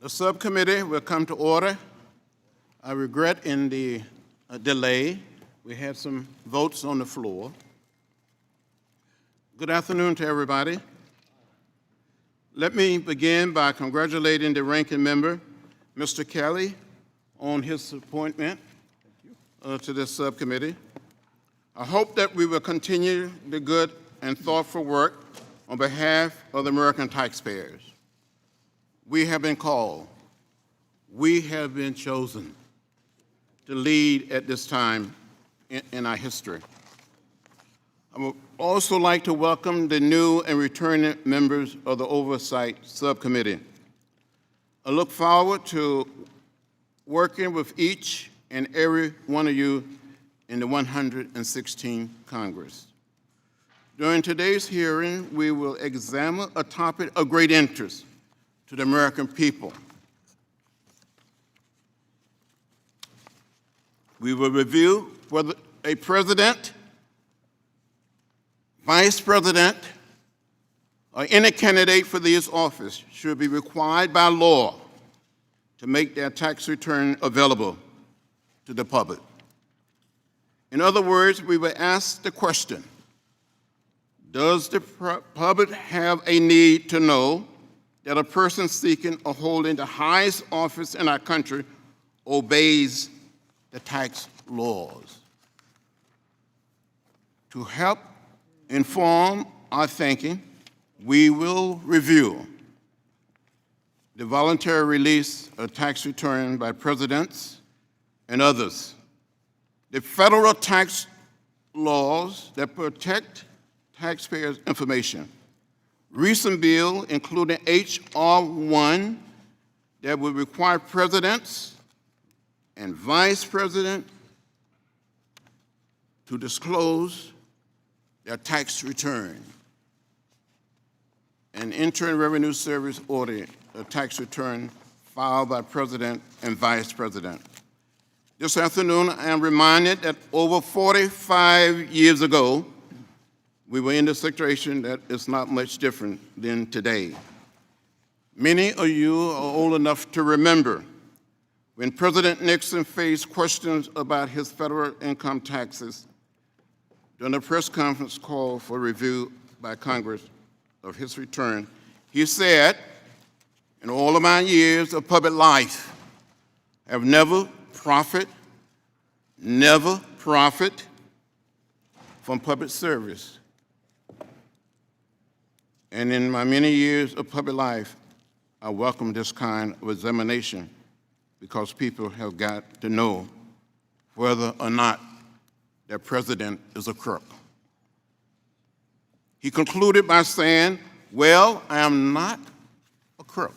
The subcommittee will come to order. I regret in the delay. We had some votes on the floor. Good afternoon to everybody. Let me begin by congratulating the ranking member, Mr. Kelly, on his appointment to this subcommittee. I hope that we will continue the good and thoughtful work on behalf of the American taxpayers. We have been called, we have been chosen to lead at this time in our history. I would also like to welcome the new and returning members of the Oversight Subcommittee. I look forward to working with each and every one of you in the 116th Congress. During today's hearing, we will examine a topic of great interest to the American people. We will review whether a president, vice president, or any candidate for this office should be required by law to make their tax return available to the public. In other words, we will ask the question, does the public have a need to know that a person seeking or holding the highest office in our country obeys the tax laws? To help inform our thinking, we will review the voluntary release of tax return by presidents and others, the federal tax laws that protect taxpayers' information, recent bill including H.R. 1 that would require presidents and vice president to disclose their tax return, an Internal Revenue Service audit, a tax return filed by president and vice president. This afternoon, I am reminded that over 45 years ago, we were in a situation that is not much different than today. Many of you are old enough to remember when President Nixon faced questions about his federal income taxes during a press conference call for review by Congress of his return. He said, "In all of my years of public life, I have never profited from public service. And in my many years of public life, I welcome this kind of examination because people have got to know whether or not their president is a crook." He concluded by saying, "Well, I am not a crook."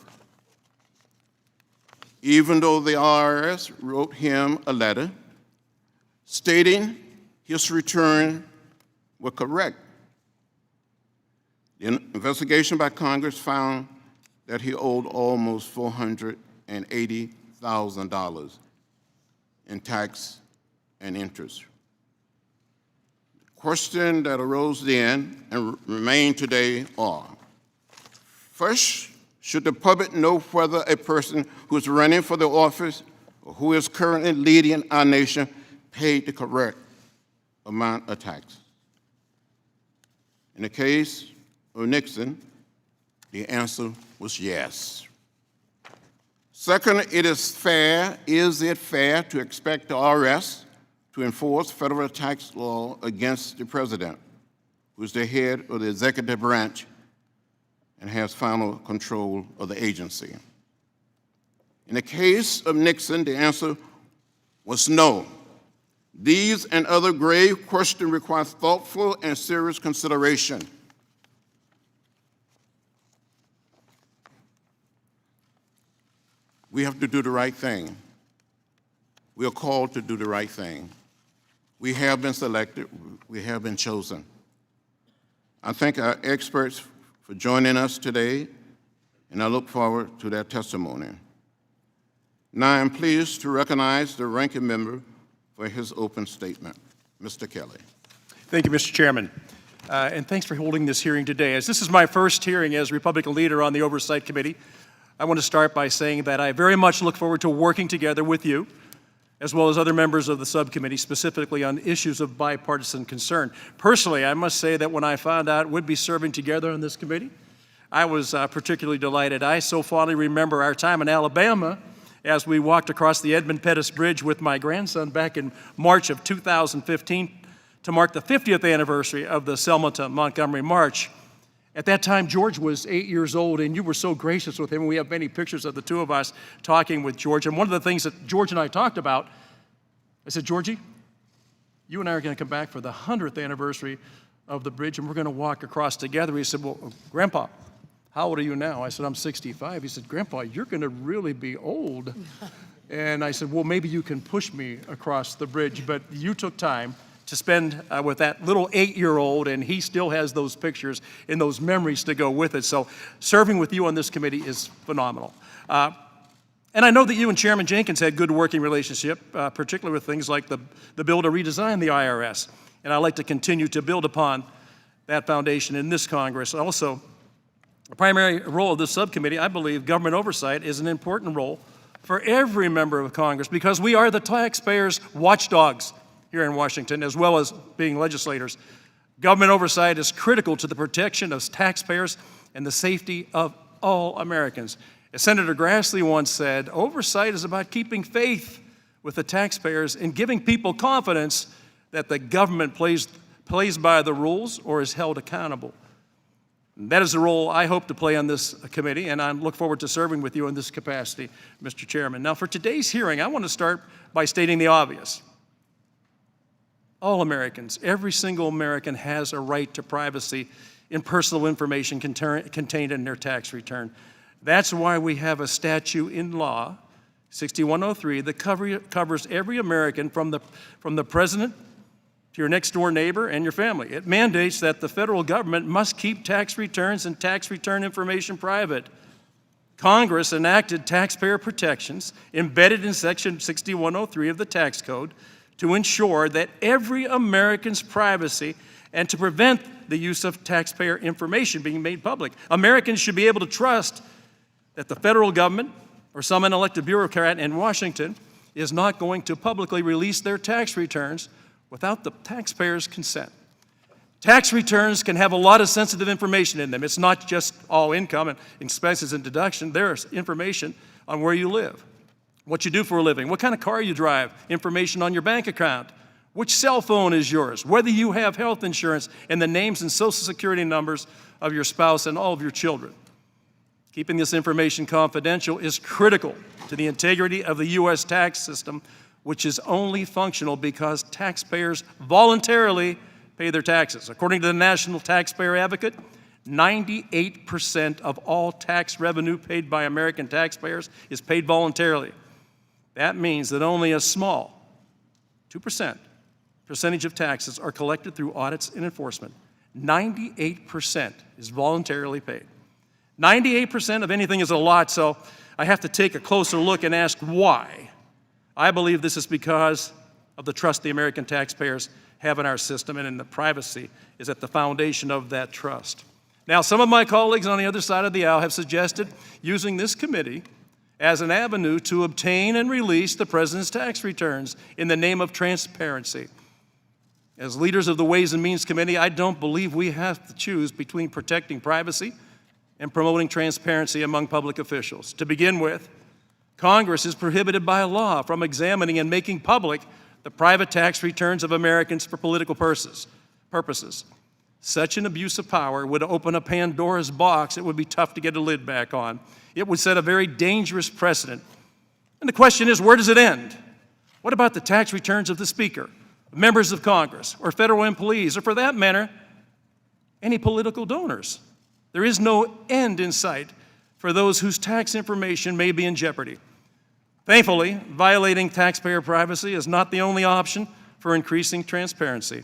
Even though the IRS wrote him a letter stating his return was correct. The investigation by Congress found that he owed almost $480,000 in tax and interest. The question that arose then and remain today are, first, should the public know whether a person who is running for the office or who is currently leading our nation paid the correct amount of tax? In the case of Nixon, the answer was yes. Second, is it fair to expect the IRS to enforce federal tax law against the president, who is the head of the executive branch and has final control of the agency? In the case of Nixon, the answer was no. These and other grave questions require thoughtful and serious consideration. We have to do the right thing. We are called to do the right thing. We have been selected. We have been chosen. I thank our experts for joining us today, and I look forward to their testimony. Now I'm pleased to recognize the ranking member for his open statement. Mr. Kelly. Thank you, Mr. Chairman. And thanks for holding this hearing today. As this is my first hearing as Republican leader on the Oversight Committee, I want to start by saying that I very much look forward to working together with you, as well as other members of the subcommittee, specifically on issues of bipartisan concern. Personally, I must say that when I found out we'd be serving together on this committee, I was particularly delighted. I so fondly remember our time in Alabama as we walked across the Edmund Pettus Bridge with my grandson back in March of 2015 to mark the 50th anniversary of the Selma to Montgomery March. At that time, George was 8 years old, and you were so gracious with him. We have many pictures of the two of us talking with George. And one of the things that George and I talked about, I said, Georgie, you and I are going to come back for the 100th anniversary of the bridge, and we're going to walk across together. He said, well, Grandpa, how old are you now? I said, I'm 65. He said, Grandpa, you're going to really be old. And I said, well, maybe you can push me across the bridge. But you took time to spend with that little 8-year-old, and he still has those pictures and those memories to go with it. So serving with you on this committee is phenomenal. And I know that you and Chairman Jenkins had good working relationship, particularly with things like the bill to redesign the IRS. And I'd like to continue to build upon that foundation in this Congress. Also, the primary role of this subcommittee, I believe government oversight is an important role for every member of Congress because we are the taxpayers' watchdogs here in Washington, as well as being legislators. Government oversight is critical to the protection of taxpayers and the safety of all Americans. As Senator Grassley once said, oversight is about keeping faith with the taxpayers and giving people confidence that the government plays by the rules or is held accountable. And that is the role I hope to play on this committee, and I look forward to serving with you in this capacity, Mr. Chairman. Now, for today's hearing, I want to start by stating the obvious. All Americans, every single American has a right to privacy in personal information contained in their tax return. That's why we have a statute in law, 6103, that covers every American from the president to your next door neighbor and your family. It mandates that the federal government must keep tax returns and tax return information private. Congress enacted taxpayer protections embedded in section 6103 of the tax code to ensure that every American's privacy and to prevent the use of taxpayer information being made public. Americans should be able to trust that the federal government or some unelected bureaucrat in Washington is not going to publicly release their tax returns without the taxpayer's consent. Tax returns can have a lot of sensitive information in them. It's not just all income and expenses and deduction. There's information on where you live, what you do for a living, what kind of car you drive, information on your bank account, which cell phone is yours, whether you have health insurance, and the names and social security numbers of your spouse and all of your children. Keeping this information confidential is critical to the integrity of the U.S. tax system, which is only functional because taxpayers voluntarily pay their taxes. According to the National Taxpayer Advocate, 98% of all tax revenue paid by American taxpayers is paid voluntarily. That means that only a small 2% percentage of taxes are collected through audits and enforcement. 98% is voluntarily paid. 98% of anything is a lot, so I have to take a closer look and ask why. I believe this is because of the trust the American taxpayers have in our system, and in the privacy is at the foundation of that trust. Now, some of my colleagues on the other side of the aisle have suggested using this committee as an avenue to obtain and release the president's tax returns in the name of transparency. As leaders of the Ways and Means Committee, I don't believe we have to choose between protecting privacy and promoting transparency among public officials. To begin with, Congress is prohibited by law from examining and making public the private tax returns of Americans for political purposes. Such an abuse of power would open a Pandora's box it would be tough to get a lid back on. It would set a very dangerous precedent. And the question is, where does it end? What about the tax returns of the Speaker, members of Congress, or federal employees, or for that matter, any political donors? There is no end in sight for those whose tax information may be in jeopardy. Thankfully, violating taxpayer privacy is not the only option for increasing transparency.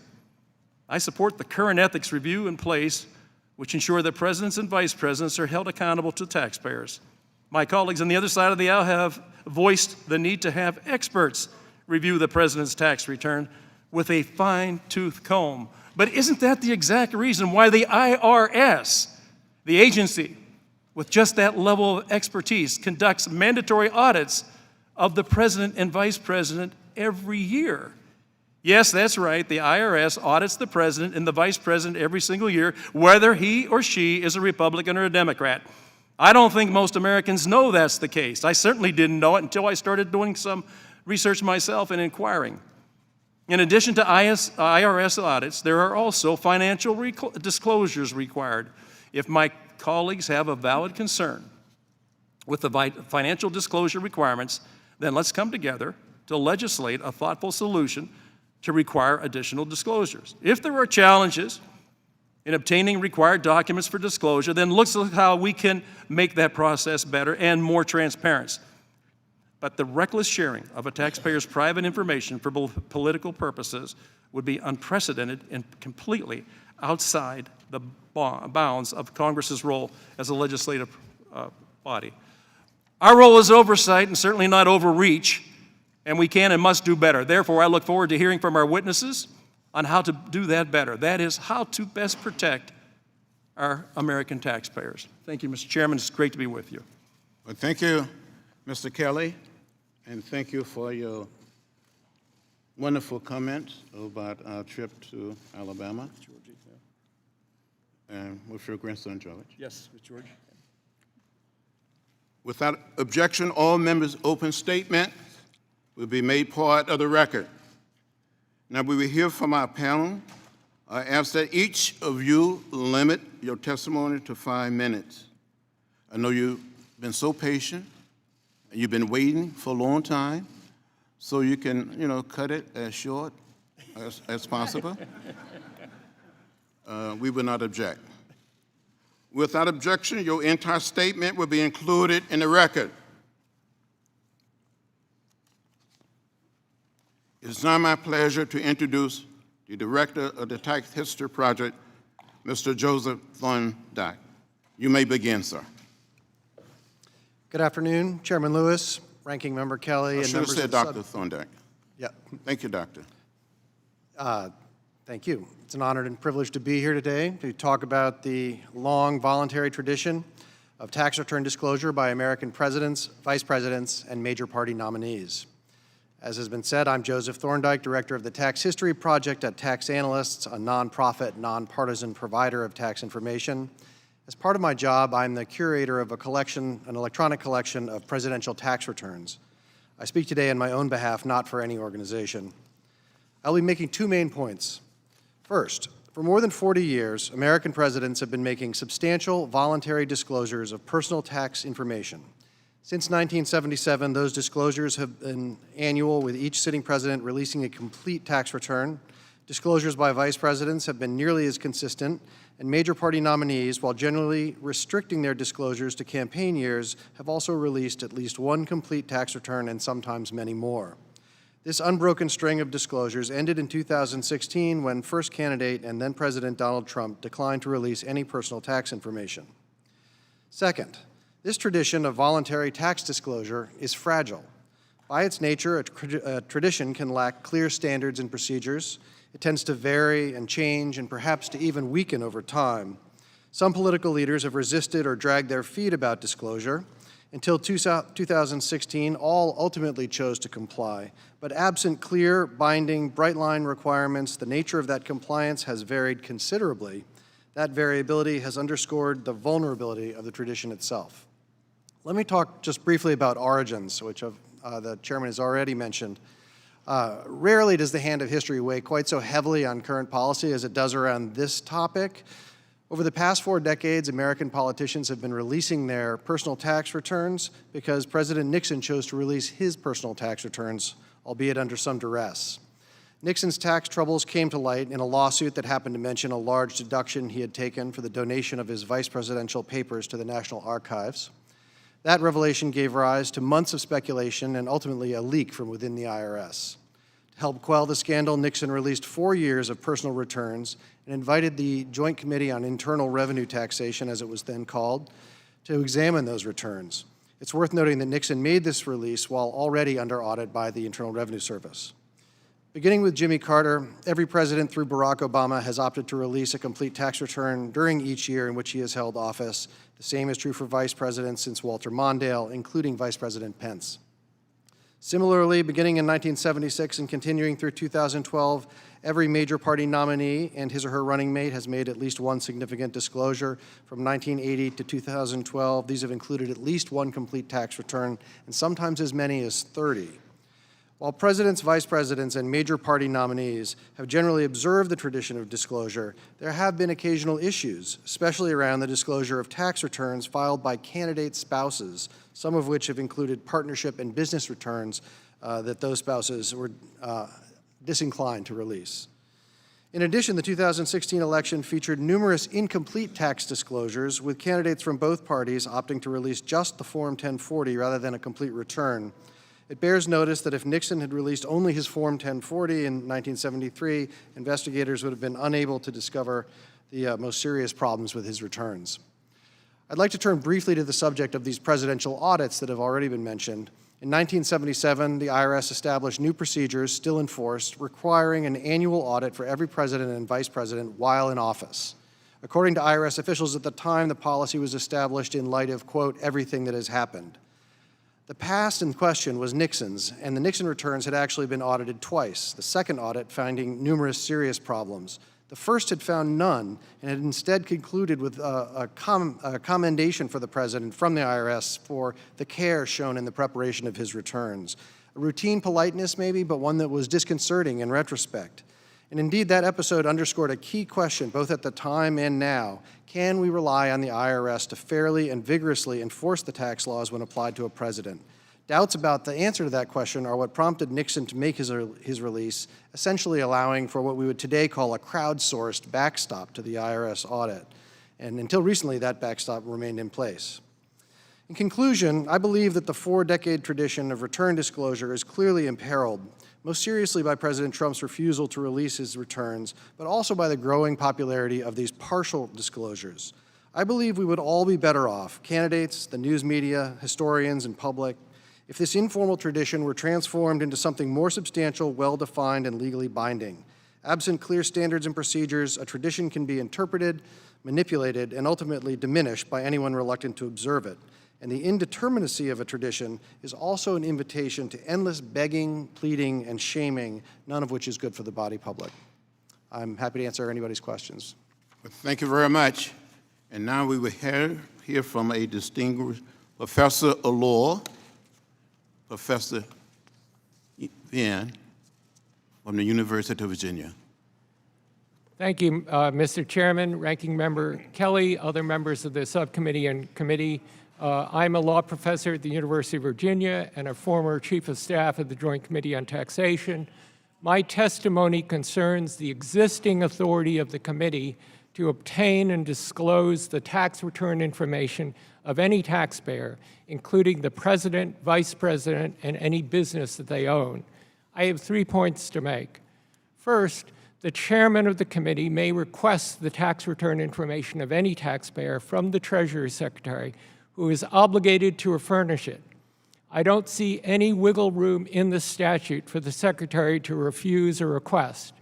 I support the current ethics review in place, which ensure that presidents and vice presidents are held accountable to taxpayers. My colleagues on the other side of the aisle have voiced the need to have experts review the president's tax return with a fine-tooth comb. But isn't that the exact reason why the IRS, the agency with just that level of expertise, conducts mandatory audits of the president and vice president every year. Yes, that's right, the IRS audits the president and the vice president every single year, whether he or she is a Republican or a Democrat. I don't think most Americans know that's the case. I certainly didn't know it until I started doing some research myself and inquiring. In addition to IRS audits, there are also financial disclosures required. If my colleagues have a valid concern with the financial disclosure requirements, then let's come together to legislate a thoughtful solution to require additional disclosures. If there are challenges in obtaining required documents for disclosure, then let's look how we can make that process better and more transparent. But the reckless sharing of a taxpayer's private information for political purposes would be unprecedented and completely outside the bounds of Congress's role as a legislative body. Our role is oversight and certainly not overreach, and we can and must do better. Therefore, I look forward to hearing from our witnesses on how to do that better. That is, how to best protect our American taxpayers. Thank you, Mr. Chairman. It's great to be with you. Well, thank you, Mr. Kelly, and thank you for your wonderful comments about our trip to Alabama. And with your grandson, George. Yes, Mr. George. Without objection, all members' open statement will be made part of the record. Now we will hear from our panel. I ask that each of you limit your testimony to 5 minutes. I know you've been so patient, and you've been waiting for a long time, so you can, cut it as short as possible. We will not object. Without objection, your entire statement will be included in the record. It is now my pleasure to introduce the Director of the Tax History Project, Mr. Joseph Thorndike. You may begin, sir. Good afternoon, Chairman Lewis, Ranking Member Kelly, and members of the I should have said Dr. Thorndike. Yeah. Thank you, Doctor. Thank you. It's an honor and privilege to be here today to talk about the long voluntary tradition of tax return disclosure by American presidents, vice presidents, and major party nominees. As has been said, I'm Joseph Thorndike, Director of the Tax History Project at Tax Analysts, a nonprofit, nonpartisan provider of tax information. As part of my job, I'm the curator of an electronic collection of presidential tax returns. I speak today on my own behalf, not for any organization. I'll be making 2 main points. First, for more than 40 years, American presidents have been making substantial voluntary disclosures of personal tax information. Since 1977, those disclosures have been annual, with each sitting president releasing a complete tax return. Disclosures by vice presidents have been nearly as consistent, and major party nominees, while generally restricting their disclosures to campaign years, have also released at least 1 complete tax return and sometimes many more. This unbroken string of disclosures ended in 2016 when first candidate and then President Donald Trump declined to release any personal tax information. Second, this tradition of voluntary tax disclosure is fragile. By its nature, a tradition can lack clear standards and procedures. It tends to vary and change and perhaps to even weaken over time. Some political leaders have resisted or dragged their feet about disclosure. Until 2016, all ultimately chose to comply. But absent clear, binding, bright-line requirements, the nature of that compliance has varied considerably. That variability has underscored the vulnerability of the tradition itself. Let me talk just briefly about origins, which the chairman has already mentioned. Rarely does the hand of history weigh quite so heavily on current policy as it does around this topic. Over the past 4 decades, American politicians have been releasing their personal tax returns because President Nixon chose to release his personal tax returns, albeit under some duress. Nixon's tax troubles came to light in a lawsuit that happened to mention a large deduction he had taken for the donation of his vice presidential papers to the National Archives. That revelation gave rise to months of speculation and ultimately a leak from within the IRS. To help quell the scandal, Nixon released 4 years of personal returns and invited the Joint Committee on Internal Revenue Taxation, as it was then called, to examine those returns. It's worth noting that Nixon made this release while already under audit by the Internal Revenue Service. Beginning with Jimmy Carter, every president through Barack Obama has opted to release a complete tax return during each year in which he has held office. The same is true for vice presidents since Walter Mondale, including Vice President Pence. Similarly, beginning in 1976 and continuing through 2012, every major party nominee and his or her running mate has made at least one significant disclosure. From 1980 to 2012, these have included at least one complete tax return, and sometimes as many as 30. While presidents, vice presidents, and major party nominees have generally observed the tradition of disclosure, there have been occasional issues, especially around the disclosure of tax returns filed by candidate spouses, some of which have included partnership and business returns that those spouses were disinclined to release. In addition, the 2016 election featured numerous incomplete tax disclosures, with candidates from both parties opting to release just the Form 1040 rather than a complete return. It bears notice that if Nixon had released only his Form 1040 in 1973, investigators would have been unable to discover the most serious problems with his returns. I'd like to turn briefly to the subject of these presidential audits that have already been mentioned. In 1977, the IRS established new procedures, still enforced, requiring an annual audit for every president and vice president while in office. According to IRS officials at the time, the policy was established in light of, quote, everything that has happened. The past in question was Nixon's, and the Nixon returns had actually been audited twice, the second audit finding numerous serious problems. The first had found none and had instead concluded with a commendation for the president from the IRS for the care shown in the preparation of his returns. A routine politeness maybe, but one that was disconcerting in retrospect. And indeed, that episode underscored a key question both at the time and now. Can we rely on the IRS to fairly and vigorously enforce the tax laws when applied to a president? Doubts about the answer to that question are what prompted Nixon to make his release, essentially allowing for what we would today call a crowdsourced backstop to the IRS audit. And until recently, that backstop remained in place. In conclusion, I believe that the 4-decade tradition of return disclosure is clearly imperiled, most seriously by President Trump's refusal to release his returns, but also by the growing popularity of these partial disclosures. I believe we would all be better off, candidates, the news media, historians, and public, if this informal tradition were transformed into something more substantial, well-defined, and legally binding. Absent clear standards and procedures, a tradition can be interpreted, manipulated, and ultimately diminished by anyone reluctant to observe it. And the indeterminacy of a tradition is also an invitation to endless begging, pleading, and shaming, none of which is good for the body politic. I'm happy to answer anybody's questions. Thank you very much. And now we will hear from a distinguished professor of law, Professor Vian from the University of Virginia. Thank you, Mr. Chairman, Ranking Member Kelly, other members of the subcommittee and committee. I'm a law professor at the University of Virginia and a former chief of staff at the Joint Committee on Taxation. My testimony concerns the existing authority of the committee to obtain and disclose the tax return information of any taxpayer, including the president, vice president, and any business that they own. I have 3 points to make. First, the chairman of the committee may request the tax return information of any taxpayer from the Treasury Secretary, who is obligated to furnish it. I don't see any wiggle room in the statute for the Secretary to refuse a request.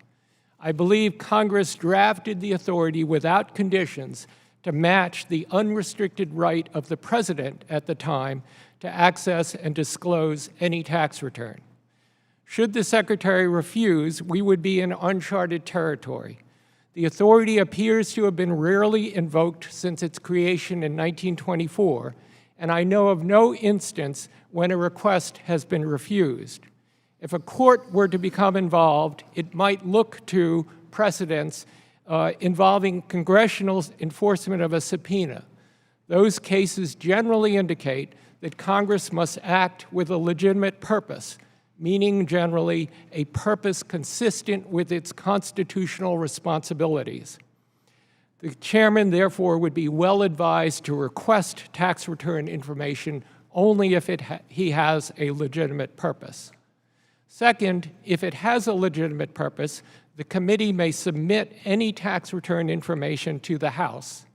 I believe Congress drafted the authority without conditions to match the unrestricted right of the President at the time to access and disclose any tax return. Should the Secretary refuse, we would be in uncharted territory. The authority appears to have been rarely invoked since its creation in 1924, and I know of no instance when a request has been refused. If a court were to become involved, it might look to precedents involving congressional enforcement of a subpoena. Those cases generally indicate that Congress must act with a legitimate purpose, meaning generally a purpose consistent with its constitutional responsibilities. The chairman, therefore, would be well advised to request tax return information only if he has a legitimate purpose. Second, if it has a legitimate purpose, the committee may submit any tax return information to the House.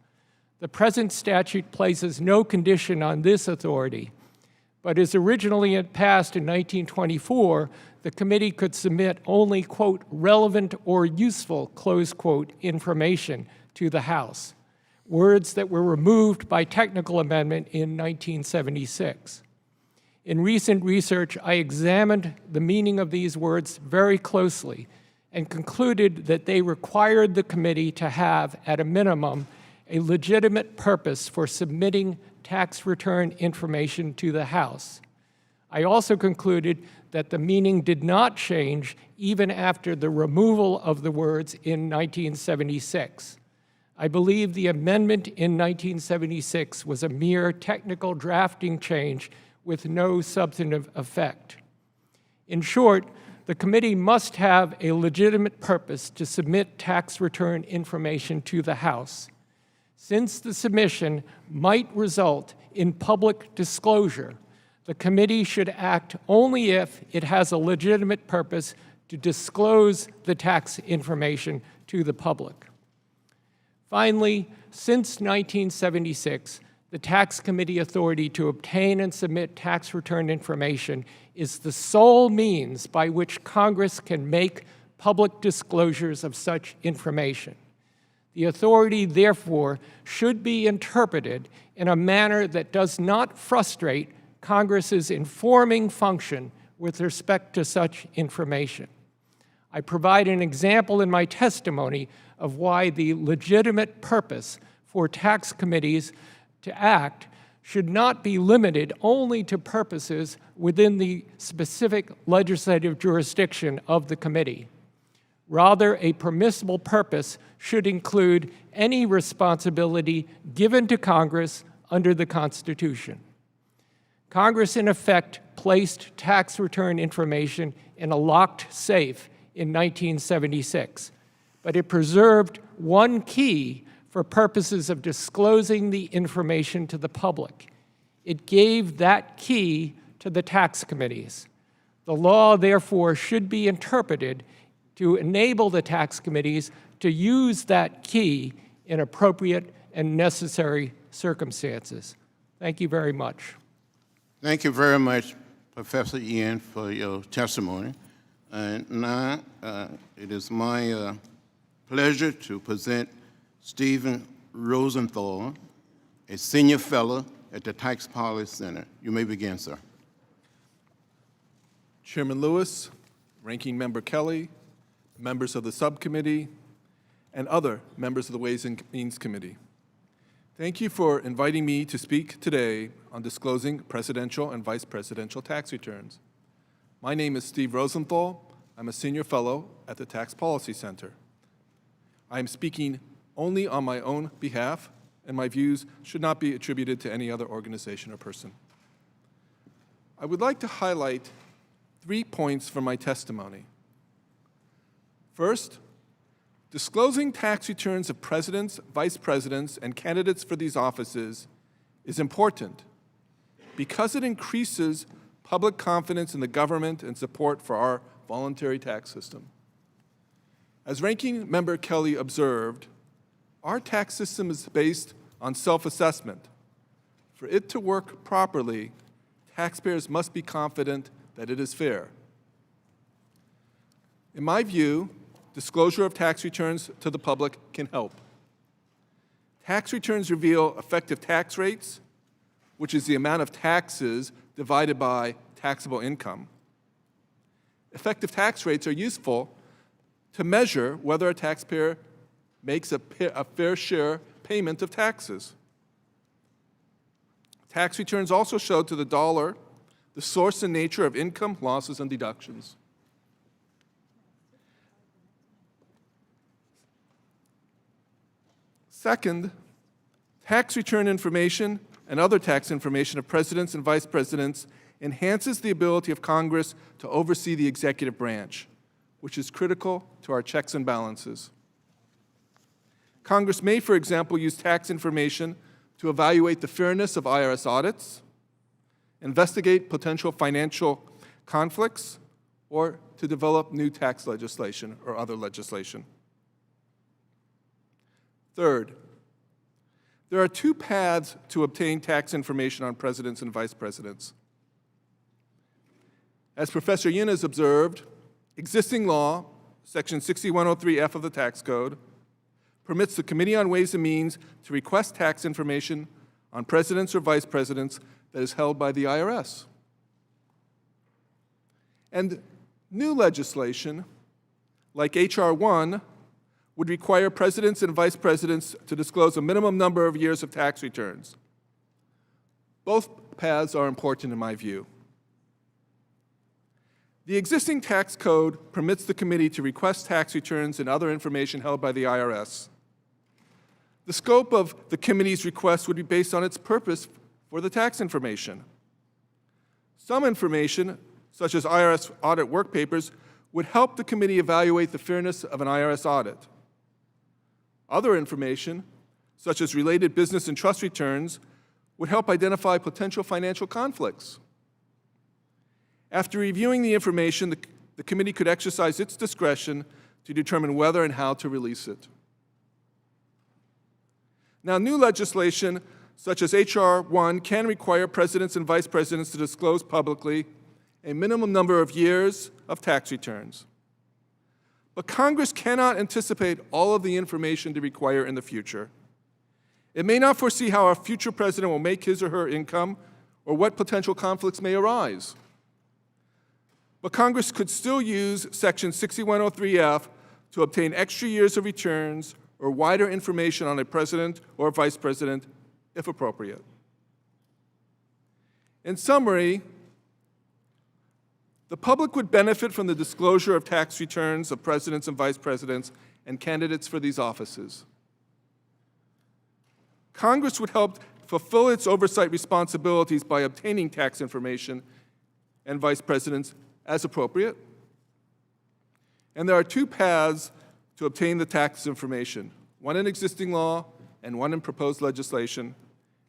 The present statute places no condition on this authority, but as originally passed in 1924, the committee could submit only, quote, relevant or useful, close quote, information to the House, words that were removed by technical amendment in 1976. In recent research, I examined the meaning of these words very closely and concluded that they required the committee to have, at a minimum, a legitimate purpose for submitting tax return information to the House. I also concluded that the meaning did not change even after the removal of the words in 1976. I believe the amendment in 1976 was a mere technical drafting change with no substantive effect. In short, the committee must have a legitimate purpose to submit tax return information to the House. Since the submission might result in public disclosure, the committee should act only if it has a legitimate purpose to disclose the tax information to the public. Finally, since 1976, the Tax Committee authority to obtain and submit tax return information is the sole means by which Congress can make public disclosures of such information. The authority, therefore, should be interpreted in a manner that does not frustrate Congress's informing function with respect to such information. I provide an example in my testimony of why the legitimate purpose for tax committees to act should not be limited only to purposes within the specific legislative jurisdiction of the committee. Rather, a permissible purpose should include any responsibility given to Congress under the Constitution. Congress, in effect, placed tax return information in a locked safe in 1976, but it preserved one key for purposes of disclosing the information to the public. It gave that key to the tax committees. The law, therefore, should be interpreted to enable the tax committees to use that key in appropriate and necessary circumstances. Thank you very much. Thank you very much, Professor Ian, for your testimony. And now it is my pleasure to present Stephen Rosenthal, a senior fellow at the Tax Policy Center. You may begin, sir. Chairman Lewis, Ranking Member Kelly, members of the subcommittee, and other members of the Ways and Means Committee. Thank you for inviting me to speak today on disclosing presidential and vice presidential tax returns. My name is Steve Rosenthal. I'm a senior fellow at the Tax Policy Center. I am speaking only on my own behalf, and my views should not be attributed to any other organization or person. I would like to highlight 3 points from my testimony. First, disclosing tax returns of presidents, vice presidents, and candidates for these offices is important because it increases public confidence in the government and support for our voluntary tax system. As Ranking Member Kelly observed, our tax system is based on self-assessment. For it to work properly, taxpayers must be confident that it is fair. In my view, disclosure of tax returns to the public can help. Tax returns reveal effective tax rates, which is the amount of taxes divided by taxable income. Effective tax rates are useful to measure whether a taxpayer makes a fair share payment of taxes. Tax returns also show to the dollar the source and nature of income, losses, and deductions. Second, tax return information and other tax information of presidents and vice presidents enhances the ability of Congress to oversee the executive branch, which is critical to our checks and balances. Congress may, for example, use tax information to evaluate the fairness of IRS audits, investigate potential financial conflicts, or to develop new tax legislation or other legislation. Third, there are 2 paths to obtain tax information on presidents and vice presidents. As Professor Yin has observed, existing law, Section 6103F of the Tax Code, permits the Committee on Ways and Means to request tax information on presidents or vice presidents that is held by the IRS. And new legislation, like H.R. 1, would require presidents and vice presidents to disclose a minimum number of years of tax returns. Both paths are important in my view. The existing tax code permits the committee to request tax returns and other information held by the IRS. The scope of the committee's request would be based on its purpose for the tax information. Some information, such as IRS audit work papers, would help the committee evaluate the fairness of an IRS audit. Other information, such as related business and trust returns, would help identify potential financial conflicts. After reviewing the information, the committee could exercise its discretion to determine whether and how to release it. Now, new legislation, such as H.R. 1, can require presidents and vice presidents to disclose publicly a minimum number of years of tax returns. But Congress cannot anticipate all of the information to require in the future. It may not foresee how a future president will make his or her income or what potential conflicts may arise. But Congress could still use Section 6103F to obtain extra years of returns or wider information on a president or vice president, if appropriate. In summary, the public would benefit from the disclosure of tax returns of presidents and vice presidents and candidates for these offices. Congress would help fulfill its oversight responsibilities by obtaining tax information and vice presidents as appropriate. And there are two paths to obtain the tax information, one in existing law and one in proposed legislation.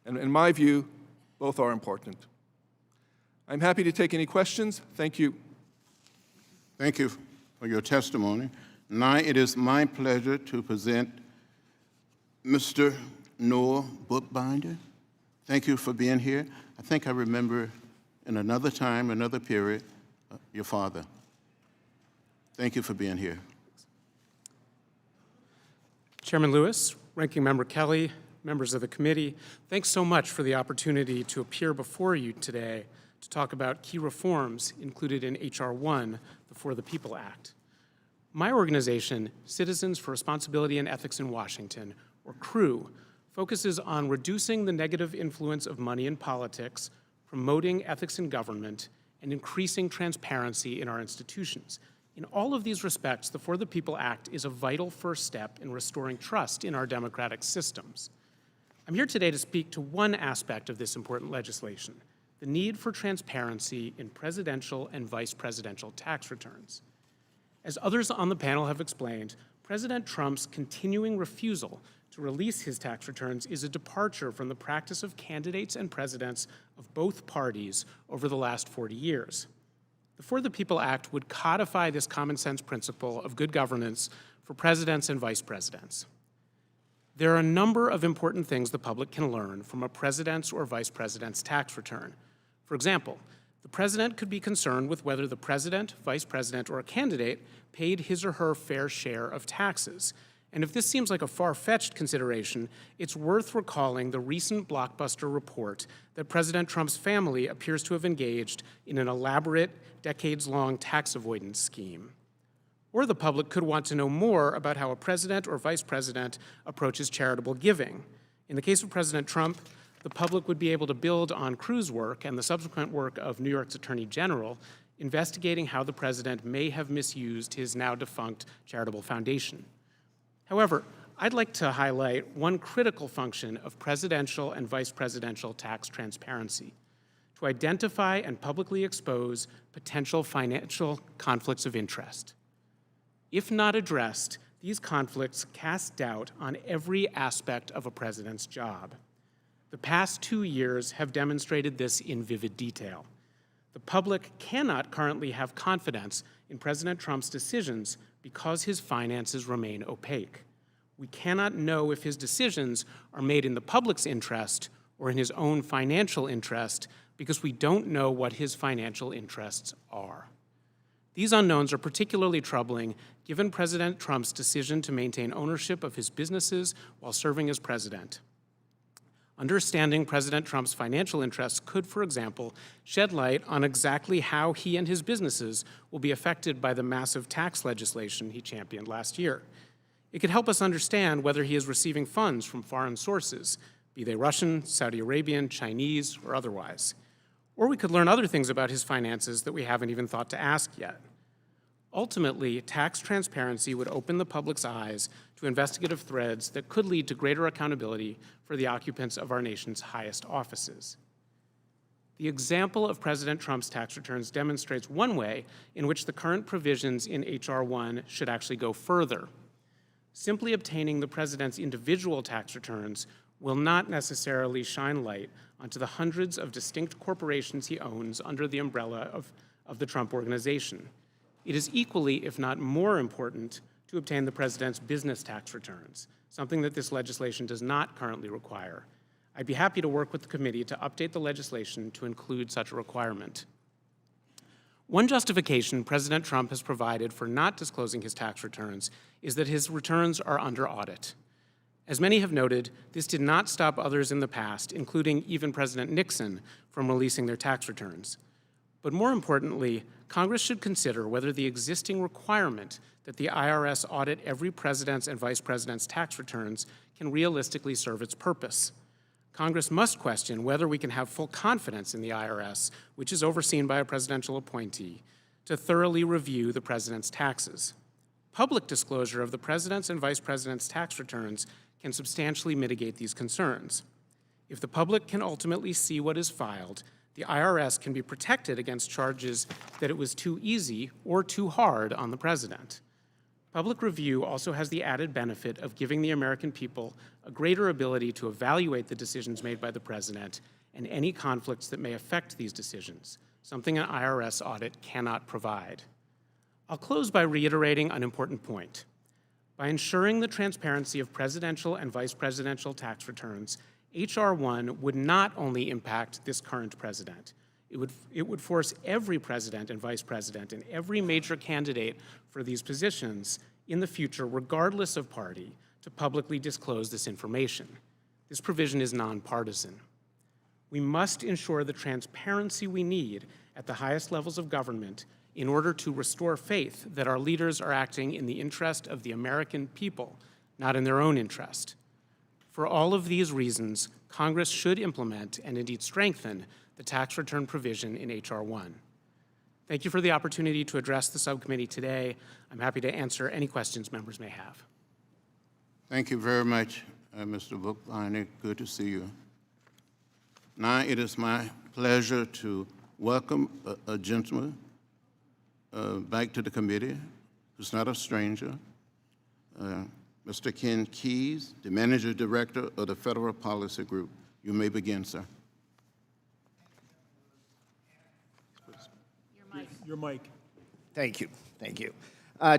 And in my view, both are important. I'm happy to take any questions. Thank you. Thank you for your testimony. Now it is my pleasure to present Mr. Noah Bookbinder. Thank you for being here. I think I remember in another time, another period, your father. Thank you for being here. Chairman Lewis, Ranking Member Kelly, members of the committee, thanks so much for the opportunity to appear before you today to talk about key reforms included in H.R. 1, the For the People Act. My organization, Citizens for Responsibility and Ethics in Washington, or CREW, focuses on reducing the negative influence of money in politics, promoting ethics in government, and increasing transparency in our institutions. In all of these respects, the For the People Act is a vital first step in restoring trust in our democratic systems. I'm here today to speak to one aspect of this important legislation, the need for transparency in presidential and vice presidential tax returns. As others on the panel have explained, President Trump's continuing refusal to release his tax returns is a departure from the practice of candidates and presidents of both parties over the last 40 years. The For the People Act would codify this common sense principle of good governance for presidents and vice presidents. There are a number of important things the public can learn from a president's or vice president's tax return. For example, the president could be concerned with whether the president, vice president, or a candidate paid his or her fair share of taxes. And if this seems like a far-fetched consideration, it's worth recalling the recent blockbuster report that President Trump's family appears to have engaged in an elaborate, decades-long tax avoidance scheme. Or the public could want to know more about how a president or vice president approaches charitable giving. In the case of President Trump, the public would be able to build on Crew's work and the subsequent work of New York's Attorney General, investigating how the president may have misused his now-defunct charitable foundation. However, I'd like to highlight one critical function of presidential and vice presidential tax transparency: to identify and publicly expose potential financial conflicts of interest. If not addressed, these conflicts cast doubt on every aspect of a president's job. The past 2 years have demonstrated this in vivid detail. The public cannot currently have confidence in President Trump's decisions because his finances remain opaque. We cannot know if his decisions are made in the public's interest or in his own financial interest because we don't know what his financial interests are. These unknowns are particularly troubling given President Trump's decision to maintain ownership of his businesses while serving as president. Understanding President Trump's financial interests could, for example, shed light on exactly how he and his businesses will be affected by the massive tax legislation he championed last year. It could help us understand whether he is receiving funds from foreign sources, be they Russian, Saudi Arabian, Chinese, or otherwise. Or we could learn other things about his finances that we haven't even thought to ask yet. Ultimately, tax transparency would open the public's eyes to investigative threads that could lead to greater accountability for the occupants of our nation's highest offices. The example of President Trump's tax returns demonstrates one way in which the current provisions in H.R. 1 should actually go further. Simply obtaining the president's individual tax returns will not necessarily shine light onto the hundreds of distinct corporations he owns under the umbrella of the Trump Organization. It is equally, if not more important, to obtain the president's business tax returns, something that this legislation does not currently require. I'd be happy to work with the committee to update the legislation to include such a requirement. One justification President Trump has provided for not disclosing his tax returns is that his returns are under audit. As many have noted, this did not stop others in the past, including even President Nixon, from releasing their tax returns. But more importantly, Congress should consider whether the existing requirement that the IRS audit every president's and vice president's tax returns can realistically serve its purpose. Congress must question whether we can have full confidence in the IRS, which is overseen by a presidential appointee, to thoroughly review the president's taxes. Public disclosure of the president's and vice president's tax returns can substantially mitigate these concerns. If the public can ultimately see what is filed, the IRS can be protected against charges that it was too easy or too hard on the president. Public review also has the added benefit of giving the American people a greater ability to evaluate the decisions made by the president and any conflicts that may affect these decisions, something an IRS audit cannot provide. I'll close by reiterating an important point. By ensuring the transparency of presidential and vice presidential tax returns, H.R. 1 would not only impact this current president, it would force every president and vice president and every major candidate for these positions in the future, regardless of party, to publicly disclose this information. This provision is nonpartisan. We must ensure the transparency we need at the highest levels of government in order to restore faith that our leaders are acting in the interest of the American people, not in their own interest. For all of these reasons, Congress should implement and indeed strengthen the tax return provision in H.R. 1. Thank you for the opportunity to address the subcommittee today. I'm happy to answer any questions members may have. Thank you very much, Mr. Bookbinder. Good to see you. Now it is my pleasure to welcome a gentleman back to the committee who's not a stranger, Mr. Ken Keyes, the Manager Director of the Federal Policy Group. You may begin, sir. Your mic. Thank you. Thank you.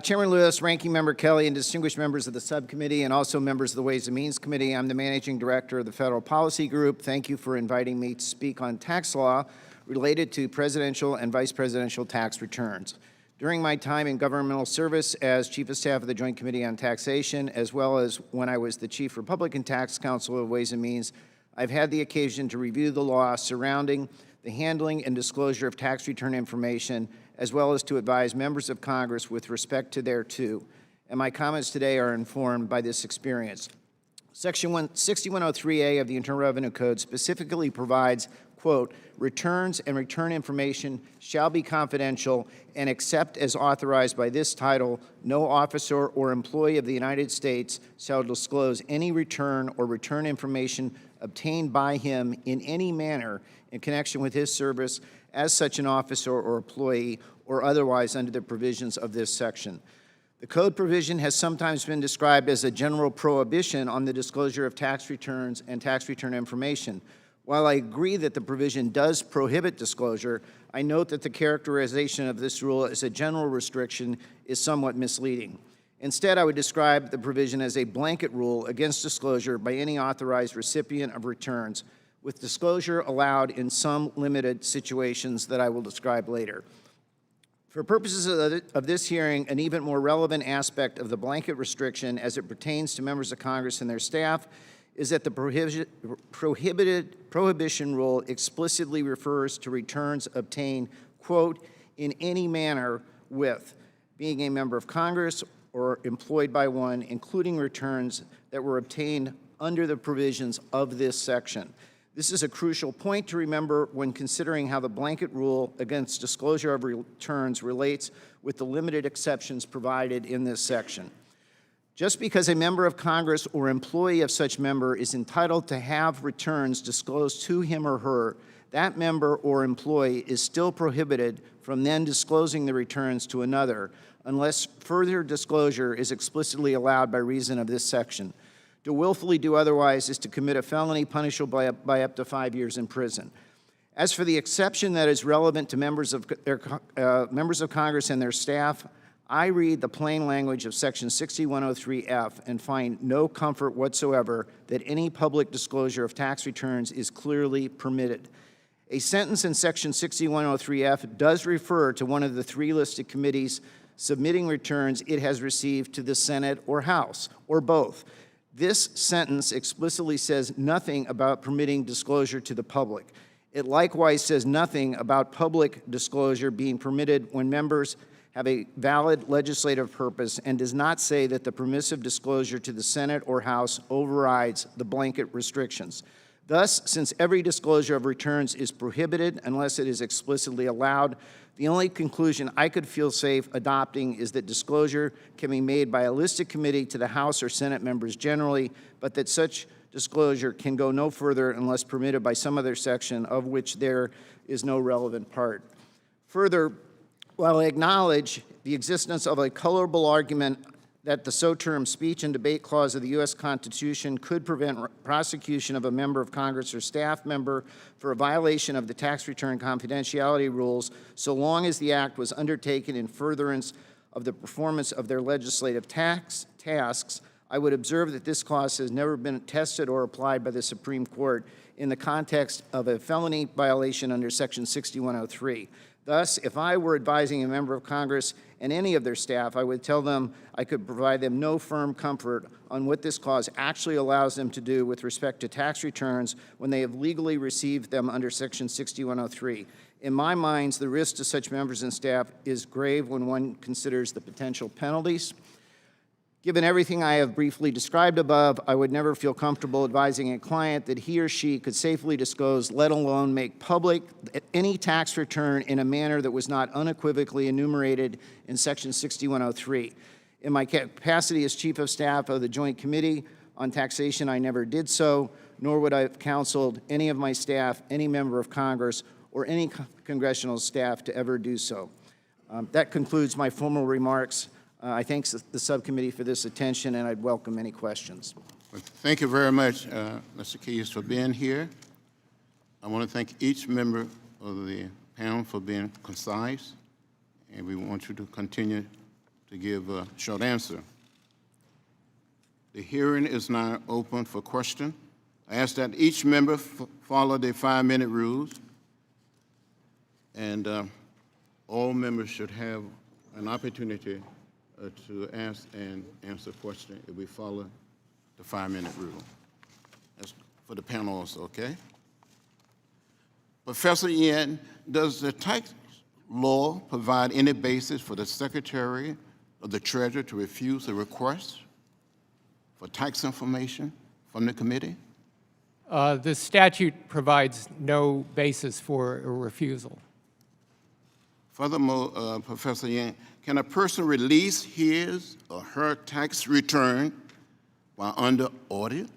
Chairman Lewis, Ranking Member Kelly, and distinguished members of the subcommittee and also members of the Ways and Means Committee, I'm the Managing Director of the Federal Policy Group. Thank you for inviting me to speak on tax law related to presidential and vice presidential tax returns. During my time in governmental service as Chief of Staff of the Joint Committee on Taxation, as well as when I was the Chief Republican Tax Counsel of Ways and Means, I've had the occasion to review the law surrounding the handling and disclosure of tax return information, as well as to advise members of Congress with respect to thereto. And my comments today are informed by this experience. Section 6103A of the Internal Revenue Code specifically provides, quote, returns and return information shall be confidential, and except as authorized by this title, no officer or employee of the United States shall disclose any return or return information obtained by him in any manner in connection with his service as such an officer or employee or otherwise under the provisions of this section. The code provision has sometimes been described as a general prohibition on the disclosure of tax returns and tax return information. While I agree that the provision does prohibit disclosure, I note that the characterization of this rule as a general restriction is somewhat misleading. Instead, I would describe the provision as a blanket rule against disclosure by any authorized recipient of returns, with disclosure allowed in some limited situations that I will describe later. For purposes of this hearing, an even more relevant aspect of the blanket restriction as it pertains to members of Congress and their staff is that the prohibition rule explicitly refers to returns obtained, quote, in any manner with being a member of Congress or employed by one, including returns that were obtained under the provisions of this section. This is a crucial point to remember when considering how the blanket rule against disclosure of returns relates with the limited exceptions provided in this section. Just because a member of Congress or employee of such member is entitled to have returns disclosed to him or her, that member or employee is still prohibited from then disclosing the returns to another unless further disclosure is explicitly allowed by reason of this section. To willfully do otherwise is to commit a felony punishable by up to 5 years in prison. As for the exception that is relevant to members of Congress and their staff, I read the plain language of Section 6103F and find no comfort whatsoever that any public disclosure of tax returns is clearly permitted. A sentence in Section 6103F does refer to one of the three listed committees submitting returns it has received to the Senate or House, or both. This sentence explicitly says nothing about permitting disclosure to the public. It likewise says nothing about public disclosure being permitted when members have a valid legislative purpose and does not say that the permissive disclosure to the Senate or House overrides the blanket restrictions. Thus, since every disclosure of returns is prohibited unless it is explicitly allowed, the only conclusion I could feel safe adopting is that disclosure can be made by a listed committee to the House or Senate members generally, but that such disclosure can go no further unless permitted by some other section of which there is no relevant part. Further, while I acknowledge the existence of a colorable argument that the so-termed speech and debate clause of the U.S. Constitution could prevent prosecution of a member of Congress or staff member for a violation of the tax return confidentiality rules so long as the act was undertaken in furtherance of the performance of their legislative tasks, I would observe that this clause has never been tested or applied by the Supreme Court in the context of a felony violation under Section 6103. Thus, if I were advising a member of Congress and any of their staff, I would tell them I could provide them no firm comfort on what this clause actually allows them to do with respect to tax returns when they have legally received them under Section 6103. In my mind, the risk to such members and staff is grave when one considers the potential penalties. Given everything I have briefly described above, I would never feel comfortable advising a client that he or she could safely disclose, let alone make public, any tax return in a manner that was not unequivocally enumerated in Section 6103. In my capacity as Chief of Staff of the Joint Committee on Taxation, I never did so, nor would I have counseled any of my staff, any member of Congress, or any congressional staff to ever do so. That concludes my formal remarks. I thank the subcommittee for this attention, and I'd welcome any questions. Thank you very much, Mr. Keyes, for being here. I want to thank each member of the panel for being concise, and we want you to continue to give a short answer. The hearing is now open for question. I ask that each member follow the 5-minute rules, and all members should have an opportunity to ask and answer questions if we follow the 5-minute rule. That's for the panel also, okay? Professor Yen, does the tax law provide any basis for the Secretary of the Treasury to refuse a request for tax information from the committee? The statute provides no basis for a refusal. Furthermore, Professor Yen, can a person release his or her tax return while under audit?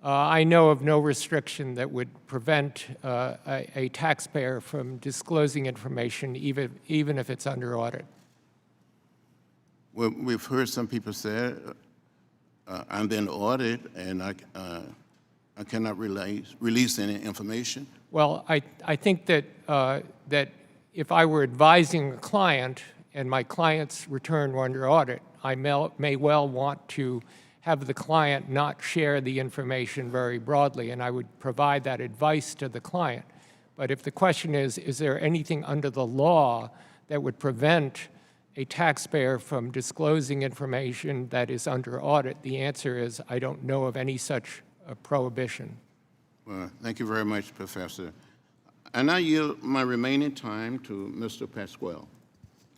I know of no restriction that would prevent a taxpayer from disclosing information even if it's under audit. Well, we've heard some people say, I'm in audit and I cannot release any information. Well, I think that, that if I were advising a client and my client's return were under audit, I may well want to have the client not share the information very broadly, and I would provide that advice to the client. But if the question is there anything under the law that would prevent a taxpayer from disclosing information that is under audit, the answer is I don't know of any such prohibition. Well, thank you very much, Professor. I now yield my remaining time to Mr. Pasquale,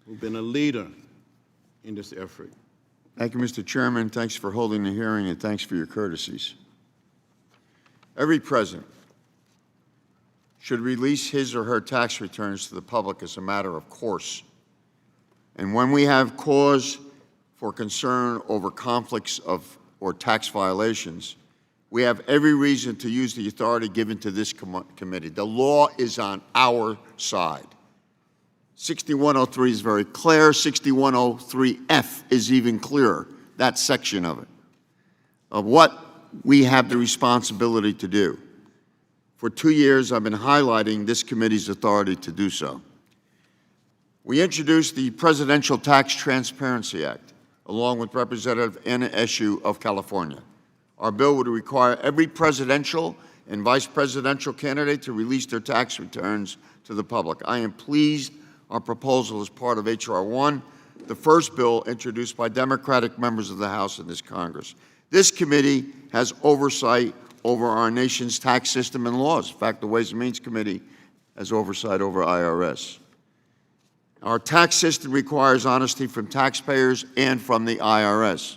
who's been a leader in this effort. Thank you, Mr. Chairman. Thanks for holding the hearing, and thanks for your courtesies. Every president should release his or her tax returns to the public as a matter of course. And when we have cause for concern over conflicts of or tax violations, we have every reason to use the authority given to this committee. The law is on our side. 6103 is very clear. 6103F is even clearer, that section of it, of what we have the responsibility to do. For 2 years, I've been highlighting this committee's authority to do so. We introduced the Presidential Tax Transparency Act, along with Representative Anna Eshoo of California. Our bill would require every presidential and vice presidential candidate to release their tax returns to the public. I am pleased our proposal is part of H.R. 1, the first bill introduced by Democratic members of the House in this Congress. This committee has oversight over our nation's tax system and laws. In fact, the Ways and Means Committee has oversight over IRS. Our tax system requires honesty from taxpayers and from the IRS.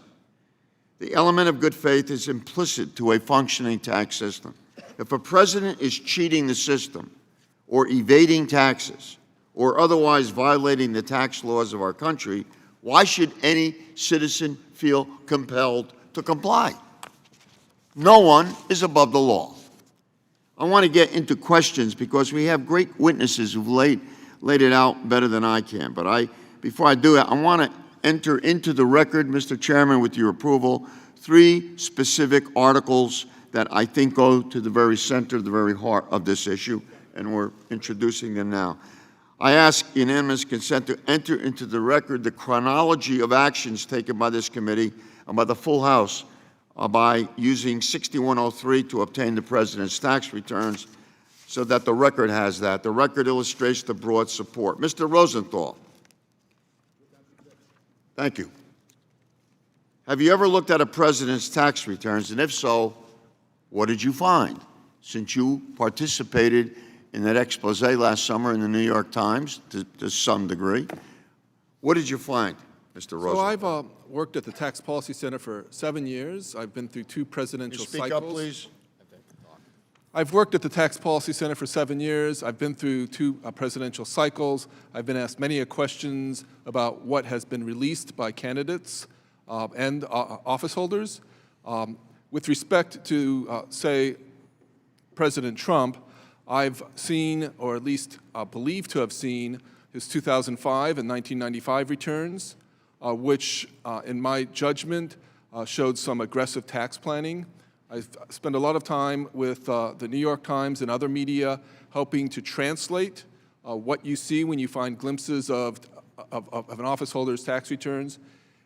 The element of good faith is implicit to a functioning tax system. If a president is cheating the system or evading taxes or otherwise violating the tax laws of our country, why should any citizen feel compelled to comply? No one is above the law. I want to get into questions because we have great witnesses who've laid it out better than I can. But before I do that, I want to enter into the record, Mr. Chairman, with your approval, 3 specific articles that I think go to the very center, the very heart of this issue, and we're introducing them now. I ask unanimous consent to enter into the record the chronology of actions taken by this committee and by the full House by using 6103 to obtain the President's tax returns, so that the record has that. The record illustrates the broad support. Mr. Rosenthal. Thank you. Have you ever looked at a president's tax returns, and if so, what did you find? Since you participated in that expose last summer in the New York Times to some degree, what did you find, Mr. Rosenthal? So I've worked at the Tax Policy Center for 7 years. I've been through 2 presidential cycles. Speak up, please. I've worked at the Tax Policy Center for 7 years. I've been through 2 presidential cycles. I've been asked many questions about what has been released by candidates and office holders. With respect to, say, President Trump, I've seen, or at least believed to have seen, his 2005 and 1995 returns, which, in my judgment, showed some aggressive tax planning. I've spent a lot of time with the New York Times and other media helping to translate what you see when you find glimpses of an office holder's tax returns.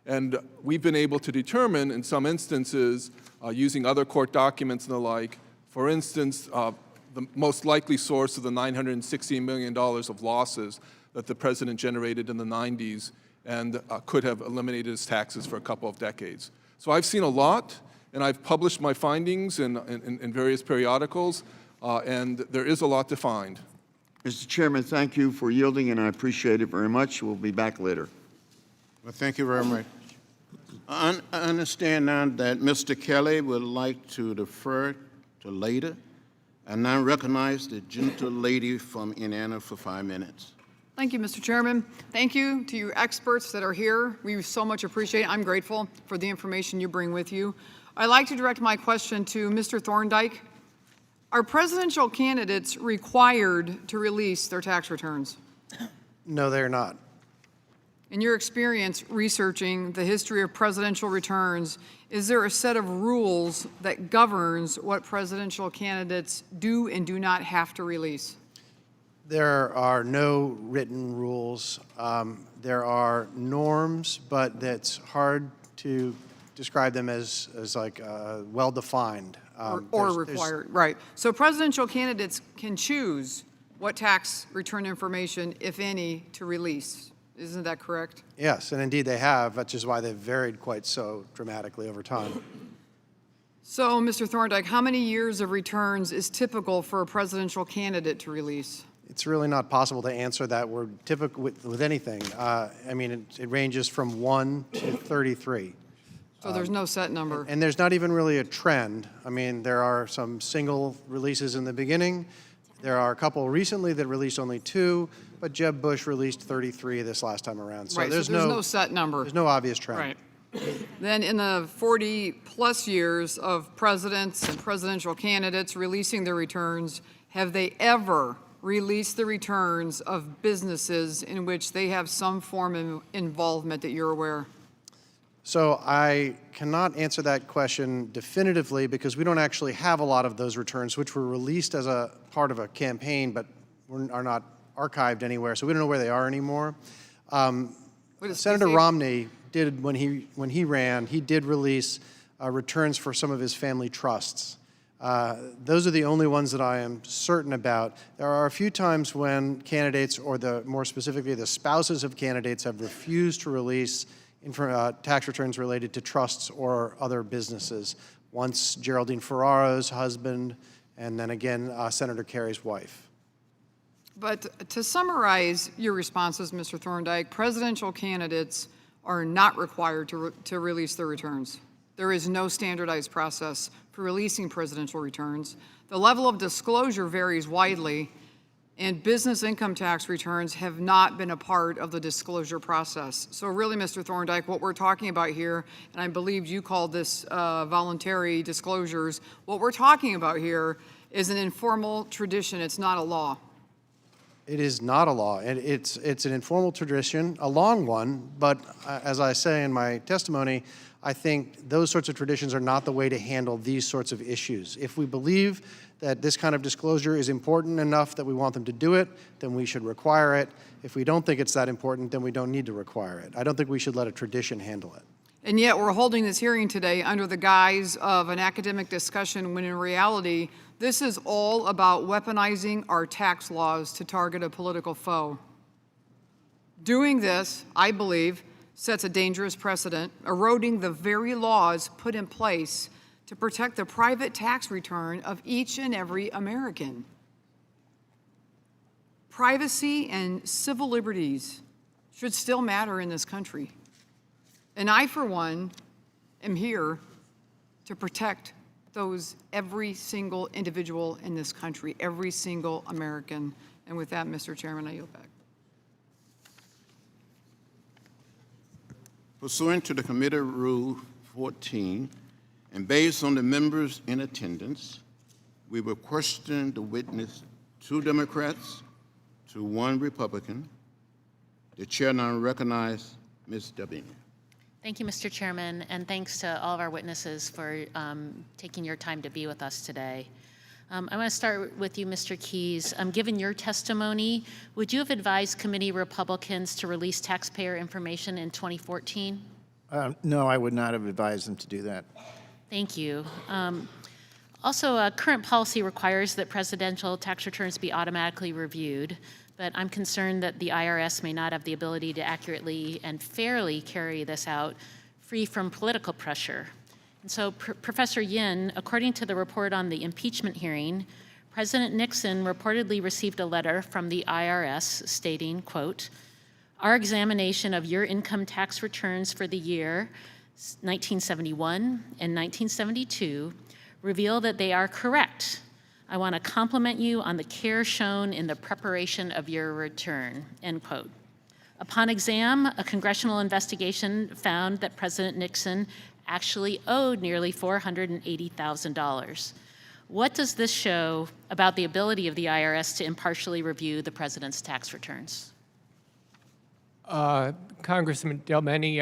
And we've been able to determine, in some instances, using other court documents and the like, for instance, the most likely source of the $916 million of losses that the president generated in the 90s and could have eliminated his taxes for a couple of decades. So I've seen a lot, and I've published my findings in various periodicals, and there is a lot to find. Mr. Chairman, thank you for yielding, and I appreciate it very much. We'll be back later. Well, thank you very much. I understand now that Mr. Kelly would like to defer to later. I now recognize the gentle lady from Indiana for 5 minutes. Thank you, Mr. Chairman. Thank you to you experts that are here. We so much appreciate it. I'm grateful for the information you bring with you. I'd like to direct my question to Mr. Thorndike. Are presidential candidates required to release their tax returns? No, they're not. In your experience researching the history of presidential returns, is there a set of rules that governs what presidential candidates do and do not have to release? There are no written rules. There are norms, but that's hard to describe them as like well-defined. Or There's- required, right. So presidential candidates can choose what tax return information, if any, to release. Isn't that correct? Yes, and indeed they have, which is why they've varied quite so dramatically over time. So, Mr. Thorndike, how many years of returns is typical for a presidential candidate to release? It's really not possible to answer that. We're typical with anything. I mean, it ranges from 1 to 33. So there's no set number. And there's not even really a trend. I mean, there are some single releases in the beginning. There are a couple recently that released only 2, but Jeb Bush released 33 this last time around. So Right, there's no set number. There's no obvious trend. Right. Then in the 40-plus years of presidents and presidential candidates releasing their returns, have they ever released the returns of businesses in which they have some form of involvement that you're aware? So I cannot answer that question definitively because we don't actually have a lot of those returns, which were released as a part of a campaign, but are not archived anywhere, so we don't know where they are anymore. Senator Romney did, when he ran, he did release returns for some of his family trusts. Those are the only ones that I am certain about. There are a few times when candidates, or more specifically the spouses of candidates, have refused to release tax returns related to trusts or other businesses. Once Geraldine Ferraro's husband, and then again Senator Kerry's wife. But to summarize your responses, Mr. Thorndike, presidential candidates are not required to release their returns. There is no standardized process for releasing presidential returns. The level of disclosure varies widely, and business income tax returns have not been a part of the disclosure process. So really, Mr. Thorndike, what we're talking about here, and I believe you called this voluntary disclosures, what we're talking about here is an informal tradition. It's not a law. It is not a law, and it's an informal tradition, a long one, but as I say in my testimony, I think those sorts of traditions are not the way to handle these sorts of issues. If we believe that this kind of disclosure is important enough that we want them to do it, then we should require it. If we don't think it's that important, then we don't need to require it. I don't think we should let a tradition handle it. And yet we're holding this hearing today under the guise of an academic discussion when in reality, this is all about weaponizing our tax laws to target a political foe. Doing this, I believe, sets a dangerous precedent, eroding the very laws put in place to protect the private tax return of each and every American. Privacy and civil liberties should still matter in this country. And I, for one, am here to protect every single individual in this country, every single American. And with that, Mr. Chairman, I yield back. Pursuant to the Committee Rule 14, and based on the members in attendance, we will question the witness, 2 Democrats to 1 Republican. The chair now recognizes Ms. Dabini. Thank you, Mr. Chairman, and thanks to all of our witnesses for taking your time to be with us today. I want to start with you, Mr. Keyes. Given your testimony, would you have advised committee Republicans to release taxpayer information in 2014? No, I would not have advised them to do that. Thank you. Also, current policy requires that presidential tax returns be automatically reviewed, but I'm concerned that the IRS may not have the ability to accurately and fairly carry this out free from political pressure. And so, Professor Yin, according to the report on the impeachment hearing, President Nixon reportedly received a letter from the IRS stating, quote, "Our examination of your income tax returns for the year 1971 and 1972 reveal that they are correct. I want to compliment you on the care shown in the preparation of your return," end quote. Upon exam, a congressional investigation found that President Nixon actually owed nearly $480,000. What does this show about the ability of the IRS to impartially review the president's tax returns? Congressman Delmeni,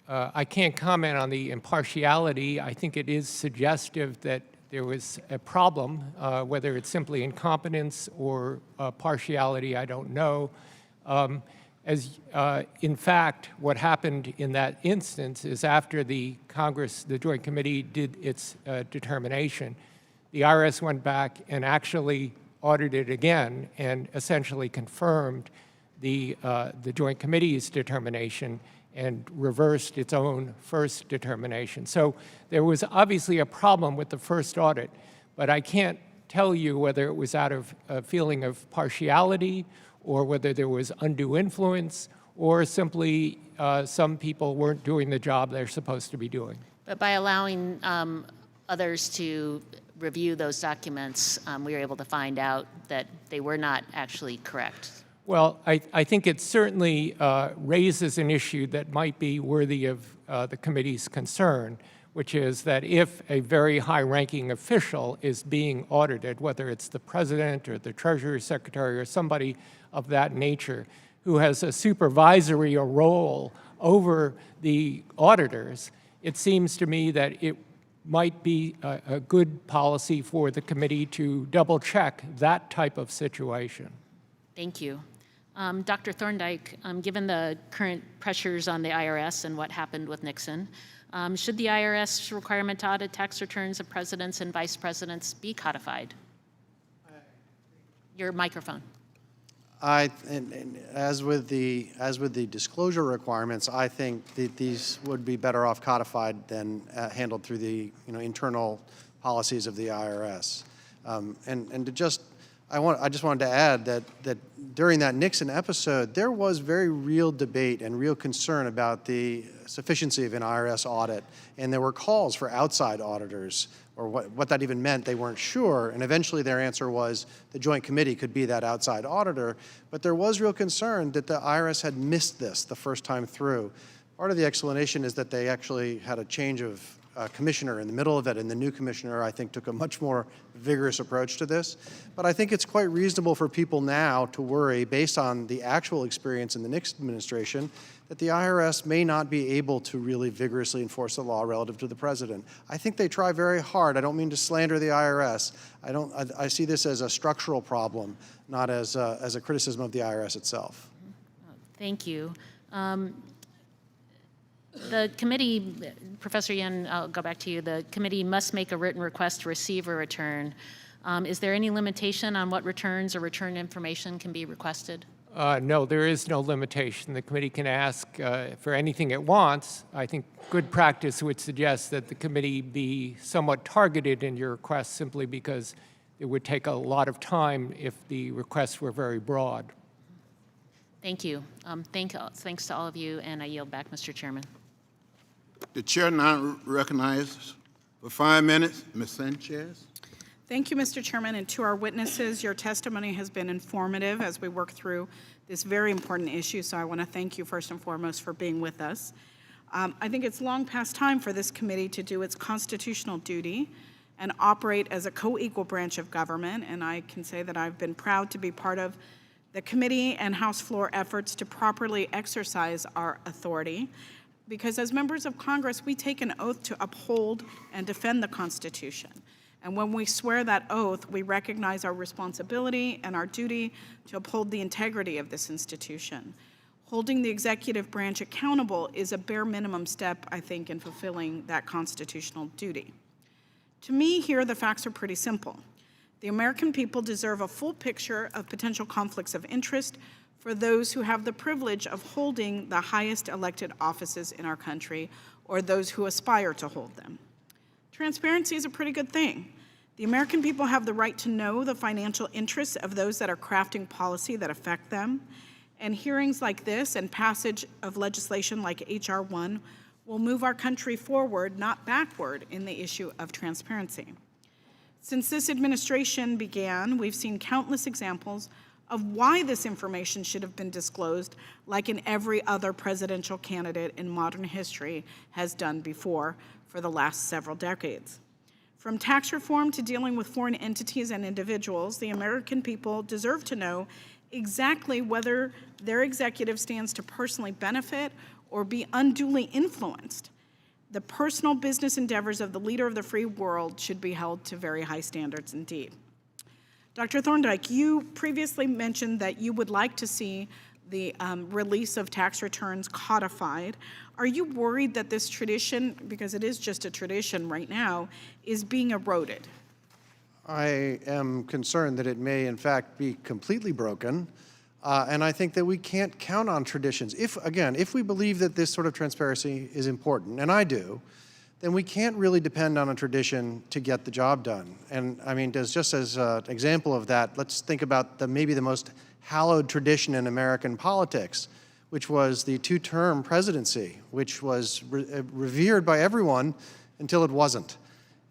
I can't comment on the impartiality. I think it is suggestive that there was a problem, whether it's simply incompetence or partiality, I don't know. In fact, what happened in that instance is after the Congress, the Joint Committee did its determination, the IRS went back and actually audited again and essentially confirmed the Joint Committee's determination and reversed its own first determination. So there was obviously a problem with the first audit, but I can't tell you whether it was out of a feeling of partiality or whether there was undue influence or simply some people weren't doing the job they're supposed to be doing. But by allowing others to review those documents, we were able to find out that they were not actually correct. Well, I think it certainly raises an issue that might be worthy of the committee's concern, which is that if a very high-ranking official is being audited, whether it's the president or the treasury secretary or somebody of that nature who has a supervisory role over the auditors, it seems to me that it might be a good policy for the committee to double-check that type of situation. Thank you. Dr. Thorndike, given the current pressures on the IRS and what happened with Nixon, should the IRS requirement to audit tax returns of presidents and vice presidents be codified? Your microphone. As with the disclosure requirements, I think that these would be better off codified than handled through the internal policies of the IRS. I just wanted to add that during that Nixon episode, there was very real debate and real concern about the sufficiency of an IRS audit, and there were calls for outside auditors, or what that even meant, they weren't sure, and eventually their answer was the Joint Committee could be that outside auditor, but there was real concern that the IRS had missed this the first time through. Part of the explanation is that they actually had a change of commissioner in the middle of it, and the new commissioner, I think, took a much more vigorous approach to this. But I think it's quite reasonable for people now to worry, based on the actual experience in the Nixon administration, that the IRS may not be able to really vigorously enforce the law relative to the president. I think they try very hard. I don't mean to slander the IRS. I see this as a structural problem, not as a criticism of the IRS itself. Thank you. The committee, Professor Yen, I'll go back to you. The committee must make a written request to receive a return. Is there any limitation on what returns or return information can be requested? No, there is no limitation. The committee can ask for anything it wants. I think good practice would suggest that the committee be somewhat targeted in your request simply because it would take a lot of time if the requests were very broad. Thank you. Thanks to all of you, and I yield back, Mr. Chairman. The chair now recognizes for 5 minutes, Ms. Sanchez. Thank you, Mr. Chairman, and to our witnesses, your testimony has been informative as we work through this very important issue, so I want to thank you first and foremost for being with us. I think it's long past time for this committee to do its constitutional duty and operate as a co-equal branch of government, and I can say that I've been proud to be part of the committee and House floor efforts to properly exercise our authority, because as members of Congress, we take an oath to uphold and defend the Constitution. And when we swear that oath, we recognize our responsibility and our duty to uphold the integrity of this institution. Holding the executive branch accountable is a bare minimum step, I think, in fulfilling that constitutional duty. To me, here the facts are pretty simple. The American people deserve a full picture of potential conflicts of interest for those who have the privilege of holding the highest elected offices in our country, or those who aspire to hold them. Transparency is a pretty good thing. The American people have the right to know the financial interests of those that are crafting policy that affect them, and hearings like this and passage of legislation like H.R. 1 will move our country forward, not backward, in the issue of transparency. Since this administration began, we've seen countless examples of why this information should have been disclosed, like in every other presidential candidate in modern history has done before for the last several decades. From tax reform to dealing with foreign entities and individuals, the American people deserve to know exactly whether their executive stands to personally benefit or be unduly influenced. The personal business endeavors of the leader of the free world should be held to very high standards indeed. Dr. Thorndike, you previously mentioned that you would like to see the release of tax returns codified. Are you worried that this tradition, because it is just a tradition right now, is being eroded? I am concerned that it may, in fact, be completely broken, and I think that we can't count on traditions. If we believe that this sort of transparency is important, and I do, then we can't really depend on a tradition to get the job done. And I mean, just as an example of that, let's think about maybe the most hallowed tradition in American politics, which was the two-term presidency, which was revered by everyone until it wasn't.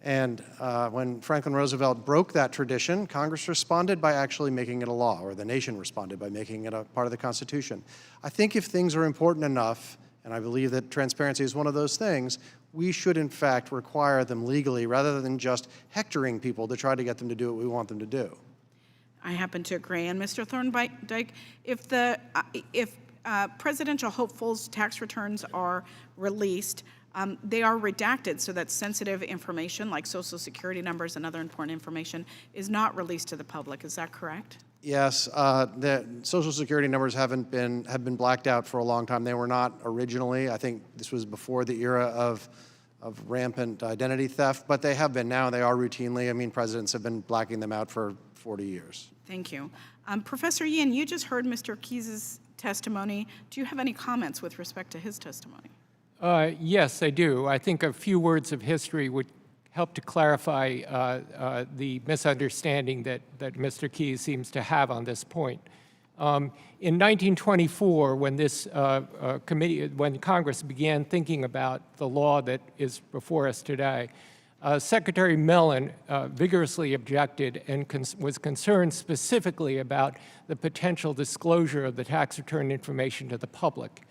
And when Franklin Roosevelt broke that tradition, Congress responded by actually making it a law, or the nation responded by making it a part of the Constitution. I think if things are important enough, and I believe that transparency is one of those things, we should in fact require them legally rather than just hectoring people to try to get them to do what we want them to do. I happen to agree. And Mr. Thorndike, if presidential hopefuls' tax returns are released, they are redacted so that sensitive information like Social Security numbers and other important information is not released to the public. Is that correct? Yes, the Social Security numbers have been blacked out for a long time. They were not originally. I think this was before the era of rampant identity theft, but they have been now. They are routinely. I mean, presidents have been blacking them out for 40 years. Thank you. Professor Yin, you just heard Mr. Keyes' testimony. Do you have any comments with respect to his testimony? Yes, I do. I think a few words of history would help to clarify the misunderstanding that Mr. Keyes seems to have on this point. In 1924, when this when Congress began thinking about the law that is before us today, Secretary Mellon vigorously objected and was concerned specifically about the potential disclosure of the tax return information to the public.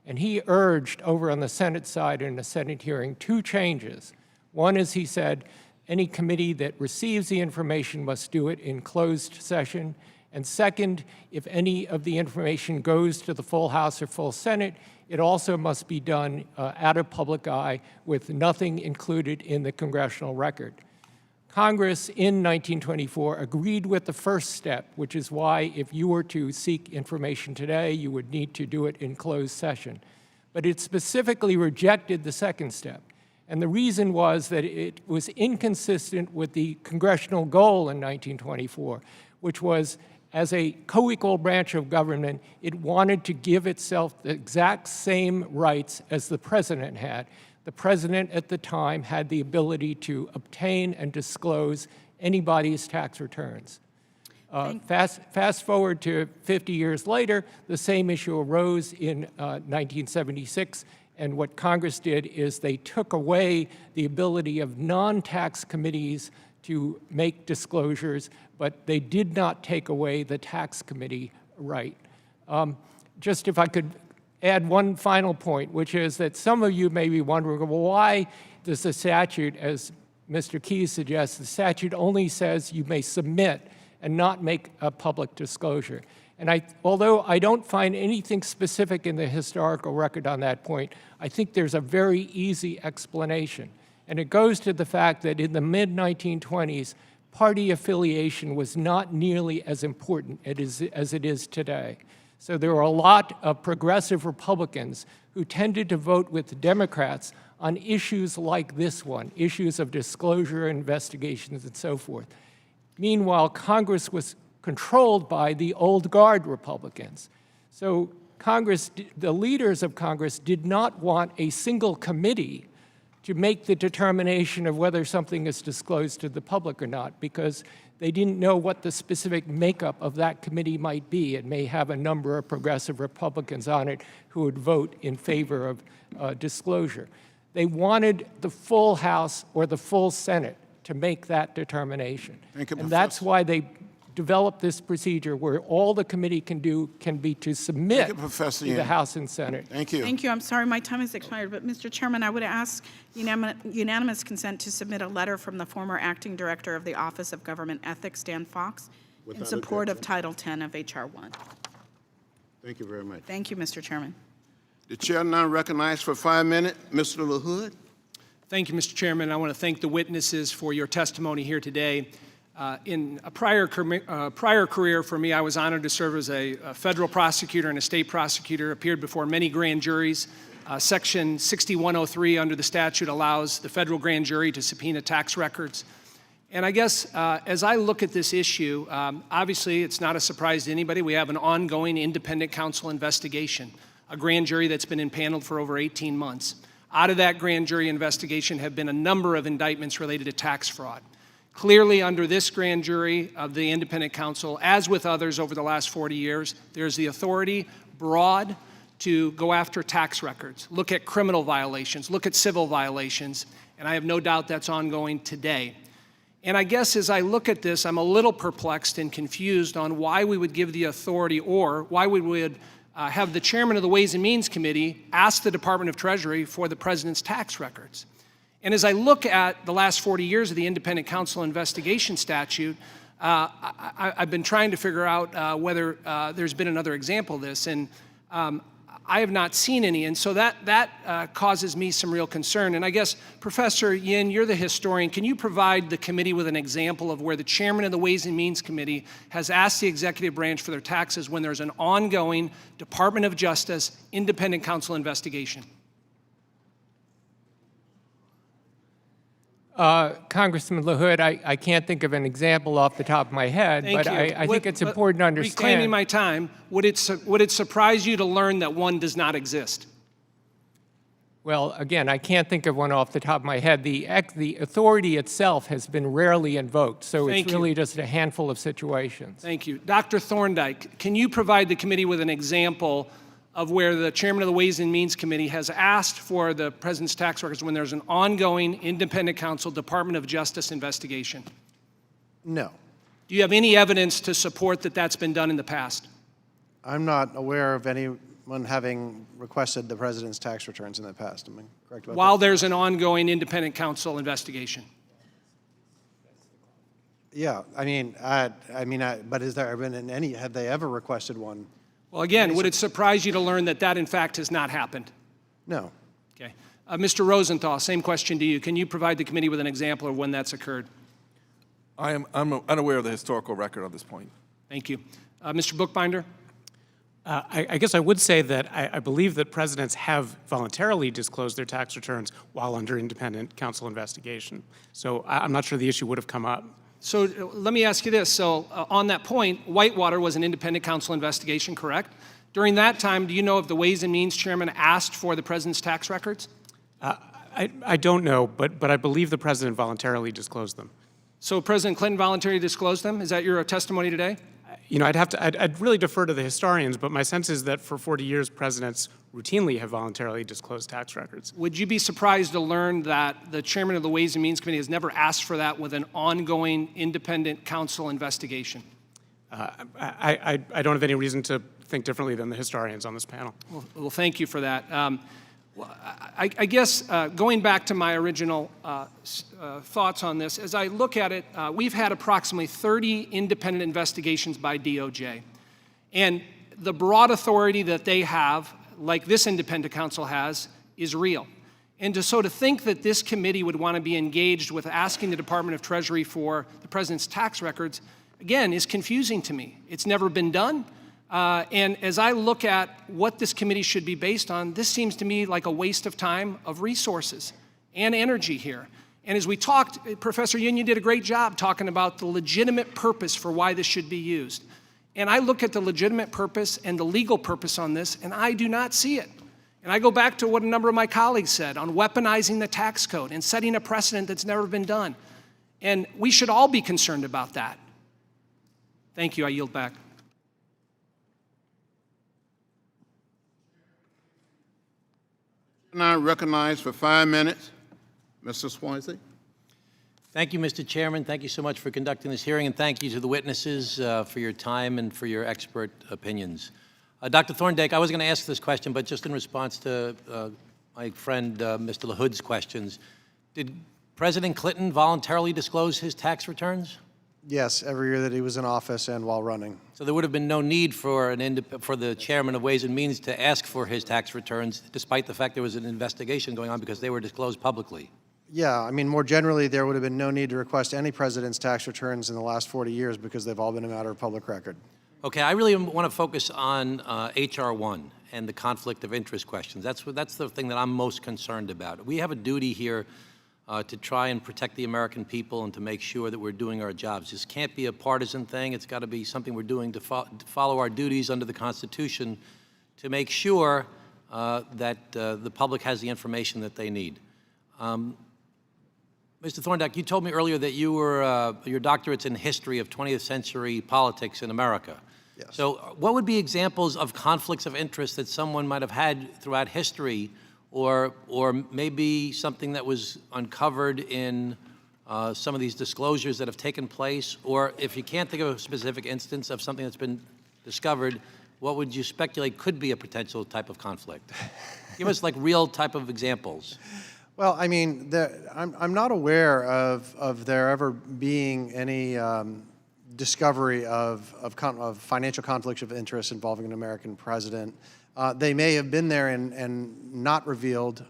And he urged over on the Senate side in a Senate hearing 2 changes. One is, he said, any committee that receives the information must do it in closed session. And second, if any of the information goes to the full House or full Senate, it also must be done out of public eye with nothing included in the congressional record. Congress in 1924 agreed with the first step, which is why if you were to seek information today, you would need to do it in closed session. But it specifically rejected the second step. And the reason was that it was inconsistent with the congressional goal in 1924, which was, as a co-equal branch of government, it wanted to give itself the exact same rights as the president had. The president at the time had the ability to obtain and disclose anybody's tax returns. Fast forward to 50 years later, the same issue arose in 1976, and what Congress did is they took away the ability of non-tax committees to make disclosures, but they did not take away the tax committee right. Just if I could add one final point, which is that some of you may be wondering, well, why does the statute, as Mr. Keyes suggests, the statute only says you may submit and not make a public disclosure? And although I don't find anything specific in the historical record on that point, I think there's a very easy explanation. And it goes to the fact that in the mid-1920s, party affiliation was not nearly as important as it is today. So there were a lot of progressive Republicans who tended to vote with the Democrats on issues like this one, issues of disclosure, investigations, and so forth. Meanwhile, Congress was controlled by the old guard Republicans. So the leaders of Congress did not want a single committee to make the determination of whether something is disclosed to the public or not, because they didn't know what the specific makeup of that committee might be. It may have a number of progressive Republicans on it who would vote in favor of disclosure. They wanted the full House or the full Senate to make that determination. Thank you, and that's why they developed this procedure where all the committee can do can be to submit Professor to the Yin. House and Senate. Thank you. Thank you. I'm sorry, my time has expired, but Mr. Chairman, I would ask unanimous consent to submit a letter from the former acting director of the Office of Government Ethics, Dan Fox, in support of Title 10 of H.R. 1. Thank you very much. Thank you, Mr. Chairman. The chair now recognized for 5 minutes, Mr. LaHood. Thank you, Mr. Chairman. I want to thank the witnesses for your testimony here today. In a prior career for me, I was honored to serve as a federal prosecutor and a state prosecutor, appeared before many grand juries. Section 6103 under the statute allows the federal grand jury to subpoena tax records. And I guess as I look at this issue, obviously it's not a surprise to anybody. We have an ongoing independent counsel investigation, a grand jury that's been impaneled for over 18 months. Out of that grand jury investigation have been a number of indictments related to tax fraud. Clearly, under this grand jury of the independent counsel, as with others over the last 40 years, there's the authority broad to go after tax records, look at criminal violations, look at civil violations, and I have no doubt that's ongoing today. And I guess as I look at this, I'm a little perplexed and confused on why we would give the authority, or why we would have the chairman of the Ways and Means Committee ask the Department of Treasury for the president's tax records. And as I look at the last 40 years of the independent counsel investigation statute, I've been trying to figure out whether there's been another example of this, and I have not seen any, and so that causes me some real concern. And I guess, Professor Yin, you're the historian. Can you provide the committee with an example of where the chairman of the Ways and Means Committee has asked the executive branch for their taxes when there's an ongoing Department of Justice independent counsel investigation? Congressman LaHood, I can't think of an example off the top of my head, Thank but you. I think it's important to understand. Reclaiming my time, would it surprise you to learn that one does not exist? Well, again, I can't think of one off the top of my head. The authority itself has been rarely invoked, so Thank it's you. really just a handful of situations. Thank you. Dr. Thorndike, can you provide the committee with an example of where the chairman of the Ways and Means Committee has asked for the president's tax records when there's an ongoing independent counsel Department of Justice investigation? No. Do you have any evidence to support that that's been done in the past? I'm not aware of anyone having requested the president's tax returns in the past. Am I correct about While that? there's an ongoing independent counsel investigation? Yeah, but has there been any, have they ever requested one? Well, again, would it surprise you to learn that that, in fact, has not happened? No. Okay. Mr. Rosenthal, same question to you. Can you provide the committee with an example of when that's occurred? I'm unaware of the historical record on this point. Thank you. Mr. Bookbinder? I guess I would say that I believe that presidents have voluntarily disclosed their tax returns while under independent counsel investigation. So I'm not sure the issue would have come up. So let me ask you this. So on that point, Whitewater was an independent counsel investigation, correct? During that time, do you know if the Ways and Means chairman asked for the president's tax records? I don't know, but I believe the president voluntarily disclosed them. So President Clinton voluntarily disclosed them? Is that your testimony today? You know, I'd really defer to the historians, but my sense is that for 40 years, presidents routinely have voluntarily disclosed tax records. Would you be surprised to learn that the chairman of the Ways and Means Committee has never asked for that with an ongoing independent counsel investigation? I don't have any reason to think differently than the historians on this panel. Well, thank you for that. I guess going back to my original thoughts on this, as I look at it, we've had approximately 30 independent investigations by DOJ. And the broad authority that they have, like this independent counsel has, is real. And to think that this committee would want to be engaged with asking the Department of Treasury for the president's tax records, again, is confusing to me. It's never been done. And as I look at what this committee should be based on, this seems to me like a waste of time, of resources, and energy here. And as we talked, Professor Yin, you did a great job talking about the legitimate purpose for why this should be used. And I look at the legitimate purpose and the legal purpose on this, and I do not see it. And I go back to what a number of my colleagues said on weaponizing the tax code and setting a precedent that's never been done. And we should all be concerned about that. Thank you. I yield back. Now recognized for 5 minutes, Mr. Swansea. Thank you, Mr. Chairman. Thank you so much for conducting this hearing, and thank you to the witnesses for your time and for your expert opinions. Dr. Thorndike, I was going to ask this question, but just in response to my friend Mr. LaHood's questions, did President Clinton voluntarily disclose his tax returns? Yes, every year that he was in office and while running. So there would have been no need for the chairman of Ways and Means to ask for his tax returns, despite the fact there was an investigation going on because they were disclosed publicly. Yeah, I mean, more generally, there would have been no need to request any president's tax returns in the last 40 years because they've all been a matter of public record. Okay, I really want to focus on HR 1 and the conflict of interest questions. That's the thing that I'm most concerned about. We have a duty here to try and protect the American people and to make sure that we're doing our jobs. This can't be a partisan thing. It's got to be something we're doing to follow our duties under the Constitution to make sure that the public has the information that they need. Mr. Thorndike, you told me earlier that you were, your doctorate's in history of 20th century politics in America. Yes. So what would be examples of conflicts of interest that someone might have had throughout history, or maybe something that was uncovered in some of these disclosures that have taken place? Or if you can't think of a specific instance of something that's been discovered, what would you speculate could be a potential type of conflict? Give us like real type of examples. Well, I mean, I'm not aware of there ever being any discovery of financial conflicts of interest involving an American president. They may have been there and not revealed.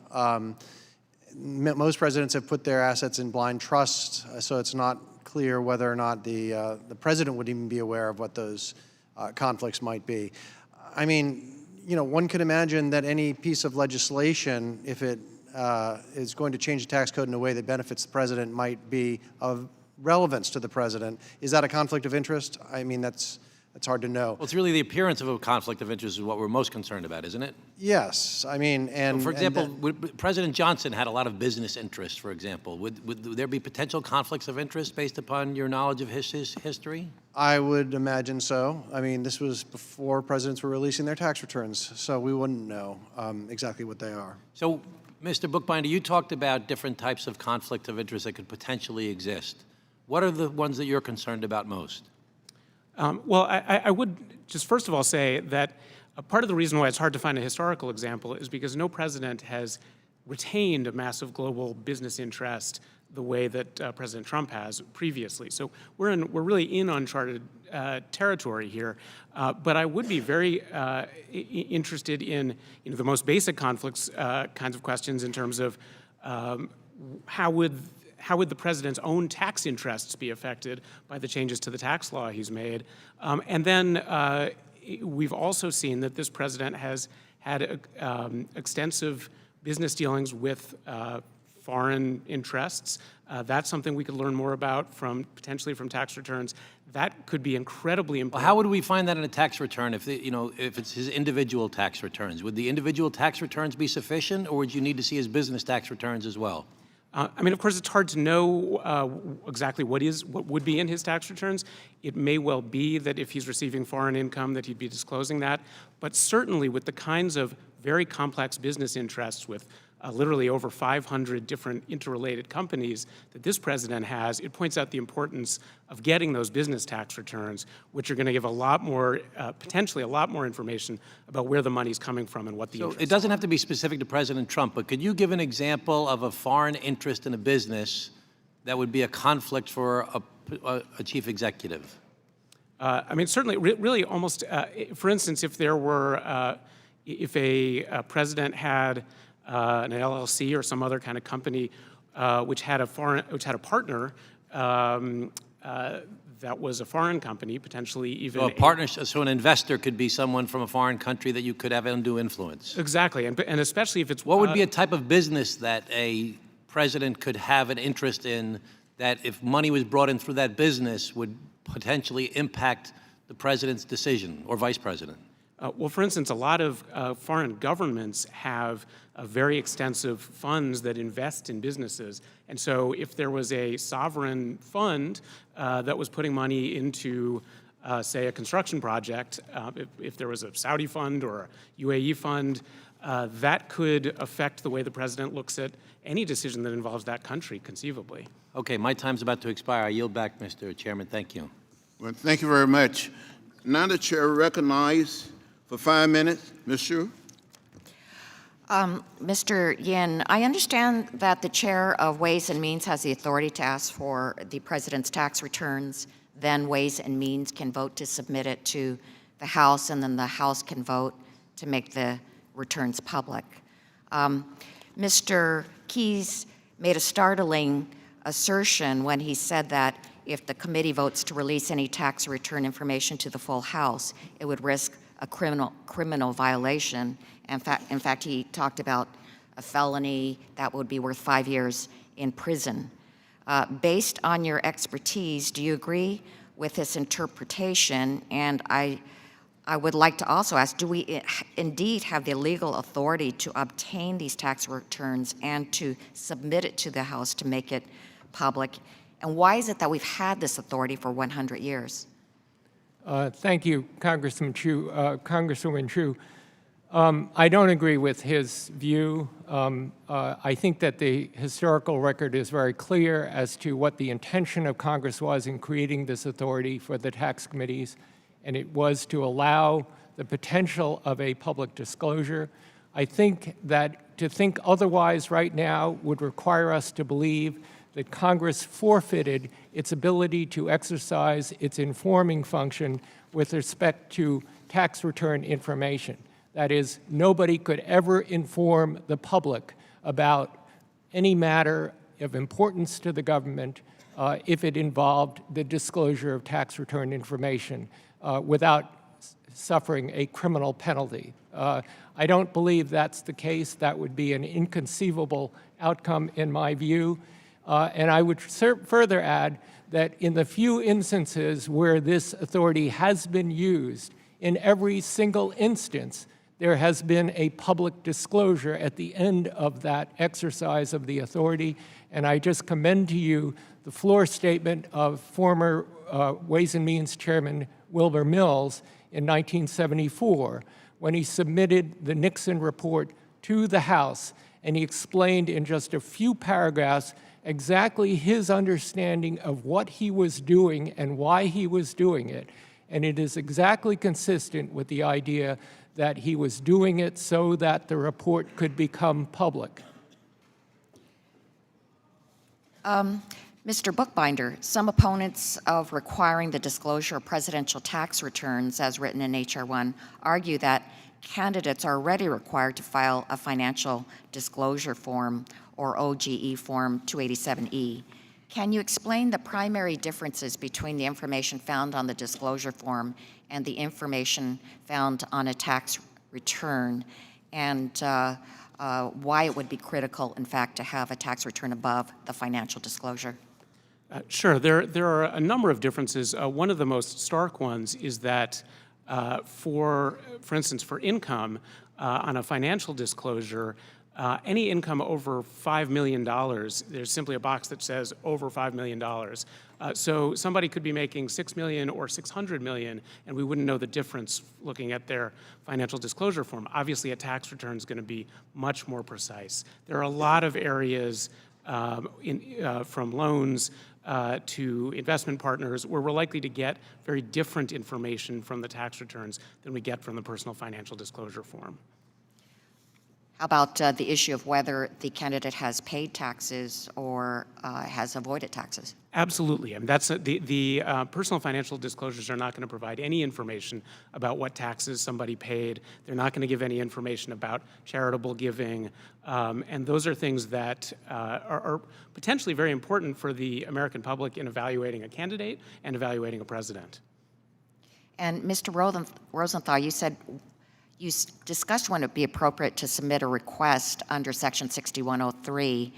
Most presidents have put their assets in blind trust, so it's not clear whether or not the president would even be aware of what those conflicts might be. I mean, you know, one could imagine that any piece of legislation, if it is going to change the tax code in a way that benefits the president, might be of relevance to the president. Is that a conflict of interest? I mean, that's hard to know. Well, it's really the appearance of a conflict of interest is what we're most concerned about, isn't it? Yes, I mean, and So for example, President Johnson had a lot of business interests, for example. Would there be potential conflicts of interest based upon your knowledge of his history? I would imagine so. I mean, this was before presidents were releasing their tax returns, so we wouldn't know exactly what they are. So, Mr. Bookbinder, you talked about different types of conflict of interest that could potentially exist. What are the ones that you're concerned about most? Well, I would just first of all say that part of the reason why it's hard to find a historical example is because no president has retained a massive global business interest the way that President Trump has previously. So we're really in uncharted territory here. But I would be very interested in the most basic conflicts kinds of questions in terms of how would the president's own tax interests be affected by the changes to the tax law he's made? And then we've also seen that this president has had extensive business dealings with foreign interests. That's something we could learn more about potentially from tax returns. That could be incredibly important. Well, how would we find that in a tax return if it's his individual tax returns? Would the individual tax returns be sufficient, or would you need to see his business tax returns as well? I mean, of course, it's hard to know exactly what would be in his tax returns. It may well be that if he's receiving foreign income that he'd be disclosing that. But certainly with the kinds of very complex business interests with literally over 500 different interrelated companies that this president has, it points out the importance of getting those business tax returns, which are going to give a lot more, potentially a lot more information about where the money's coming from and what the interests it doesn't have to be specific to President Trump, but could you give an example of a foreign interest in a business that would be a conflict for a chief executive? I mean, certainly, really almost, for instance, if there were, if a president had an LLC or some other kind of company which had a partner that was a foreign company, potentially even So a partner, so an investor could be someone from a foreign country that you could have undue influence. Exactly, and especially if it's what would be a type of business that a president could have an interest in that, if money was brought in through that business, would potentially impact the president's decision or vice president? Well, for instance, a lot of foreign governments have very extensive funds that invest in businesses. And so if there was a sovereign fund that was putting money into, say, a construction project, if there was a Saudi fund or a UAE fund, that could affect the way the president looks at any decision that involves that country, conceivably. Okay, my time's about to expire. I yield back, Mr. Chairman. Thank you. Well, thank you very much. Now the chair recognizes for 5 minutes, Ms. Shu. Mr. Yin, I understand that the chair of Ways and Means has the authority to ask for the president's tax returns. Then Ways and Means can vote to submit it to the House, and then the House can vote to make the returns public. Mr. Keyes made a startling assertion when he said that if the committee votes to release any tax return information to the full House, it would risk a criminal violation. In fact, he talked about a felony that would be worth 5 years in prison. Based on your expertise, do you agree with this interpretation? And I would like to also ask, do we indeed have the legal authority to obtain these tax returns and to submit it to the House to make it public? And why is it that we've had this authority for 100 years? Thank you, Congresswoman Chu. I don't agree with his view. I think that the historical record is very clear as to what the intention of Congress was in creating this authority for the tax committees, and it was to allow the potential of a public disclosure. I think that to think otherwise right now would require us to believe that Congress forfeited its ability to exercise its informing function with respect to tax return information. That is, nobody could ever inform the public about any matter of importance to the government if it involved the disclosure of tax return information without suffering a criminal penalty. I don't believe that's the case. That would be an inconceivable outcome in my view. And I would further add that in the few instances where this authority has been used, in every single instance, there has been a public disclosure at the end of that exercise of the authority. And I just commend to you the floor statement of former Ways and Means Chairman Wilbur Mills in 1974, when he submitted the Nixon report to the House, and he explained in just a few paragraphs exactly his understanding of what he was doing and why he was doing it. And it is exactly consistent with the idea that he was doing it so that the report could become public. Mr. Bookbinder, some opponents of requiring the disclosure of presidential tax returns, as written in H.R. 1, argue that candidates are already required to file a financial disclosure form, or OGE Form 287E. Can you explain the primary differences between the information found on the disclosure form and the information found on a tax return, and why it would be critical, in fact, to have a tax return above the financial disclosure? Sure. There are a number of differences. One of the most stark ones is that for instance, for income on a financial disclosure, any income over $5 million, there's simply a box that says over $5 million. So somebody could be making $6 million or $600 million, and we wouldn't know the difference looking at their financial disclosure form. Obviously, a tax return is going to be much more precise. There are a lot of areas from loans to investment partners where we're likely to get very different information from the tax returns than we get from the personal financial disclosure form. How about the issue of whether the candidate has paid taxes or has avoided taxes? Absolutely. I mean, that's the personal financial disclosures are not going to provide any information about what taxes somebody paid. They're not going to give any information about charitable giving. And those are things that are potentially very important for the American public in evaluating a candidate and evaluating a president. And Mr. Rosenthal, you said you discussed when it would be appropriate to submit a request under Section 6103,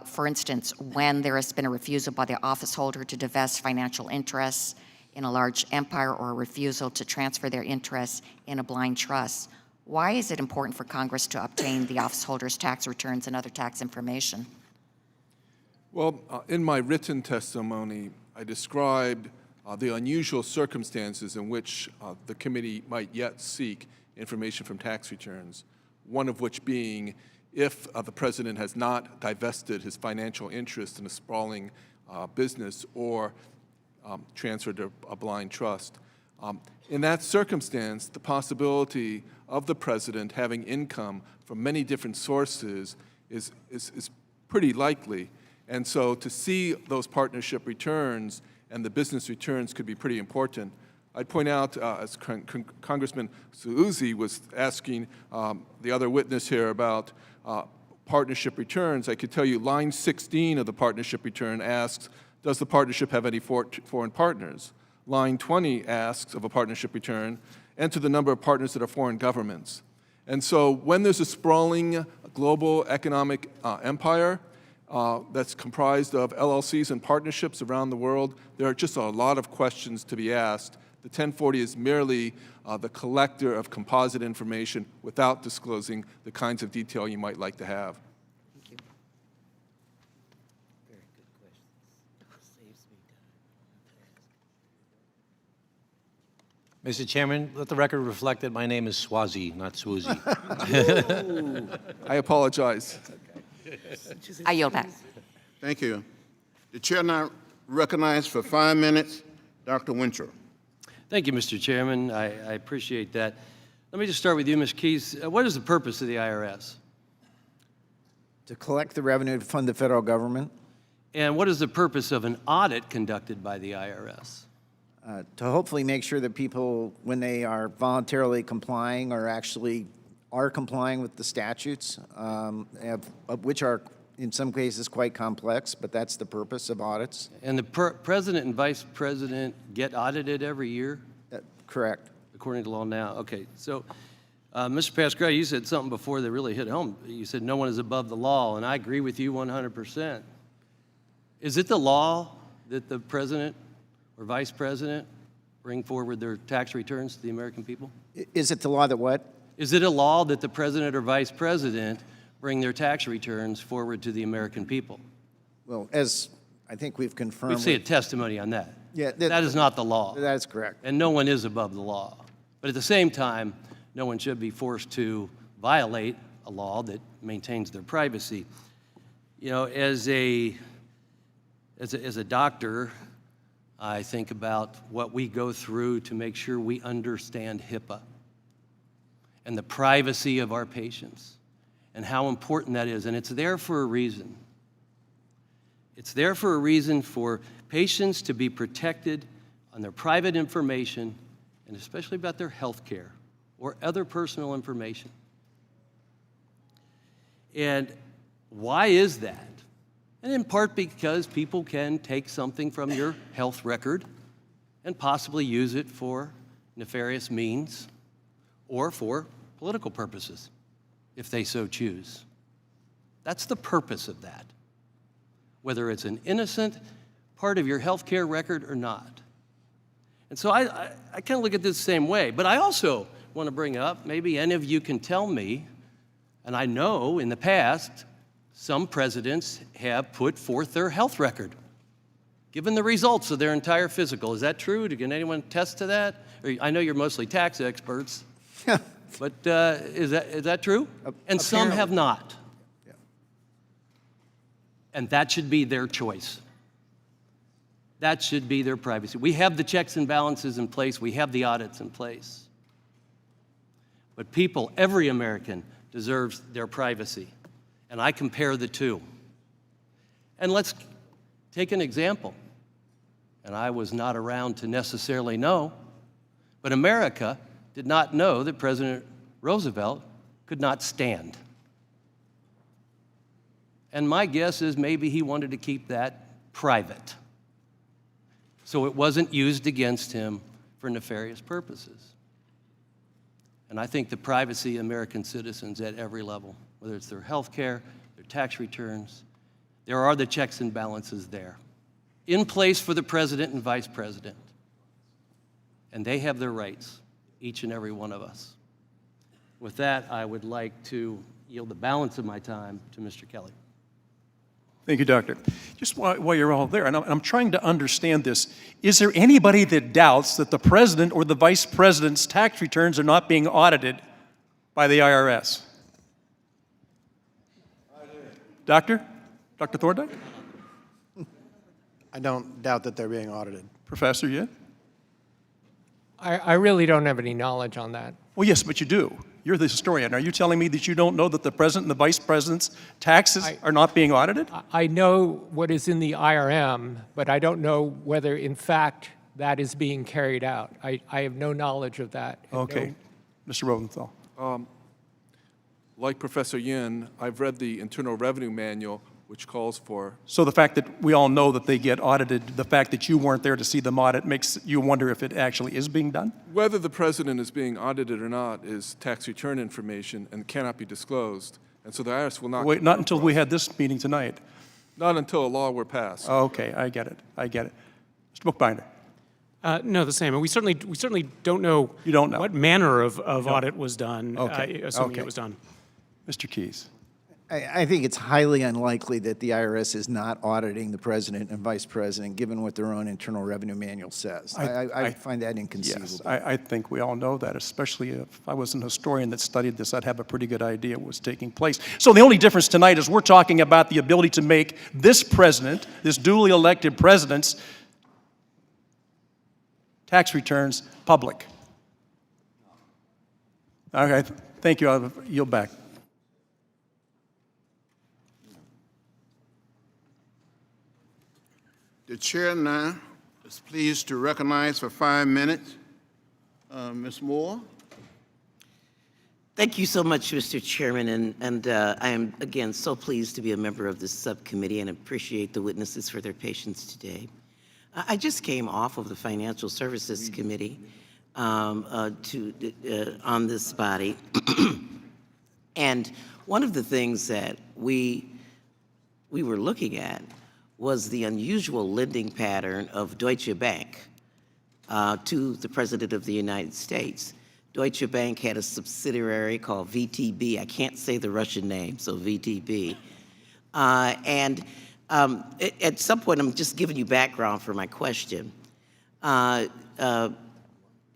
for instance, when there has been a refusal by the office holder to divest financial interests in a large empire or a refusal to transfer their interests in a blind trust. Why is it important for Congress to obtain the office holder's tax returns and other tax information? Well, in my written testimony, I described the unusual circumstances in which the committee might yet seek information from tax returns, one of which being if the president has not divested his financial interest in a sprawling business or transferred to a blind trust. In that circumstance, the possibility of the president having income from many different sources is pretty likely. And so to see those partnership returns and the business returns could be pretty important. I'd point out, as Congressman Suozzi was asking the other witness here about partnership returns, I could tell you line 16 of the partnership return asks, does the partnership have any foreign partners? Line 20 asks of a partnership return, enter the number of partners that are foreign governments. And so when there's a sprawling global economic empire that's comprised of LLCs and partnerships around the world, there are just a lot of questions to be asked. The 1040 is merely the collector of composite information without disclosing the kinds of detail you might like to have. Thank you. Very good question. Saves me time. Mr. Chairman, let the record reflect that my name is Swazi, not Swoozy. I apologize. I yield back. Thank you. The chair now recognizes for 5 minutes Dr. Winter. Thank you, Mr. Chairman. I appreciate that. Let me just start with you, Ms. Keys. What is the purpose of the IRS? To collect the revenue to fund the federal government, And what is the purpose of an audit conducted by the IRS? to hopefully make sure that people, when they are voluntarily complying, or actually are complying with the statutes, which are in some cases quite complex, but that's the purpose of audits. And the president and vice president get audited every year? Correct. According to law now. Okay, so Mr. Pasquale, you said something before that really hit home. You said no one is above the law, and I agree with you 100%. Is it the law that the president or vice president bring forward their tax returns to the American people? Is it the law that what? Is it a law that the president or vice president bring their tax returns forward to the American people? Well, as I think we've confirmed. We see a testimony on that. Yeah, that is not the law. That is correct. And no one is above the law. But at the same time, no one should be forced to violate a law that maintains their privacy. You know, as a doctor, I think about what we go through to make sure we understand HIPAA and the privacy of our patients and how important that is. And it's there for a reason. It's there for a reason for patients to be protected on their private information, and especially about their health care or other personal information. And why is that? And in part because people can take something from your health record and possibly use it for nefarious means or for political purposes, if they so choose. That's the purpose of that, whether it's an innocent part of your health care record or not. And so I kind of look at this the same way, but I also want to bring up, maybe any of you can tell me, and I know in the past, some presidents have put forth their health record, given the results of their entire physical. Is that true? Can anyone attest to that? I know you're mostly tax experts, but is that true? And some have not. Yeah. And that should be their choice. That should be their privacy. We have the checks and balances in place. We have the audits in place. But people, every American, deserves their privacy. And I compare the two. And let's take an example. And I was not around to necessarily know, but America did not know that President Roosevelt could not stand. And my guess is maybe he wanted to keep that private, so it wasn't used against him for nefarious purposes. And I think the privacy of American citizens at every level, whether it's their health care, their tax returns, there are the checks and balances there, in place for the president and vice president. And they have their rights, each and every one of us. With that, I would like to yield the balance of my time to Mr. Kelly. Thank you, Doctor. Just while you're all there, and I'm trying to understand this, is there anybody that doubts that the president or the vice president's tax returns are not being audited by the IRS? Doctor? Dr. Thorndike? I don't doubt that they're being audited. Professor, yeah? I really don't have any knowledge on that. Well, yes, but you do. You're the historian. Are you telling me that you don't know that the president and the vice president's taxes are not being audited? I know what is in the IRM, but I don't know whether, in fact, that is being carried out. I have no knowledge of that. Okay. Mr. Rosenthal. Like Professor Yin, I've read the Internal Revenue Manual, which calls for. So the fact that we all know that they get audited, the fact that you weren't there to see them audit makes you wonder if it actually is being done? Whether the president is being audited or not is tax return information and cannot be disclosed. And so the IRS will not. Wait, not until we had this meeting tonight. Not until a law were passed. Oh, okay, I get it. Mr. Bookbinder. No, the same. And we certainly don't know. You don't know. What manner of audit was done, Okay. assuming it was done. Mr. Keyes. I think it's highly unlikely that the IRS is not auditing the president and vice president, given what their own Internal Revenue Manual says. I find that inconceivable. Yes, I think we all know that, especially if I was an historian that studied this, I'd have a pretty good idea what was taking place. So the only difference tonight is we're talking about the ability to make this president, this duly elected president's tax returns public. Okay, thank you. I'll yield back. The chair now is pleased to recognize for 5 minutes Ms. Moore. Thank you so much, Mr. Chairman, and I am, again, so pleased to be a member of this subcommittee and appreciate the witnesses for their patience today. I just came off of the Financial Services Committee on this body, and one of the things that we were looking at was the unusual lending pattern of Deutsche Bank to the President of the United States. Deutsche Bank had a subsidiary called VTB. I can't say the Russian name, so VTB. At some point, I'm just giving you background for my question. Donald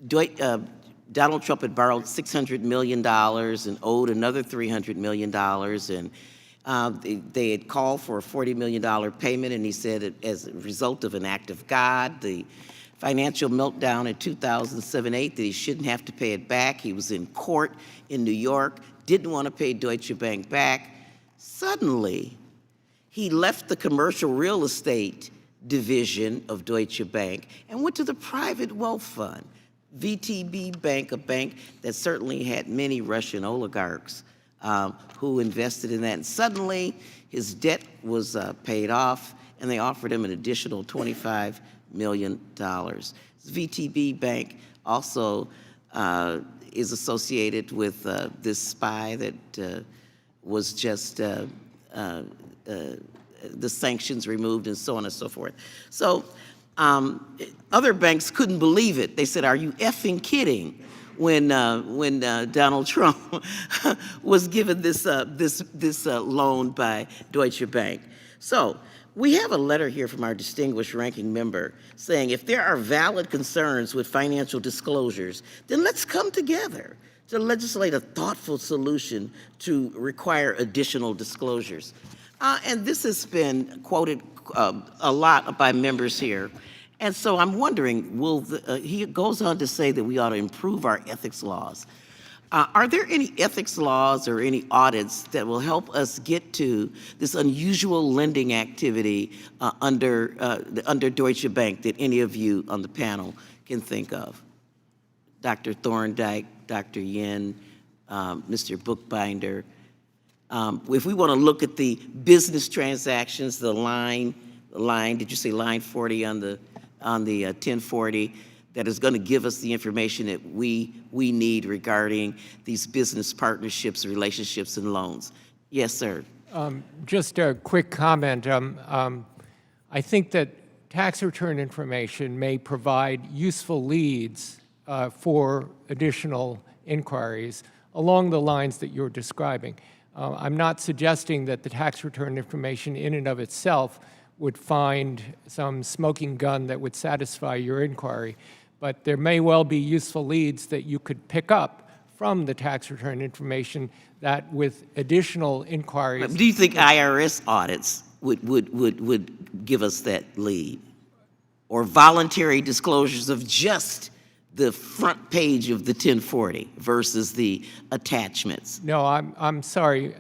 Trump had borrowed $600 million and owed another $300 million, and they had called for a $40 million payment, and he said it, as a result of an act of God, the financial meltdown in 2007-8, that he shouldn't have to pay it back. He was in court in New York, didn't want to pay Deutsche Bank back. Suddenly, he left the commercial real estate division of Deutsche Bank and went to the private wealth fund, VTB Bank, a bank that certainly had many Russian oligarchs who invested in that. And suddenly, his debt was paid off, and they offered him an additional $25 million. VTB Bank also is associated with this spy that was just the sanctions removed and so on and so forth. So other banks couldn't believe it. They said, "Are you effing kidding?" When Donald Trump was given this loan by Deutsche Bank. So we have a letter here from our distinguished ranking member saying, if there are valid concerns with financial disclosures, then let's come together to legislate a thoughtful solution to require additional disclosures. And this has been quoted a lot by members here. And so I'm wondering, he goes on to say that we ought to improve our ethics laws. Are there any ethics laws or any audits that will help us get to this unusual lending activity under Deutsche Bank that any of you on the panel can think of? Dr. Thorndike, Dr. Yin, Mr. Bookbinder. If we want to look at the business transactions, the line, did you say line 40 on the 1040, that is going to give us the information that we need regarding these business partnerships, relationships, and loans. Yes, sir. Just a quick comment. I think that tax return information may provide useful leads for additional inquiries along the lines that you're describing. I'm not suggesting that the tax return information in and of itself would find some smoking gun that would satisfy your inquiry, but there may well be useful leads that you could pick up from the tax return information that with additional inquiries. Do you think IRS audits would give us that lead? Or voluntary disclosures of just the front page of the 1040 versus the attachments? No, I'm sorry,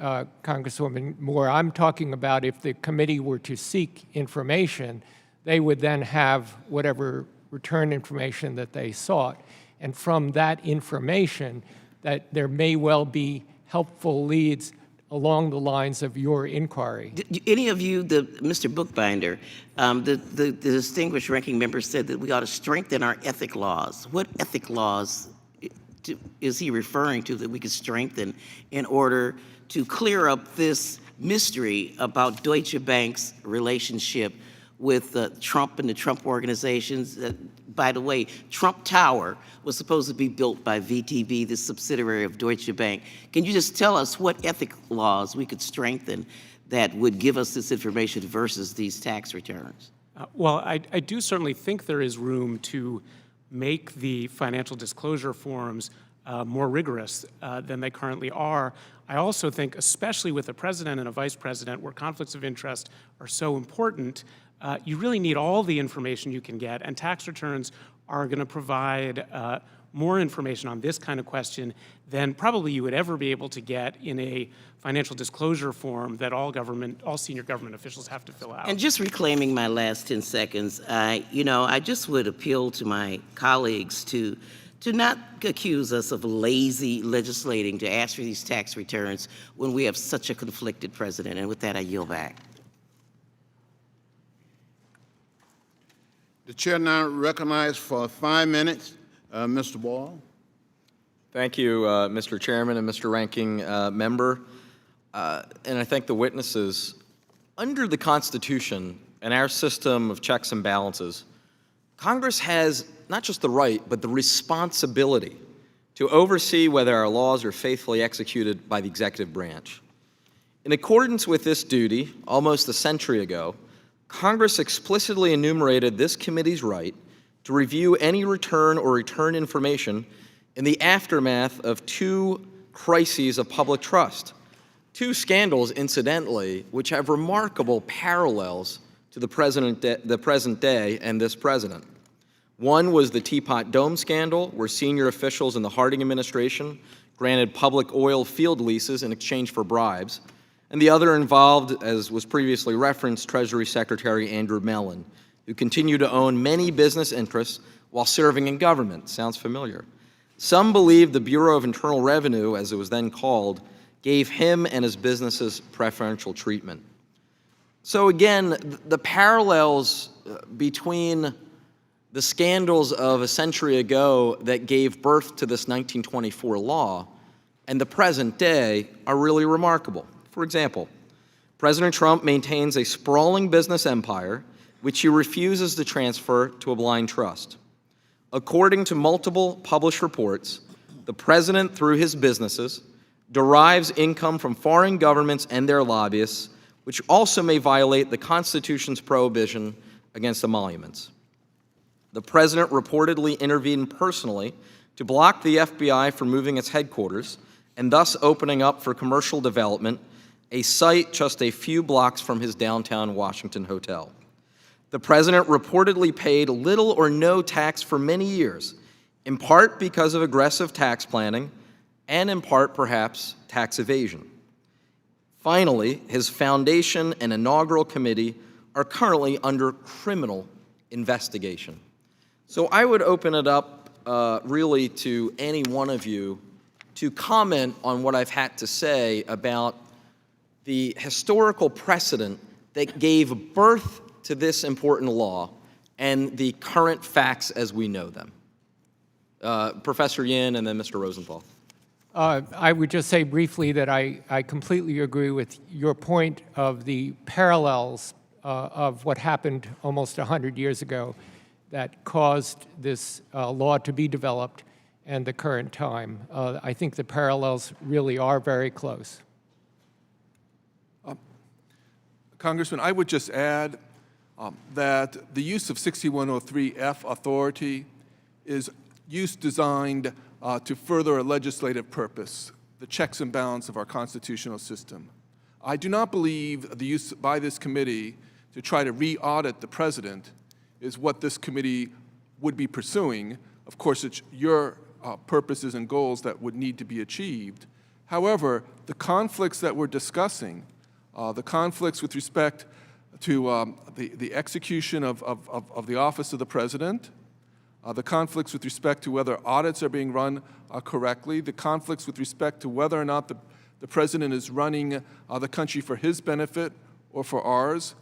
Congresswoman Moore. I'm talking about if the committee were to seek information, they would then have whatever return information that they sought. And from that information, that there may well be helpful leads along the lines of your inquiry. Any of you, Mr. Bookbinder, the distinguished ranking member said that we ought to strengthen our ethic laws. What ethic laws is he referring to that we could strengthen in order to clear up this mystery about Deutsche Bank's relationship with Trump and the Trump organizations? By the way, Trump Tower was supposed to be built by VTB, the subsidiary of Deutsche Bank. Can you just tell us what ethic laws we could strengthen that would give us this information versus these tax returns? Well, I do certainly think there is room to make the financial disclosure forms more rigorous than they currently are. I also think, especially with a president and a vice president, where conflicts of interest are so important, you really need all the information you can get, and tax returns are going to provide more information on this kind of question than probably you would ever be able to get in a financial disclosure form that all senior government officials have to fill out. And just reclaiming my last 10 seconds, I just would appeal to my colleagues to not accuse us of lazy legislating to ask for these tax returns when we have such a conflicted president. And with that, I yield back. The chair now recognizes for 5 minutes, Mr. Wall. Thank you, Mr. Chairman and Mr. Ranking Member. And I thank the witnesses. Under the Constitution and our system of checks and balances, Congress has not just the right, but the responsibility to oversee whether our laws are faithfully executed by the executive branch. In accordance with this duty, almost a century ago, Congress explicitly enumerated this committee's right to review any return or return information in the aftermath of 2 crises of public trust, 2 scandals, incidentally, which have remarkable parallels to the present day and this president. One was the Teapot Dome scandal, where senior officials in the Harding administration granted public oil field leases in exchange for bribes. And the other involved, as was previously referenced, Treasury Secretary Andrew Mellon, who continued to own many business interests while serving in government. Sounds familiar. Some believe the Bureau of Internal Revenue, as it was then called, gave him and his businesses preferential treatment. So again, the parallels between the scandals of a century ago that gave birth to this 1924 law and the present day are really remarkable. For example, President Trump maintains a sprawling business empire which he refuses to transfer to a blind trust. According to multiple published reports, the president, through his businesses, derives income from foreign governments and their lobbyists, which also may violate the Constitution's prohibition against emoluments. The president reportedly intervened personally to block the FBI from moving its headquarters and thus opening up for commercial development a site just a few blocks from his downtown Washington hotel. The president reportedly paid little or no tax for many years, in part because of aggressive tax planning, and in part, perhaps, tax evasion. Finally, his foundation and inaugural committee are currently under criminal investigation. So I would open it up really to any one of you to comment on what I've had to say about the historical precedent that gave birth to this important law and the current facts as we know them. Professor Yin and then Mr. Rosenthal. I would just say briefly that I completely agree with your point of the parallels of what happened almost 100 years ago that caused this law to be developed and the current time. I think the parallels really are very close. Congressman, I would just add that the use of 6103F authority is use designed to further a legislative purpose, the checks and balance of our constitutional system. I do not believe the use by this committee to try to re-audit the president is what this committee would be pursuing. Of course, it's your purposes and goals that would need to be achieved. However, the conflicts that we're discussing, the conflicts with respect to the execution of the office of the president, the conflicts with respect to whether audits are being run correctly, the conflicts with respect to whether or not the president is running the country for his benefit or for ours.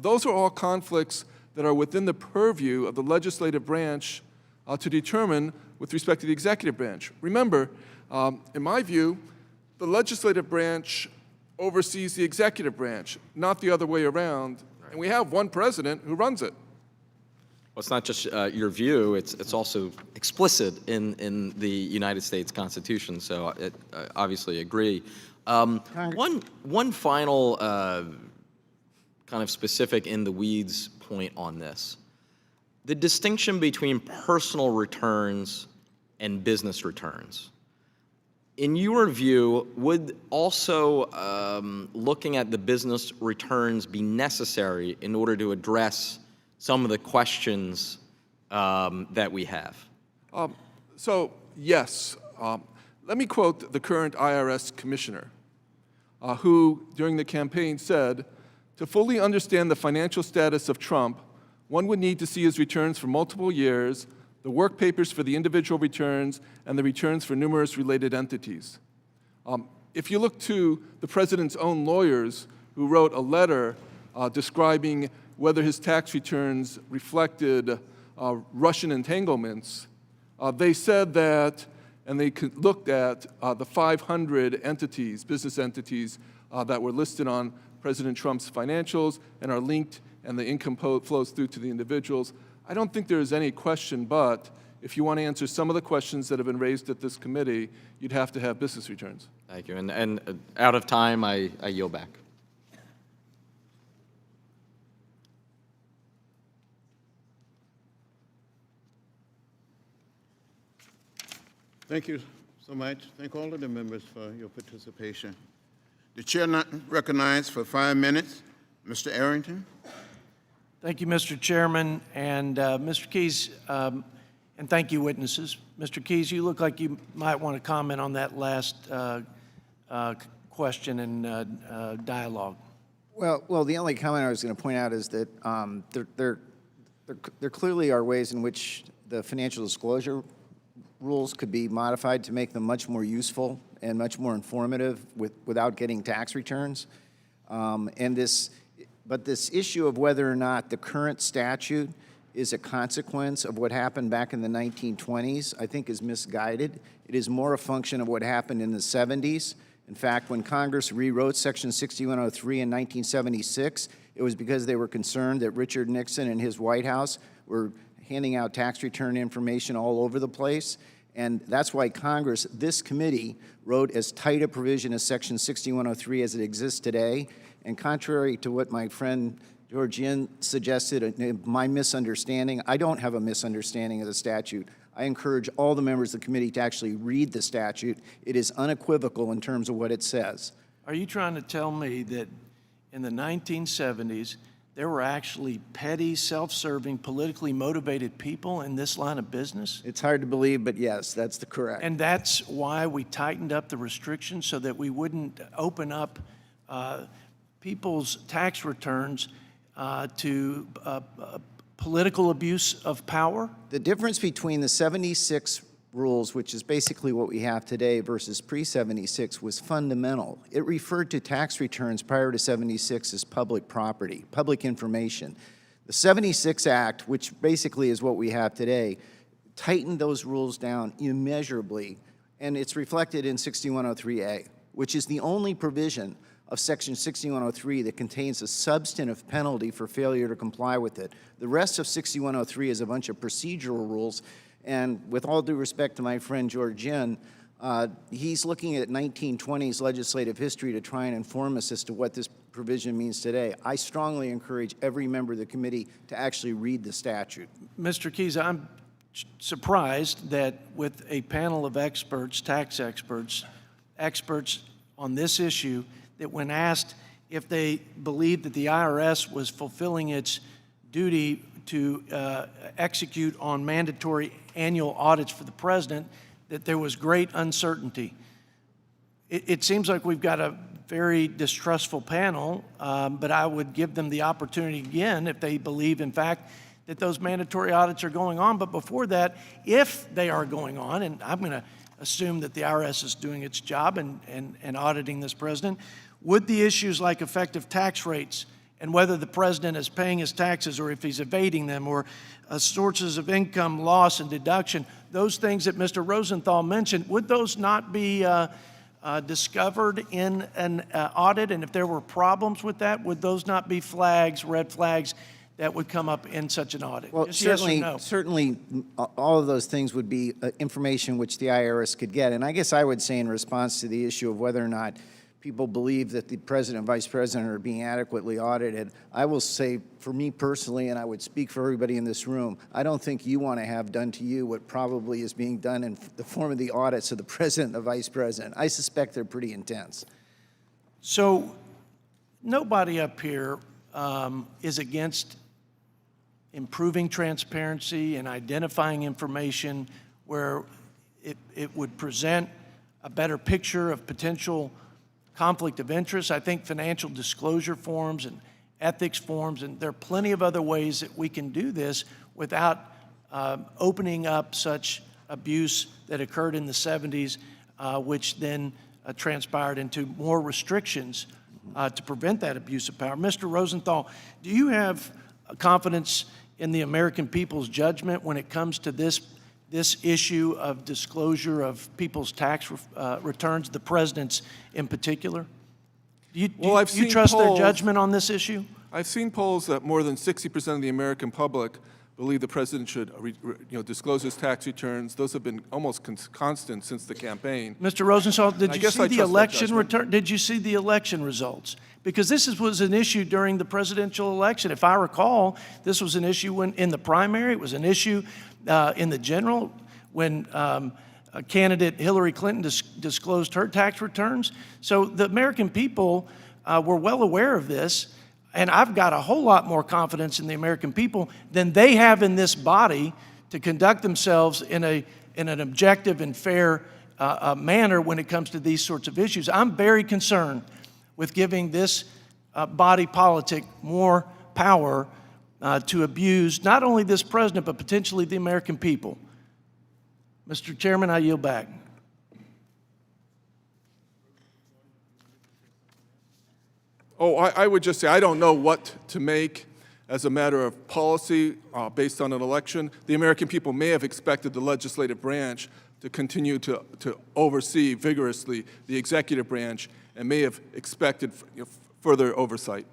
Those are all conflicts that are within the purview of the legislative branch to determine with respect to the executive branch. Remember, in my view, the legislative branch oversees the executive branch, not the other way around. And we have one president who runs it. Well, it's not just your view, it's also explicit in the United States Constitution, so I obviously agree. One final kind of specific in the weeds point on this. The distinction between personal returns and business returns. In your view, would also looking at the business returns be necessary in order to address some of the questions that we have? So, yes. Let me quote the current IRS commissioner, who, during the campaign, said, "To fully understand the financial status of Trump, one would need to see his returns for multiple years, the work papers for the individual returns, and the returns for numerous related entities." If you look to the president's own lawyers, who wrote a letter describing whether his tax returns reflected Russian entanglements, they said that, and they looked at the 500 entities, business entities, that were listed on President Trump's financials and are linked, and the income flows through to the individuals. I don't think there is any question, but if you want to answer some of the questions that have been raised at this committee, you'd have to have business returns. Thank you. And out of time, I yield back. Thank you so much. Thank all of the members for your participation. The chair now recognizes for 5 minutes Mr. Arrington. Thank you, Mr. Chairman, and Mr. Keyes, and thank you, witnesses. Mr. Keyes, you look like you might want to comment on that last question and dialogue. Well, the only comment I was going to point out is that there clearly are ways in which the financial disclosure rules could be modified to make them much more useful and much more informative without getting tax returns. But this issue of whether or not the current statute is a consequence of what happened back in the 1920s, I think is misguided. It is more a function of what happened in the 70s. In fact, when Congress rewrote Section 6103 in 1976, it was because they were concerned that Richard Nixon and his White House were handing out tax return information all over the place. And that's why Congress, this committee, wrote as tight a provision as Section 6103 as it exists today. And contrary to what my friend Georgian suggested, my misunderstanding, I don't have a misunderstanding of the statute. I encourage all the members of the committee to actually read the statute. It is unequivocal in terms of what it says. Are you trying to tell me that in the 1970s, there were actually petty, self-serving, politically motivated people in this line of business? It's hard to believe, but yes, that's the correct. And that's why we tightened up the restrictions so that we wouldn't open up people's tax returns to political abuse of power? The difference between the 76 rules, which is basically what we have today, versus pre-76 was fundamental. It referred to tax returns prior to 76 as public property, public information. The 76 Act, which basically is what we have today, tightened those rules down immeasurably, and it's reflected in 6103A, which is the only provision of Section 6103 that contains a substantive penalty for failure to comply with it. The rest of 6103 is a bunch of procedural rules, and with all due respect to my friend Georgian, he's looking at 1920s legislative history to try and inform us as to what this provision means today. I strongly encourage every member of the committee to actually read the statute. Mr. Keyes, I'm surprised that with a panel of experts, tax experts, experts on this issue, that when asked if they believed that the IRS was fulfilling its duty to execute on mandatory annual audits for the president, that there was great uncertainty. It seems like we've got a very distrustful panel, but I would give them the opportunity again if they believe, in fact, that those mandatory audits are going on. But before that, if they are going on, and I'm going to assume that the IRS is doing its job and auditing this president. Would the issues like effective tax rates and whether the president is paying his taxes or if he's evading them, or sources of income loss and deduction, those things that Mr. Rosenthal mentioned, would those not be discovered in an audit? And if there were problems with that, would those not be flags, red flags, that would come up in such an audit? Well, Just yes or certainly, no? certainly, all of those things would be information which the IRS could get. And I guess I would say in response to the issue of whether or not people believe that the president and vice president are being adequately audited, I will say, for me personally, and I would speak for everybody in this room, I don't think you want to have done to you what probably is being done in the form of the audits of the president and the vice president. I suspect they're pretty intense. So nobody up here is against improving transparency and identifying information where it would present a better picture of potential conflict of interest. I think financial disclosure forms and ethics forms, and there are plenty of other ways that we can do this without opening up such abuse that occurred in the 70s, which then transpired into more restrictions to prevent that abuse of power. Mr. Rosenthal, do you have confidence in the American people's judgment when it comes to this issue of disclosure of people's tax returns, the president's in particular? Do you trust their judgment on this issue? I've seen polls that more than 60% of the American public believe the president should disclose his tax returns. Those have been almost constant since the campaign. Mr. Rosenthal, did you see the election return? Did you see the election results? Because this was an issue during the presidential election. If I recall, this was an issue in the primary. It was an issue in the general when candidate Hillary Clinton disclosed her tax returns. So the American people were well aware of this, and I've got a whole lot more confidence in the American people than they have in this body to conduct themselves in an objective and fair manner when it comes to these sorts of issues. I'm very concerned with giving this body politic more power to abuse not only this president, but potentially the American people. Mr. Chairman, I yield back. Oh, I would just say I don't know what to make as a matter of policy based on an election. The American people may have expected the legislative branch to continue to oversee vigorously the executive branch and may have expected further oversight.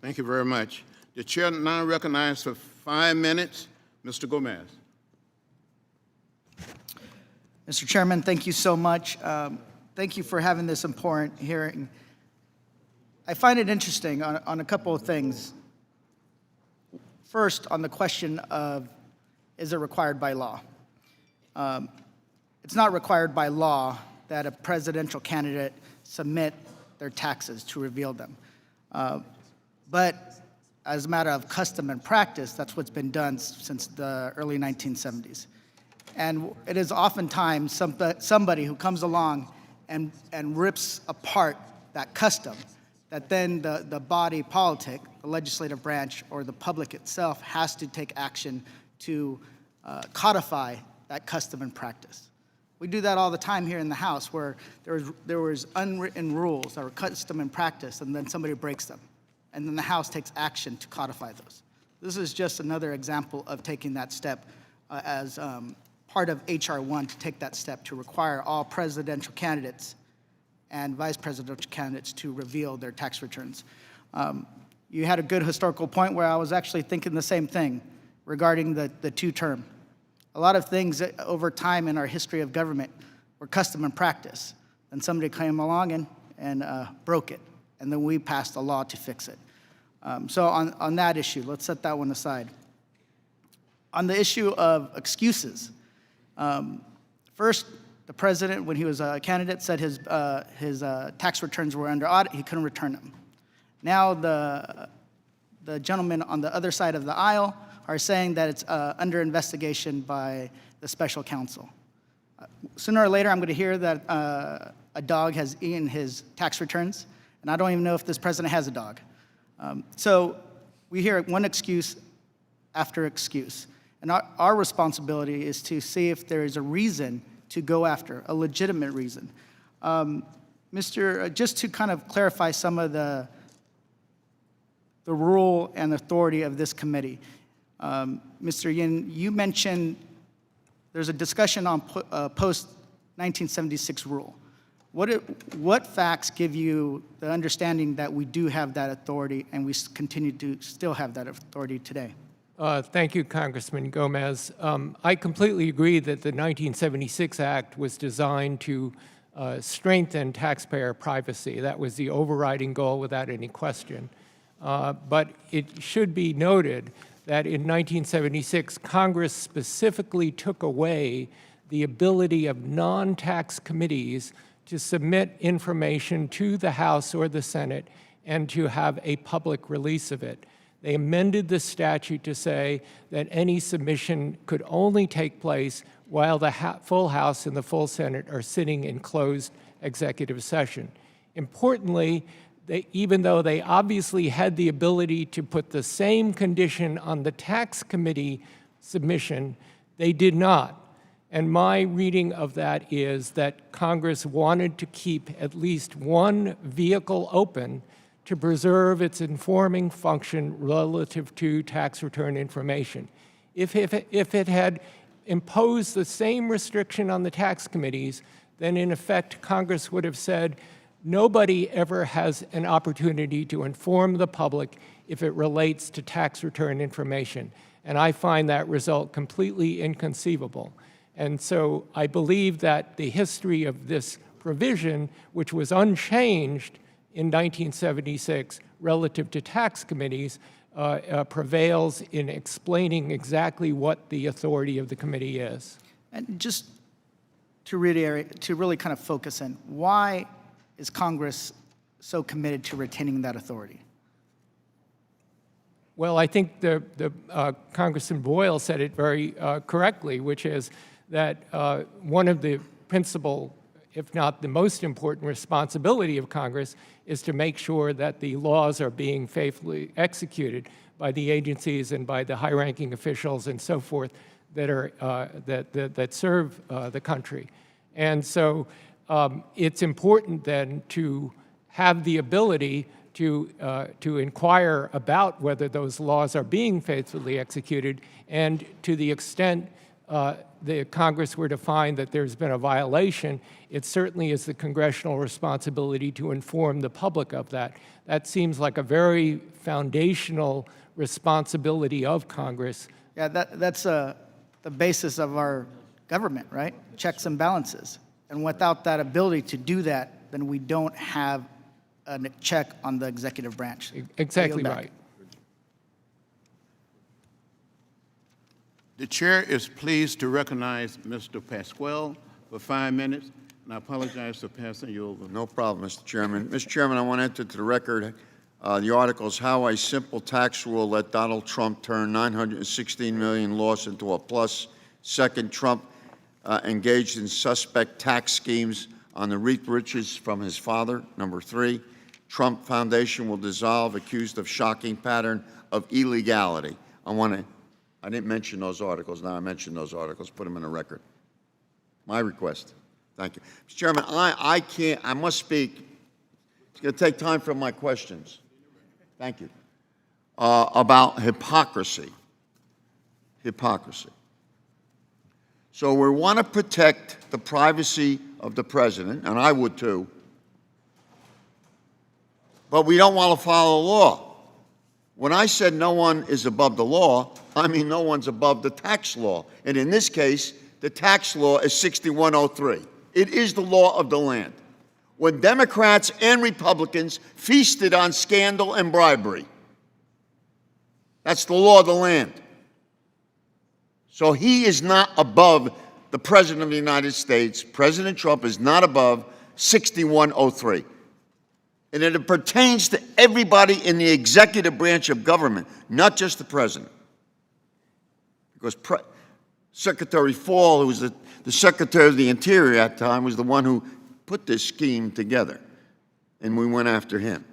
Thank you very much. The chair now recognizes for 5 minutes, Mr. Gomez. Mr. Chairman, thank you so much. Thank you for having this important hearing. I find it interesting on a couple of things. First, on the question of, is it required by law? It's not required by law that a presidential candidate submit their taxes to reveal them. But as a matter of custom and practice, that's what's been done since the early 1970s. And it is oftentimes somebody who comes along and rips apart that custom that then the body politic, the legislative branch, or the public itself has to take action to codify that custom and practice. We do that all the time here in the House, where there was unwritten rules that were custom and practice, and then somebody breaks them. And then the House takes action to codify those. This is just another example of taking that step as part of H.R. 1 to take that step to require all presidential candidates and vice presidential candidates to reveal their tax returns. You had a good historical point where I was actually thinking the same thing regarding the two-term. A lot of things over time in our history of government were custom and practice. Then somebody came along and broke it, and then we passed a law to fix it. So on that issue, let's set that one aside. On the issue of excuses, first, the president, when he was a candidate, said his tax returns were under audit. He couldn't return them. Now the gentlemen on the other side of the aisle are saying that it's under investigation by the special counsel. Sooner or later, I'm going to hear that a dog has eaten his tax returns, and I don't even know if this president has a dog. So we hear one excuse after excuse. And our responsibility is to see if there is a reason to go after, a legitimate reason. Just to kind of clarify some of the role and authority of this committee. Mr. Yin, you mentioned there's a discussion on post-1976 rule. What facts give you the understanding that we do have that authority and we continue to still have that authority today? Thank you, Congressman Gomez. I completely agree that the 1976 Act was designed to strengthen taxpayer privacy. That was the overriding goal without any question. But it should be noted that in 1976, Congress specifically took away the ability of non-tax committees to submit information to the House or the Senate and to have a public release of it. They amended the statute to say that any submission could only take place while the full House and the full Senate are sitting in closed executive session. Importantly, even though they obviously had the ability to put the same condition on the tax committee submission, they did not. And my reading of that is that Congress wanted to keep at least one vehicle open to preserve its informing function relative to tax return information. If it had imposed the same restriction on the tax committees, then in effect Congress would have said, nobody ever has an opportunity to inform the public if it relates to tax return information. And I find that result completely inconceivable. And so I believe that the history of this provision, which was unchanged in 1976 relative to tax committees, prevails in explaining exactly what the authority of the committee is. And just to reiterate, to really kind of focus in, why is Congress so committed to retaining that authority? Well, I think Congressman Boyle said it very correctly, which is that one of the principal, if not the most important responsibility of Congress is to make sure that the laws are being faithfully executed by the agencies and by the high-ranking officials and so forth that are that serve the country. And so it's important then to have the ability to inquire about whether those laws are being faithfully executed, and to the extent the Congress were to find that there's been a violation, it certainly is the congressional responsibility to inform the public of that. That seems like a very foundational responsibility of Congress. Yeah, that's the basis of our government, right? Checks and balances. And without that ability to do that, then we don't have a check on the executive branch. Exactly right. The chair is pleased to recognize Mr. Pasquale for 5 minutes, and I apologize for passing you over. No problem, Mr. Chairman. Mr. Chairman, I want to enter to the record the articles, How a Simple Tax Rule Let Donald Trump Turn $916 Million Loss into a Plus. Second, Trump engaged in suspect tax schemes on the reaped riches from his father. Number 3, Trump Foundation will dissolve, accused of shocking pattern of illegality. I didn't mention those articles. Now I mention those articles. Put them in the record. My request. Thank you. Mr. Chairman, I must speak. It's going to take time for my questions. Thank you. About hypocrisy. Hypocrisy. So we want to protect the privacy of the president, and I would too, but we don't want to follow the law. When I said no one is above the law, I mean no one's above the tax law. And in this case, the tax law is 6103. It is the law of the land. When Democrats and Republicans feasted on scandal and bribery, that's the law of the land. So he is not above the President of the United States. President Trump is not above 6103. And it pertains to everybody in the executive branch of government, not just the president. Because Secretary Fall, who was the Secretary of the Interior at the time, was the one who put this scheme together. And we went after him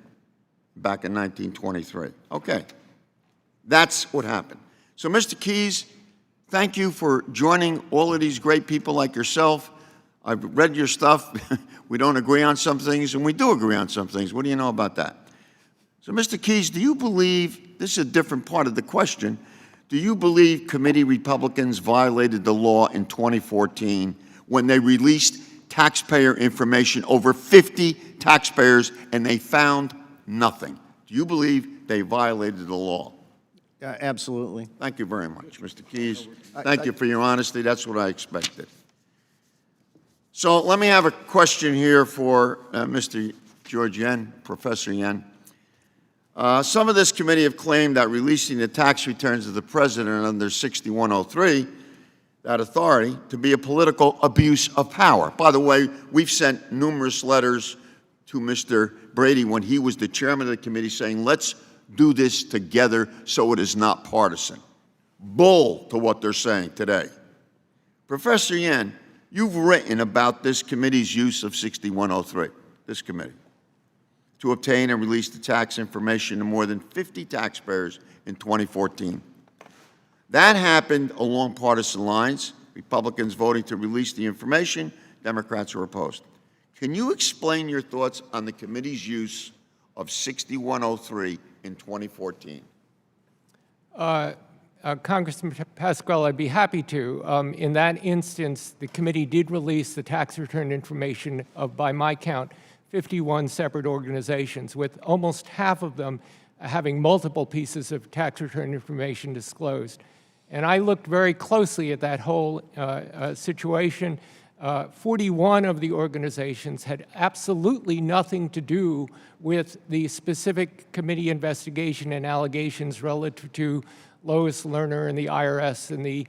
back in 1923. Okay. That's what happened. So, Mr. Keyes, thank you for joining all of these great people like yourself I've read your stuff. We don't agree on some things, and we do agree on some things. What do you know about that? So, Mr. Keyes, do you believe, this is a different part of the question, do you believe committee Republicans violated the law in 2014 when they released taxpayer information, over 50 taxpayers, and they found nothing? Do you believe they violated the law? Absolutely. Thank you very much, Mr. Keyes. Thank you for your honesty. That's what I expected. So let me have a question here for Mr. George Yen, Professor Yen. Some of this committee have claimed that releasing the tax returns of the president under 6103, that authority, to be a political abuse of power. By the way, we've sent numerous letters to Mr. Brady when he was the chairman of the committee saying, let's do this together so it is not partisan. Bull to what they're saying today. Professor Yen, you've written about this committee's use of 6103, this committee, to obtain and release the tax information to more than 50 taxpayers in 2014. That happened along partisan lines, Republicans voting to release the information, Democrats were opposed. Can you explain your thoughts on the committee's use of 6103 in 2014? Congressman Pasquale, I'd be happy to. In that instance, the committee did release the tax return information of, by my count, 51 separate organizations, with almost half of them having multiple pieces of tax return information disclosed. And I looked very closely at that whole situation. 41 of the organizations had absolutely nothing to do with the specific committee investigation and allegations relative to Lois Lerner and the IRS and the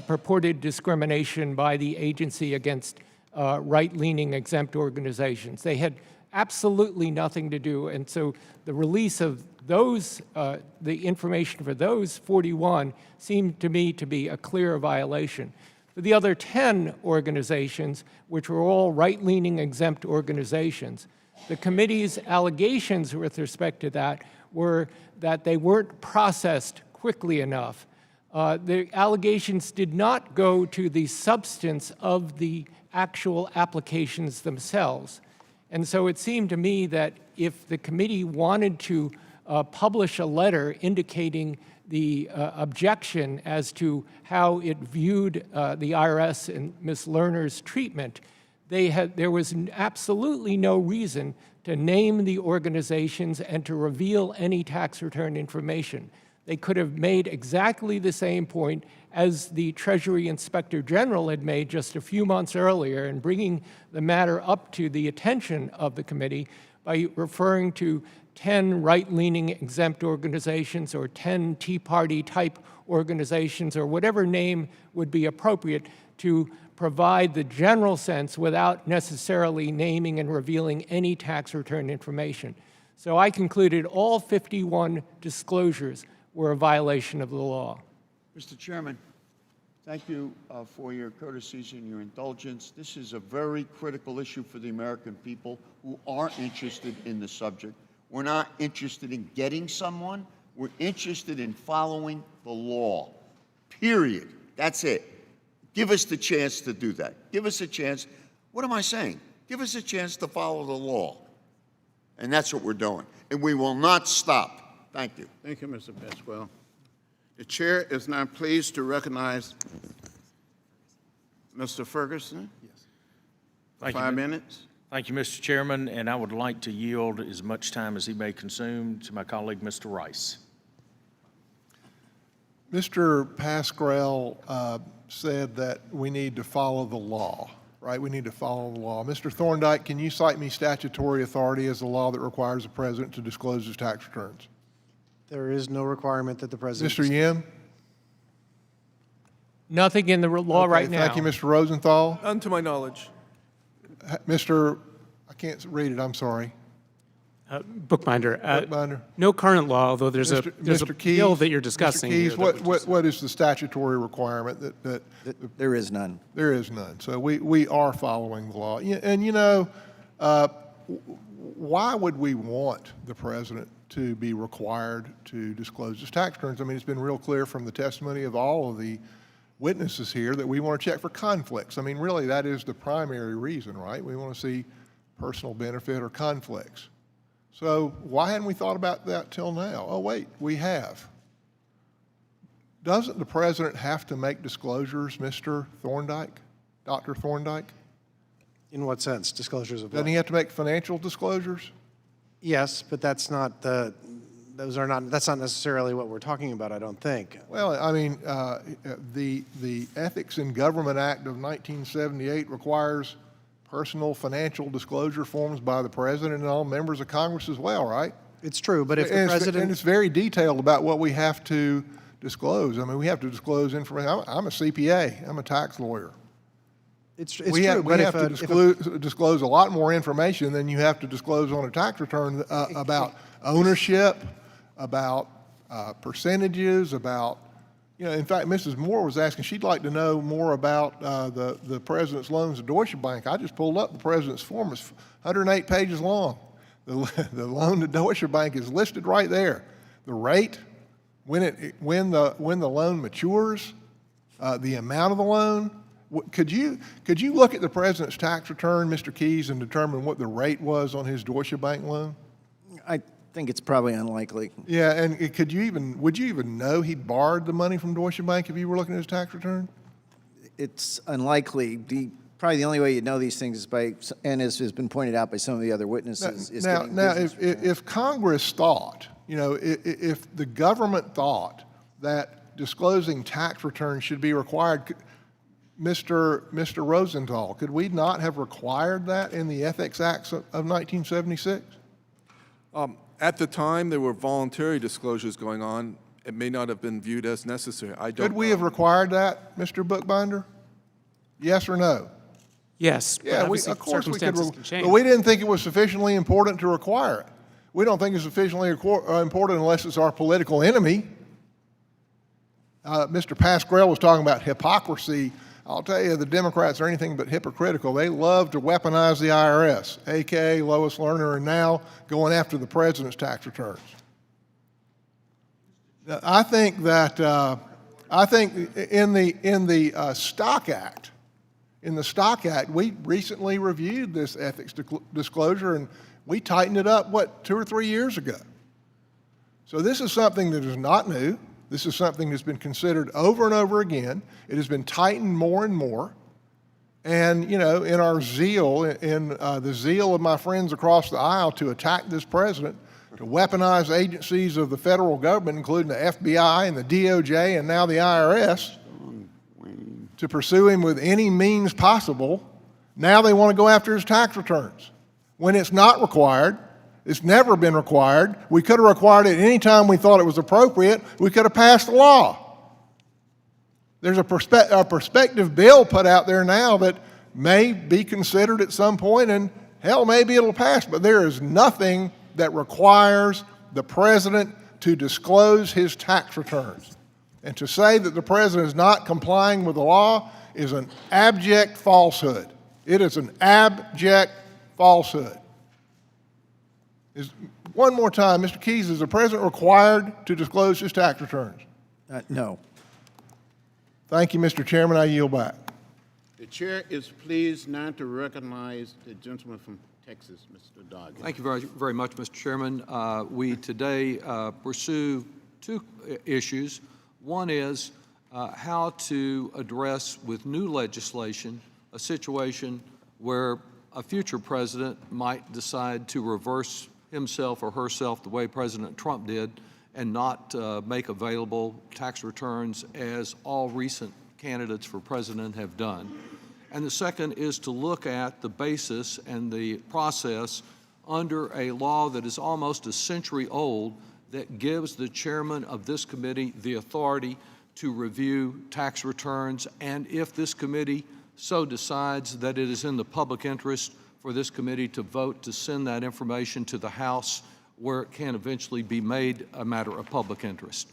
purported discrimination by the agency against right-leaning exempt organizations. They had absolutely nothing to do, and so the release of those, the information for those 41 seemed to me to be a clear violation. For the other 10 organizations, which were all right-leaning exempt organizations, the committee's allegations with respect to that were that they weren't processed quickly enough. The allegations did not go to the substance of the actual applications themselves. And so it seemed to me that if the committee wanted to publish a letter indicating the objection as to how it viewed the IRS and Ms. Lerner's treatment, there was absolutely no reason to name the organizations and to reveal any tax return information. They could have made exactly the same point as the Treasury Inspector General had made just a few months earlier in bringing the matter up to the attention of the committee by referring to 10 right-leaning exempt organizations or 10 Tea Party-type organizations or whatever name would be appropriate to provide the general sense without necessarily naming and revealing any tax return information. So I concluded all 51 disclosures were a violation of the law. Mr. Chairman, thank you for your courtesies and your indulgence. This is a very critical issue for the American people who are interested in the subject. We're not interested in getting someone. We're interested in following the law, period. That's it. Give us the chance to do that. Give us a chance. What am I saying? Give us a chance to follow the law. And that's what we're doing. And we will not stop. Thank you. Thank you, Mr. Pasquale. The chair is now pleased to recognize Mr. Ferguson. Yes. Thank 5 you. minutes. Thank you, Mr. Chairman, and I would like to yield as much time as he may consume to my colleague, Mr. Rice. Mr. Pasquale said that we need to follow the law, right? We need to follow the law. Mr. Thorndike, can you cite me statutory authority as the law that requires the president to disclose his tax returns? There is no requirement that the president... Mr. Yen? Nothing in the law right now. Thank you, Mr. Rosenthal. None to my knowledge. Mr. I can't read it, I'm sorry. Bookbinder. Bookbinder. No current law, although there's a bill that you're discussing. Mr. Keyes, here what is the statutory requirement that there is none? There is none. So we are following the law. And you know, why would we want the president to be required to disclose his tax returns? I mean, it's been real clear from the testimony of all of the witnesses here that we want to check for conflicts. I mean, really, that is the primary reason, right? We want to see personal benefit or conflicts. So why hadn't we thought about that till now? Oh, wait, we have. Doesn't the president have to make disclosures, Mr. Thorndike, Dr. Thorndike? In what sense? Disclosures of what? Doesn't he have to make financial disclosures? Yes, but that's not the, that's not necessarily what we're talking about, I don't think. Well, I mean, the Ethics in Government Act of 1978 requires personal financial disclosure forms by the president and all members of Congress as well, right? It's true, but if the president... And it's very detailed about what we have to disclose. I mean, we have to disclose information. I'm a CPA. I'm a tax lawyer. It's we true, we have to disclose a lot more information than you have to disclose on a tax return about ownership, about percentages, about, you know, in fact, Mrs. Moore was asking, she'd like to know more about the president's loans to Deutsche Bank. I just pulled up the president's form. It's 108 pages long. The loan to Deutsche Bank is listed right there. The rate, when the loan matures, the amount of the loan. Could you look at the president's tax return, Mr. Keyes, and determine what the rate was on his Deutsche Bank loan? I think it's probably unlikely. Yeah, and would you even know he'd borrowed the money from Deutsche Bank if you were looking at his tax return? It's unlikely. Probably the only way you'd know these things is by, and as has been pointed out by some of the other witnesses, is getting business returns. If Congress thought, you know, if the government thought that disclosing tax returns should be required, Mr. Rosenthal, could we not have required that in the Ethics Acts of 1976? At the time, there were voluntary disclosures going on. It may not have been viewed as necessary. I don't Could we have required that, Mr. Bookbinder? Yes or no? Yes, but Yeah, obviously of course we could, circumstances can change. but we didn't think it was sufficiently important to require it. We don't think it's sufficiently important unless it's our political enemy. Mr. Pasquarel was talking about hypocrisy. I'll tell you, the Democrats are anything but hypocritical. They love to weaponize the IRS, AKA Lois Lerner, and now going after the president's tax returns. Now, I think in the Stock Act, we recently reviewed this ethics disclosure, and we tightened it up, 2 or 3 years ago. So this is something that is not new. This is something that's been considered over and over again. It has been tightened more and more. And, you know, in our zeal, the zeal of my friends across the aisle to attack this president, to weaponize agencies of the federal government, including the FBI and the DOJ and now the IRS, to pursue him with any means possible, now they want to go after his tax returns. When it's not required, it's never been required. We could have required it any time we thought it was appropriate. We could have passed a law. There's a prospective bill put out there now that may be considered at some point, and hell, maybe it'll pass, but there is nothing that requires the president to disclose his tax returns. And to say that the president is not complying with the law is an abject falsehood. It is an abject falsehood. One more time, Mr. Keyes, is the president required to disclose his tax returns? No. Thank you, Mr. Chairman. I yield back. The chair is pleased now to recognize the gentleman from Texas, Mr. Doggett. Thank you very, very much, Mr. Chairman. We today pursue two issues. One is how to address with new legislation a situation where a future president might decide to reverse himself or herself the way President Trump did and not make available tax returns as all recent candidates for president have done. And the second is to look at the basis and the process under a law that is almost a century old that gives the chairman of this committee the authority to review tax returns, and if this committee so decides that it is in the public interest for this committee to vote to send that information to the House where it can eventually be made a matter of public interest.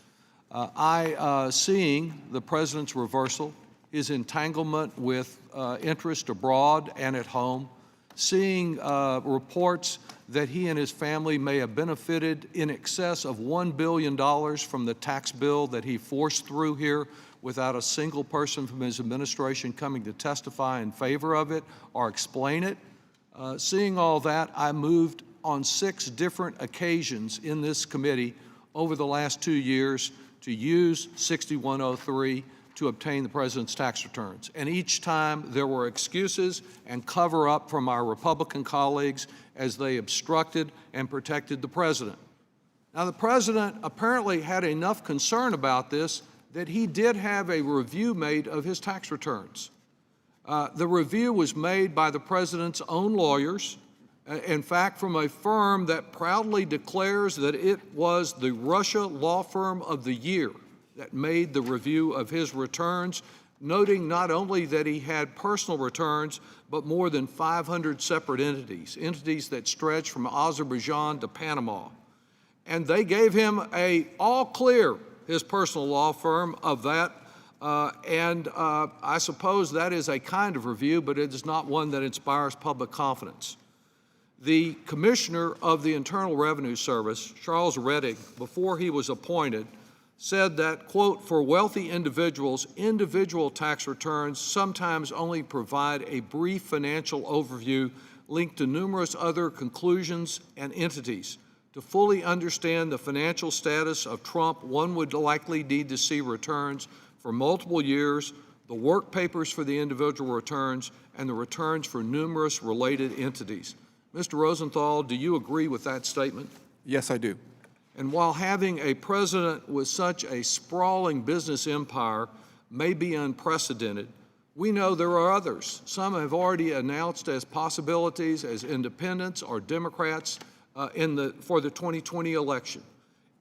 Seeing the president's reversal, his entanglement with interest abroad and at home, seeing reports that he and his family may have benefited in excess of $1 billion from the tax bill that he forced through here without a single person from his administration coming to testify in favor of it or explain it. Seeing all that, I moved on 6 different occasions in this committee over the last 2 years to use 6103 to obtain the president's tax returns. And each time there were excuses and cover up from our Republican colleagues as they obstructed and protected the president. Now, the president apparently had enough concern about this that he did have a review made of his tax returns. The review was made by the president's own lawyers, in fact, from a firm that proudly declares that it was the Russia law firm of the year that made the review of his returns, noting not only that he had personal returns, but more than 500 separate entities that stretch from Azerbaijan to Panama. And they gave him a all clear, his personal law firm, of that. I suppose that is a kind of review, but it is not one that inspires public confidence. The Commissioner of the Internal Revenue Service, Charles Rettig, before he was appointed, said that, quote, for wealthy individuals, individual tax returns sometimes only provide a brief financial overview linked to numerous other conclusions and entities. To fully understand the financial status of Trump, one would likely need to see returns for multiple years, the work papers for the individual returns, and the returns for numerous related entities. Mr. Rosenthal, do you agree with that statement? Yes, I do. And while having a president with such a sprawling business empire may be unprecedented, we know there are others. Some have already announced as possibilities as independents or Democrats for the 2020 election.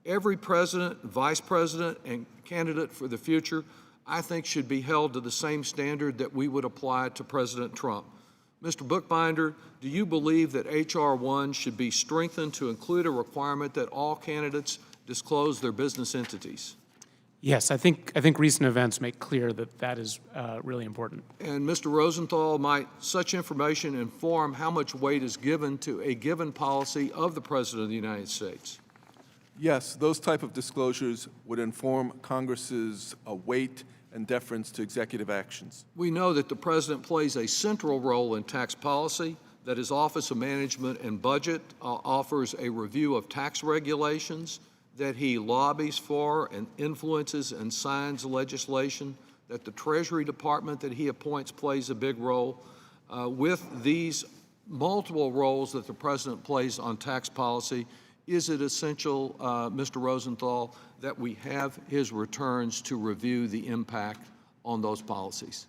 Every president, vice president, and candidate for the future, I think, should be held to the same standard that we would apply to President Trump. Mr. Bookbinder, do you believe that H.R. 1 should be strengthened to include a requirement that all candidates disclose their business entities? Yes, I think recent events make clear that that is really important. And Mr. Rosenthal, might such information inform how much weight is given to a given policy of the President of the United States? Yes, those type of disclosures would inform Congress's weight and deference to executive actions. We know that the President plays a central role in tax policy, that his Office of Management and Budget offers a review of tax regulations, that he lobbies for and influences and signs legislation, that the Treasury Department that he appoints plays a big role. With these multiple roles that the President plays on tax policy, is it essential, Mr. Rosenthal, that we have his returns to review the impact on those policies?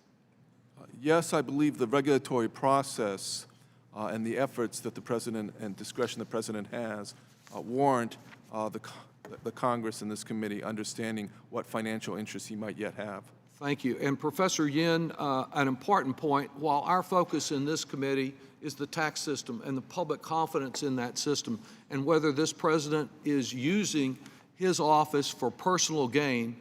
Yes, I believe the regulatory process and the efforts that the President and discretion the President has warrant the Congress and this committee understanding what financial interests he might yet have. Thank you. And Professor Yin, an important point, while our focus in this committee is the tax system and the public confidence in that system, and whether this president is using his office for personal gain,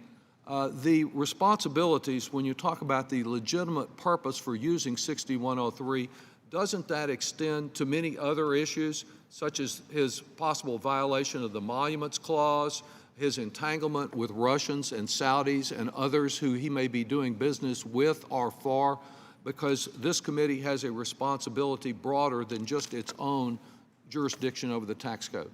the responsibilities, when you talk about the legitimate purpose for using 6103, doesn't that extend to many other issues, such as his possible violation of the Emoluments Clause, his entanglement with Russians and Saudis and others who he may be doing business with or for, because this committee has a responsibility broader than just its own jurisdiction over the tax code?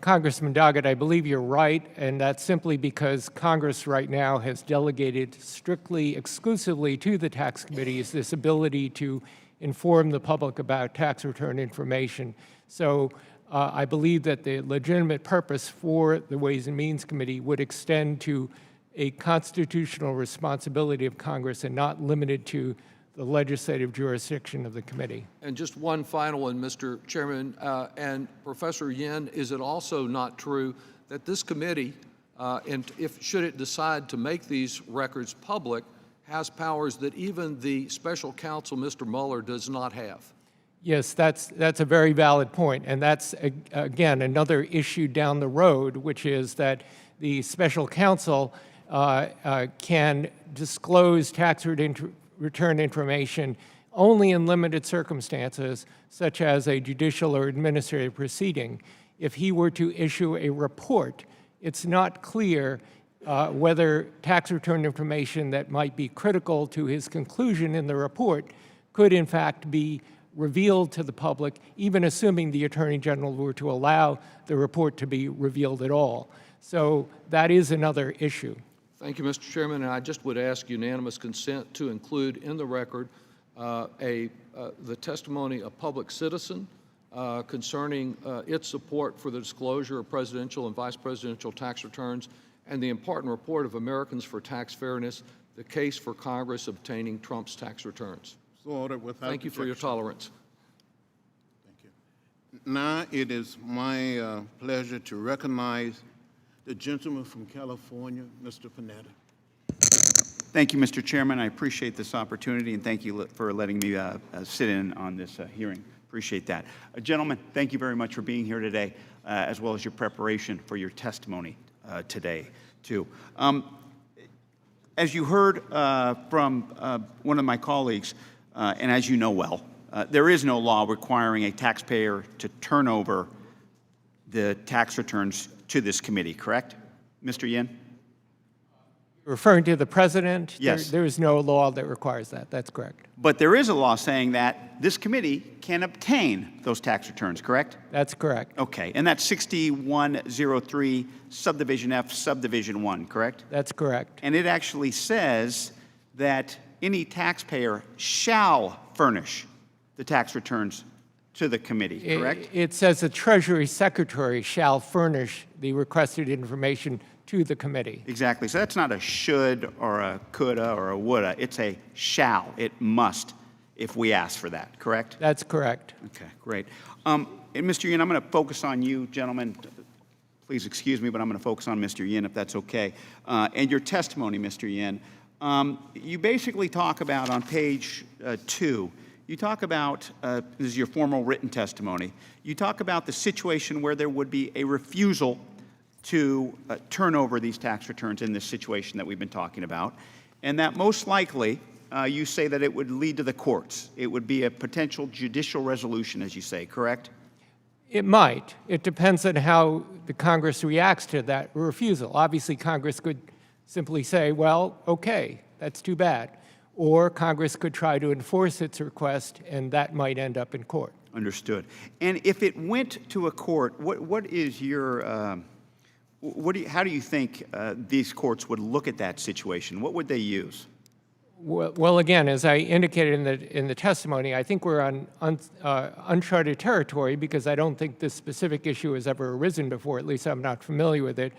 Congressman Doggett, I believe you're right, and that's simply because Congress right now has delegated strictly, exclusively to the tax committees this ability to inform the public about tax return information. So I believe that the legitimate purpose for the Ways and Means Committee would extend to a constitutional responsibility of Congress and not limited to the legislative jurisdiction of the committee. And just one final one, Mr. Chairman, and Professor Yin, is it also not true that this committee, and should it decide to make these records public, has powers that even the special counsel, Mr. Mueller, does not have? Yes, that's a very valid point, and that's, again, another issue down the road, which is that the special counsel can disclose tax return information only in limited circumstances, such as a judicial or administrative proceeding. If he were to issue a report, it's not clear whether tax return information that might be critical to his conclusion in the report could in fact be revealed to the public, even assuming the Attorney General were to allow the report to be revealed at all. So that is another issue. Thank you, Mr. Chairman, and I just would ask unanimous consent to include in the record the testimony of public citizen concerning its support for the disclosure of presidential and vice presidential tax returns and the important report of Americans for Tax Fairness, the case for Congress obtaining Trump's tax returns. So ordered without Thank you for your objection. tolerance. Thank you. Now it is my pleasure to recognize the gentleman from California, Mr. Panetta. Thank you, Mr. Chairman. I appreciate this opportunity, and thank you for letting me sit in on this hearing. Appreciate that. Gentlemen, thank you very much for being here today, as well as your preparation for your testimony today, too. As you heard from one of my colleagues, and as you know well, there is no law requiring a taxpayer to turn over the tax returns to this committee, correct? Mr. Yin? Referring to the president? Yes. There is no law that requires that. That's correct. But there is a law saying that this committee can obtain those tax returns, correct? That's correct. Okay, and that's 6103 subdivision F subdivision 1, correct? That's correct. And it actually says that any taxpayer shall furnish the tax returns to the committee, correct? It says the Treasury Secretary shall furnish the requested information to the committee. Exactly. So that's not a should or a coulda or a woulda. It's a shall. It must if we ask for that, correct? That's correct. Okay, great. And Mr. Yin, I'm going to focus on you, gentlemen. Please excuse me, but I'm going to focus on Mr. Yin if that's okay. And your testimony, Mr. Yin. You basically talk about on page 2, you talk about, this is your formal written testimony, you talk about the situation where there would be a refusal to turn over these tax returns in this situation that we've been talking about, and that most likely you say that it would lead to the courts. It would be a potential judicial resolution, as you say, correct? It might. It depends on how the Congress reacts to that refusal. Obviously, Congress could simply say, well, okay, that's too bad. Or Congress could try to enforce its request, and that might end up in court. Understood. And if it went to a court, what is your, how do you think these courts would look at that situation? What would they use? Well, again, as I indicated in the testimony, I think we're on uncharted territory because I don't think this specific issue has ever arisen before. At least I'm not familiar with it.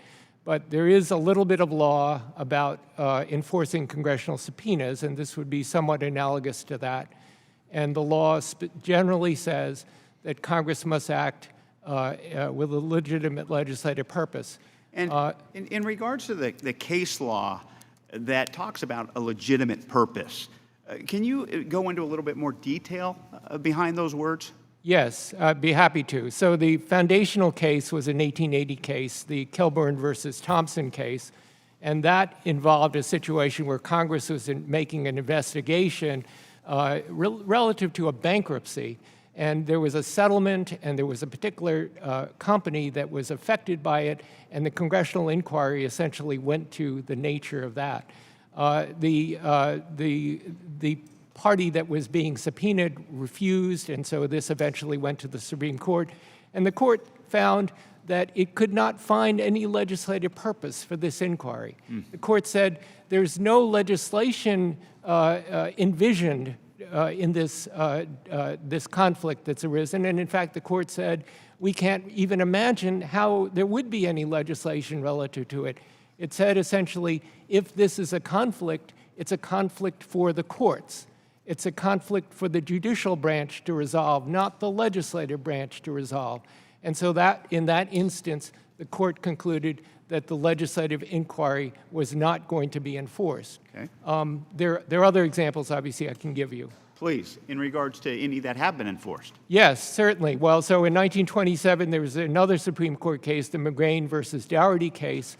But there is a little bit of law about enforcing congressional subpoenas, and this would be somewhat analogous to that. And the law generally says that Congress must act with a legitimate legislative purpose. And in regards to the case law that talks about a legitimate purpose, can you go into a little bit more detail behind those words? Yes, I'd be happy to. So the foundational case was an 1880 case, the Kilburn versus Thompson case, and that involved a situation where Congress was making an investigation relative to a bankruptcy, and there was a settlement, and there was a particular company that was affected by it, and the congressional inquiry essentially went to the nature of that. The party that was being subpoenaed refused, and so this eventually went to the Supreme Court. And the court found that it could not find any legislative purpose for this inquiry. The court said there's no legislation envisioned in this conflict that's arisen. And in fact, the court said we can't even imagine how there would be any legislation relative to it. It said essentially, if this is a conflict, it's a conflict for the courts. It's a conflict for the judicial branch to resolve, not the legislative branch to resolve. And so that, in that instance, the court concluded that the legislative inquiry was not going to be enforced. Okay. There are other examples, obviously, I can give you. Please, in regards to any that have been enforced. Yes, certainly. Well, so in 1927, there was another Supreme Court case, the McGrain versus Dougherty case.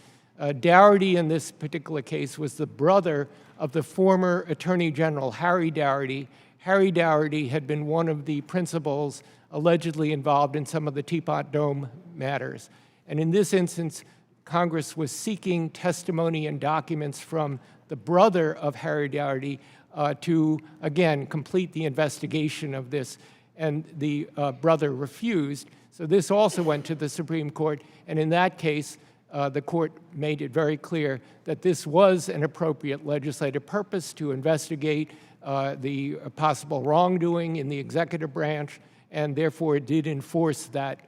Dougherty, in this particular case, was the brother of the former Attorney General, Harry Dougherty, Harry Dougherty had been one of the principals allegedly involved in some of the Teapot Dome matters. And in this instance, Congress was seeking testimony and documents from the brother of Harry Dougherty to, again, complete the investigation of this. And the brother refused. So this also went to the Supreme Court. And in that case, the court made it very clear that this was an appropriate legislative purpose to investigate the possible wrongdoing in the executive branch, and therefore it did enforce that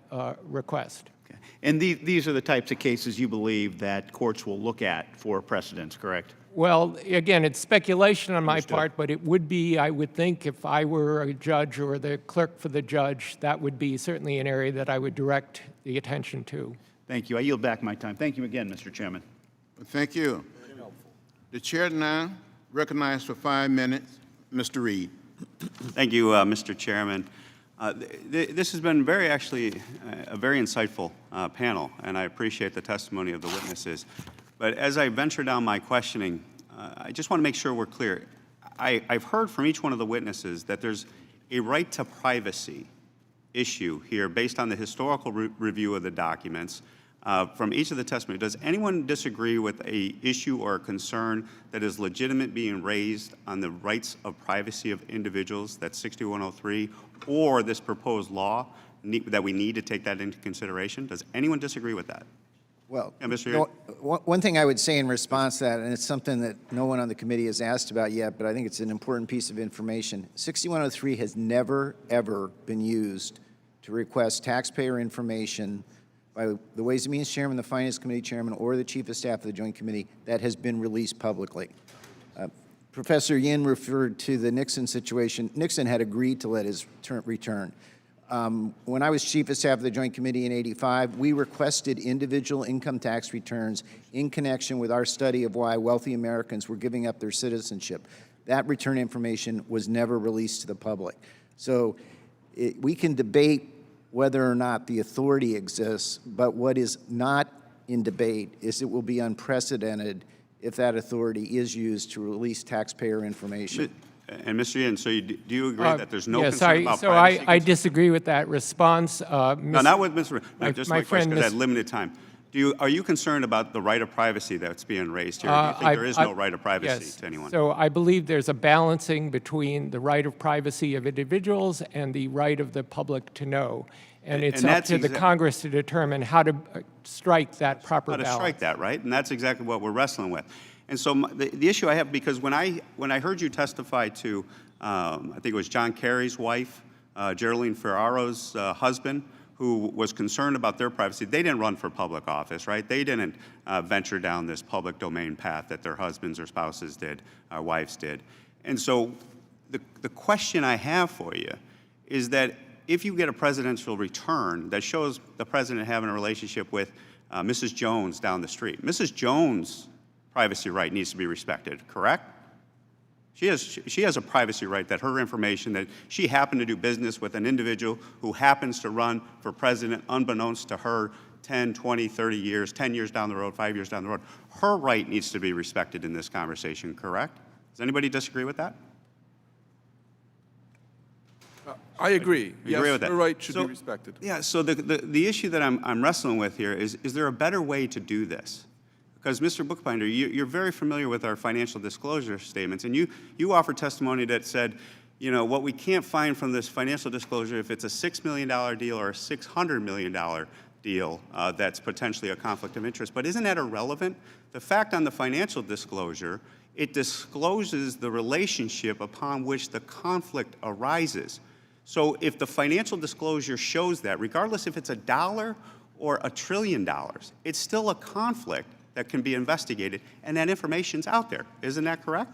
request. Okay. And these are the types of cases you believe that courts will look at for precedents, correct? Well, again, it's speculation on my part, but it would be, I would think, if I were a judge or the clerk for the judge, that would be certainly an area that I would direct the attention to. Thank you. I yield back my time. Thank you again, Mr. Chairman. Thank you. The chair now recognized for 5 minutes, Mr. Reed. Thank you, Mr. Chairman. This has been a very insightful panel, and I appreciate the testimony of the witnesses. But as I venture down my questioning, I just want to make sure we're clear. I've heard from each one of the witnesses that there's a right to privacy issue here based on the historical review of the documents. From each of the testimony, does anyone disagree with a issue or a concern that is legitimate being raised on the rights of privacy of individuals, that's 6103, or this proposed law, that we need to take that into consideration? Does anyone disagree with that? Well, yeah, Mr. one thing I would say in response to that, and it's something that no one on the committee has asked about yet, but I think it's an important piece of information. 6103 has never, ever been used to request taxpayer information by the Ways and Means Chairman, the Finance Committee Chairman, or the Chief of Staff of the Joint Committee that has been released publicly. Professor Yin referred to the Nixon situation. Nixon had agreed to let his return. When I was Chief of Staff of the Joint Committee in '85, we requested individual income tax returns in connection with our study of why wealthy Americans were giving up their citizenship. That return information was never released to the public. So we can debate whether or not the authority exists, but what is not in debate is it will be unprecedented if that authority is used to release taxpayer information. And Mr. Yin, so do you agree that there's no yes, concern about privacy? So I disagree with that response. No, not with Mr. No, just my question, because I Ms. had limited time. Are you concerned about the right of privacy that's being raised here? Do you think there is no right of privacy to anyone? So I believe there's a balancing between the right of privacy of individuals and the right of the public to know. And it's up to the Congress to determine how to strike that proper balance. How to strike that, right? And that's exactly what we're wrestling with. And so the issue I have, because when I heard you testify to, I think it was John Kerry's wife, Geraldine Ferraro's husband, who was concerned about their privacy, they didn't run for public office, right? They didn't venture down this public domain path that their husbands or spouses did, wives did. And so the question I have for you is that if you get a presidential return that shows the president having a relationship with Mrs. Jones down the street, Mrs. Jones' privacy right needs to be respected, correct? She has a privacy right that her information, that she happened to do business with an individual who happens to run for president unbeknownst to her 10, 20, 30 years, 10 years down the road, 5 years down the road. Her right needs to be respected in this conversation, correct? Does anybody disagree with that? I agree. You agree with that? Her right should be respected. Yeah, so the issue that I'm wrestling with here is there a better way to do this? Because, Mr. Bookbinder, you're very familiar with our financial disclosure statements, and you offered testimony that said, you know, what we can't find from this financial disclosure, if it's a $6 million deal or a $600 million deal, that's potentially a conflict of interest. But isn't that irrelevant? The fact on the financial disclosure, it discloses the relationship upon which the conflict arises. So if the financial disclosure shows that, regardless if it's $1 or $1 trillion, it's still a conflict that can be investigated, and that information's out there. Isn't that correct?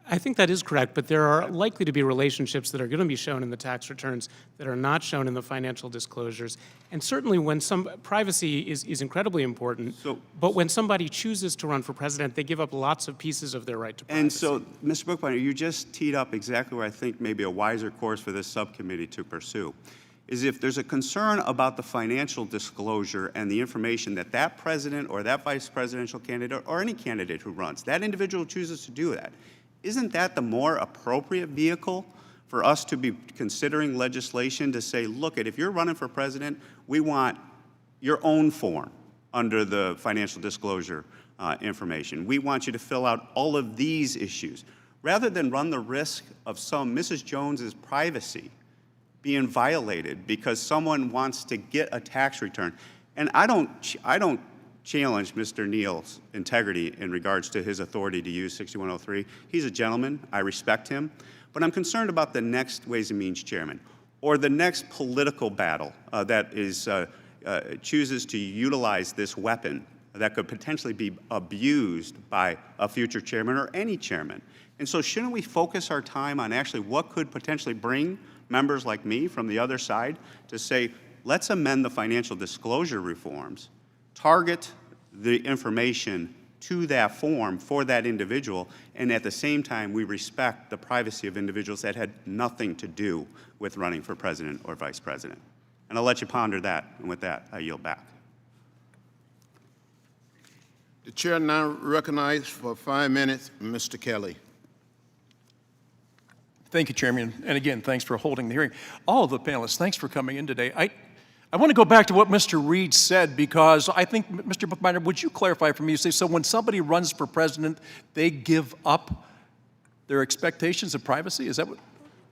I think that is correct, but there are likely to be relationships that are going to be shown in the tax returns that are not shown in the financial disclosures. And certainly when privacy is incredibly important, but when somebody chooses to run for president, they give up lots of pieces of their right to privacy. And so, Mr. Bookbinder, you just teed up exactly where I think maybe a wiser course for this subcommittee to pursue, is if there's a concern about the financial disclosure and the information that that president or that vice presidential candidate or any candidate who runs, that individual chooses to do that, isn't that the more appropriate vehicle for us to be considering legislation to say, look, if you're running for president, we want your own form under the financial disclosure information. We want you to fill out all of these issues, rather than run the risk of Mrs. Jones's privacy being violated because someone wants to get a tax return. And I don't challenge Mr. Neal's integrity in regards to his authority to use 6103. He's a gentleman. I respect him. But I'm concerned about the next Ways and Means chairman or the next political battle that chooses to utilize this weapon that could potentially be abused by a future chairman or any chairman. And so shouldn't we focus our time on actually what could potentially bring members like me from the other side to say, let's amend the financial disclosure reforms, target the information to that form for that individual, and at the same time we respect the privacy of individuals that had nothing to do with running for president or vice president. And I'll let you ponder that, and with that, I yield back. The chair now recognizes for 5 minutes Mr. Kelly. Thank you, Chairman. And again, thanks for holding the hearing. All of the panelists, thanks for coming in today. I want to go back to what Mr. Reed said, because I think, Mr. Bookbinder, would you clarify for me? You say, so when somebody runs for president, they give up their expectations of privacy? Is that what?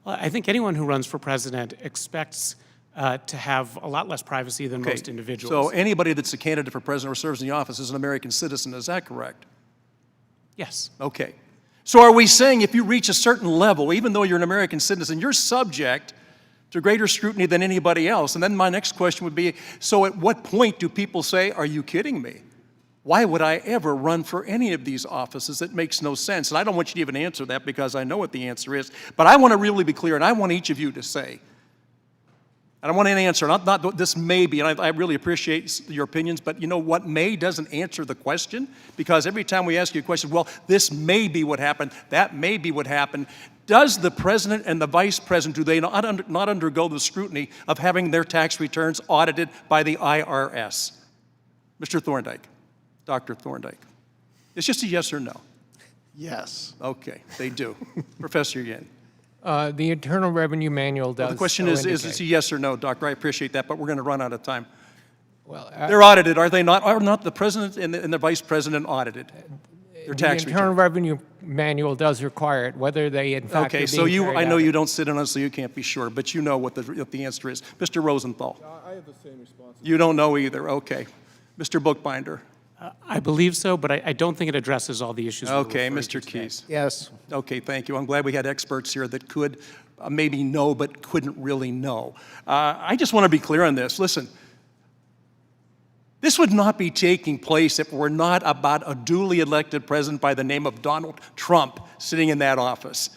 Well, I think anyone who runs for president expects to have a lot less privacy than most individuals. So anybody that's a candidate for president or serves in the office is an American citizen, is that correct? Yes. Okay. So are we saying if you reach a certain level, even though you're an American citizen, you're subject to greater scrutiny than anybody else? And then my next question would be, so at what point do people say, are you kidding me? Why would I ever run for any of these offices? It makes no sense. And I don't want you to even answer that because I know what the answer is. But I want to really be clear, and I want each of you to say, I don't want an answer, not this may be, and I really appreciate your opinions, but you know what, may doesn't answer the question, because every time we ask you a question, well, this may be what happened, that may be what happened. Does the president and the vice president, do they not undergo the scrutiny of having their tax returns audited by the IRS? Mr. Thorndike, Dr. Thorndike. It's just a yes or no. Yes. Okay, they do. Professor Yin. The Internal Revenue Manual does. Well, the question is it a yes or no, Doctor? I appreciate that, but we're going to run out of time. Well, they're audited, are they not? Are not the president and the vice president audited? Their tax the Internal Revenue Manual does require it, whether they in fact. Okay, so I know you don't sit on it, so you can't be sure, but you know what the answer is. Mr. Rosenthal. I have the same response. You don't know either. Okay, Mr. Bookbinder. I believe so, but I don't think it addresses all the issues. Okay, Mr. Keyes. Yes. Okay, thank you. I'm glad we had experts here that could maybe know but couldn't really know. I just want to be clear on this. Listen, this would not be taking place if it were not about a duly elected president by the name of Donald Trump sitting in that office.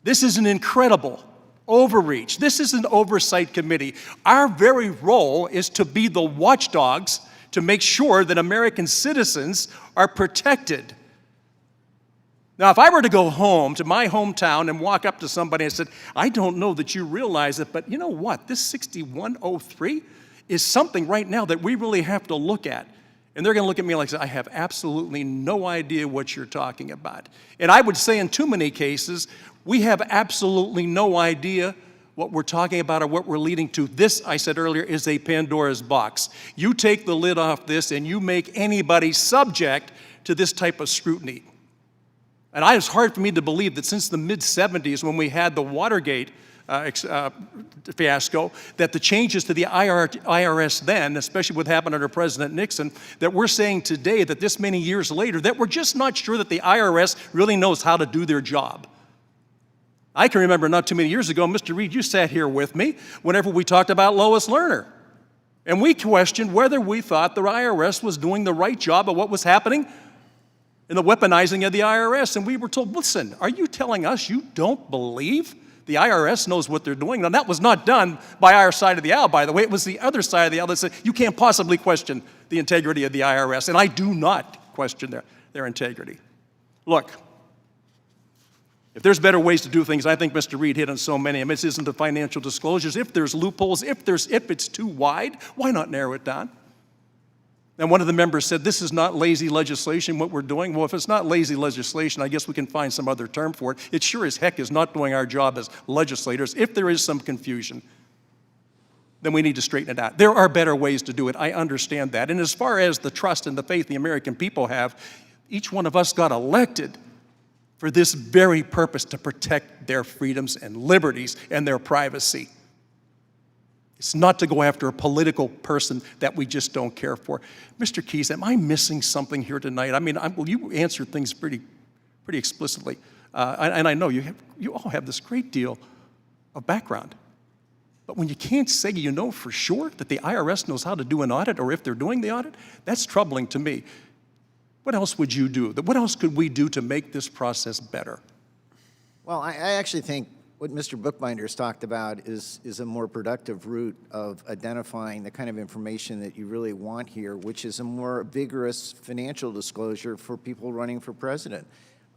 This is an incredible overreach. This is an oversight committee. Our very role is to be the watchdogs to make sure that American citizens are protected. Now, if I were to go home to my hometown and walk up to somebody and said, I don't know that you realize it, but you know what? This 6103 is something right now that we really have to look at. And they're going to look at me like, I have absolutely no idea what you're talking about. And I would say in too many cases, we have absolutely no idea what we're talking about or what we're leading to. This, I said earlier, is a Pandora's box. You take the lid off this and you make anybody subject to this type of scrutiny. And it's hard for me to believe that since the mid-'70s, when we had the Watergate fiasco, that the changes to the IRS then, especially what happened under President Nixon, that we're saying today that this many years later, that we're just not sure that the IRS really knows how to do their job. I can remember not too many years ago, Mr. Reed, you sat here with me whenever we talked about Lois Lerner. And we questioned whether we thought the IRS was doing the right job of what was happening in the weaponizing of the IRS. And we were told, listen, are you telling us you don't believe the IRS knows what they're doing? Now, that was not done by our side of the aisle, by the way. It was the other side of the aisle that said, you can't possibly question the integrity of the IRS. And I do not question their integrity. Look, if there's better ways to do things, I think Mr. Reed hit on so many. I mean, this isn't the financial disclosures. If there's loopholes, if it's too wide, why not narrow it down? And one of the members said, this is not lazy legislation, what we're doing. Well, if it's not lazy legislation, I guess we can find some other term for it. It sure as heck is not doing our job as legislators. If there is some confusion, then we need to straighten it out. There are better ways to do it. I understand that. And as far as the trust and the faith the American people have, each one of us got elected for this very purpose, to protect their freedoms and liberties and their privacy. It's not to go after a political person that we just don't care for. Mr. Keyes, am I missing something here tonight? I mean, well, you answered things pretty explicitly. And I know you all have this great deal of background. But when you can't say you know for sure that the IRS knows how to do an audit, or if they're doing the audit, that's troubling to me. What else would you do? What else could we do to make this process better? Well, I actually think what Mr. Bookbinder's talked about is a more productive route of identifying the kind of information that you really want here, which is a more vigorous financial disclosure for people running for president.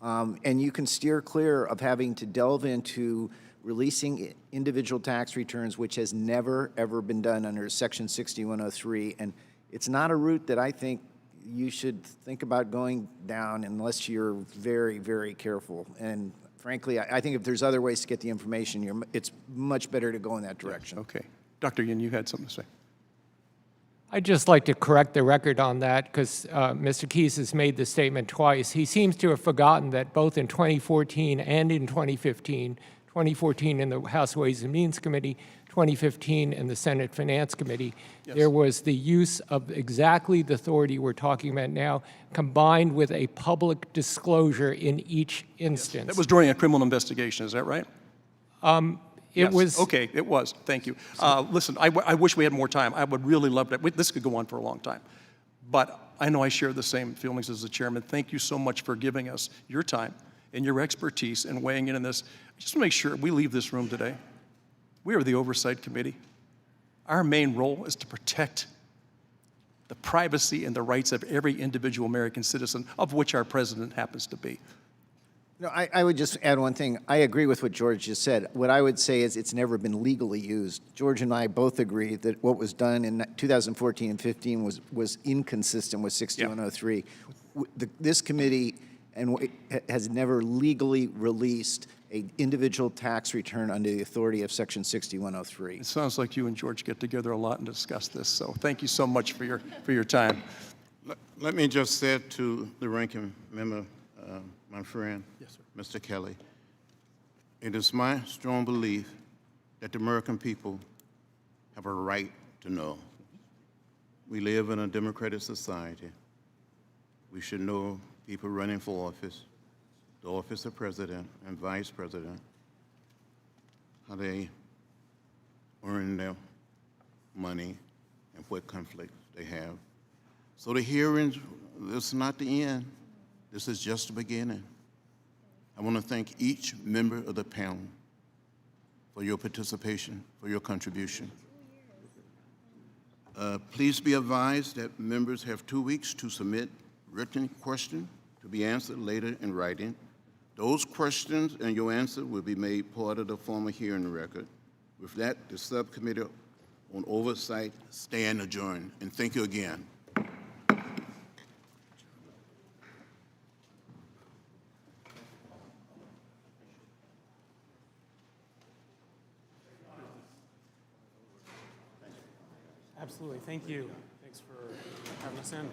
And you can steer clear of having to delve into releasing individual tax returns, which has never, ever been done under Section 6103. And it's not a route that I think you should think about going down unless you're very, very careful. And frankly, I think if there's other ways to get the information, it's much better to go in that direction. Okay. Dr. Yin, you had something to say. I'd just like to correct the record on that, because Mr. Keyes has made the statement twice. He seems to have forgotten that both in 2014 and in 2015, 2014 in the House Ways and Means Committee, 2015 in the Senate Finance Committee, there was the use of exactly the authority we're talking about now, combined with a public disclosure in each instance. That was during a criminal investigation, is that right? It was. Okay, it was. Thank you. Listen, I wish we had more time. I would really love that. This could go on for a long time. But I know I share the same feelings as the chairman. Thank you so much for giving us your time and your expertise and weighing in on this. Just to make sure we leave this room today. We are the Oversight Committee. Our main role is to protect the privacy and the rights of every individual American citizen, of which our president happens to be. No, I would just add one thing. I agree with what George just said. What I would say is it's never been legally used. George and I both agree that what was done in 2014 and 15 was inconsistent with 6103. This committee has never legally released an individual tax return under the authority of Section 6103. It sounds like you and George get together a lot and discuss this, so thank you so much for your time. Let me just say to the ranking member, my friend, yes, Mr. Kelly, it is my strong belief that the American people have a right to know. We live in a democratic society. We should know people running for office, the office of president and vice president, how they earn their money and what conflicts they have. So the hearings, this is not the end. This is just the beginning. I want to thank each member of the panel for your participation, for your contribution. Please be advised that members have 2 weeks to submit written questions to be answered later in writing. Those questions and your answer will be made part of the formal hearing record. With that, the Subcommittee on Oversight stand adjourned, and thank you again. Absolutely. Thank you. Thanks for having us in.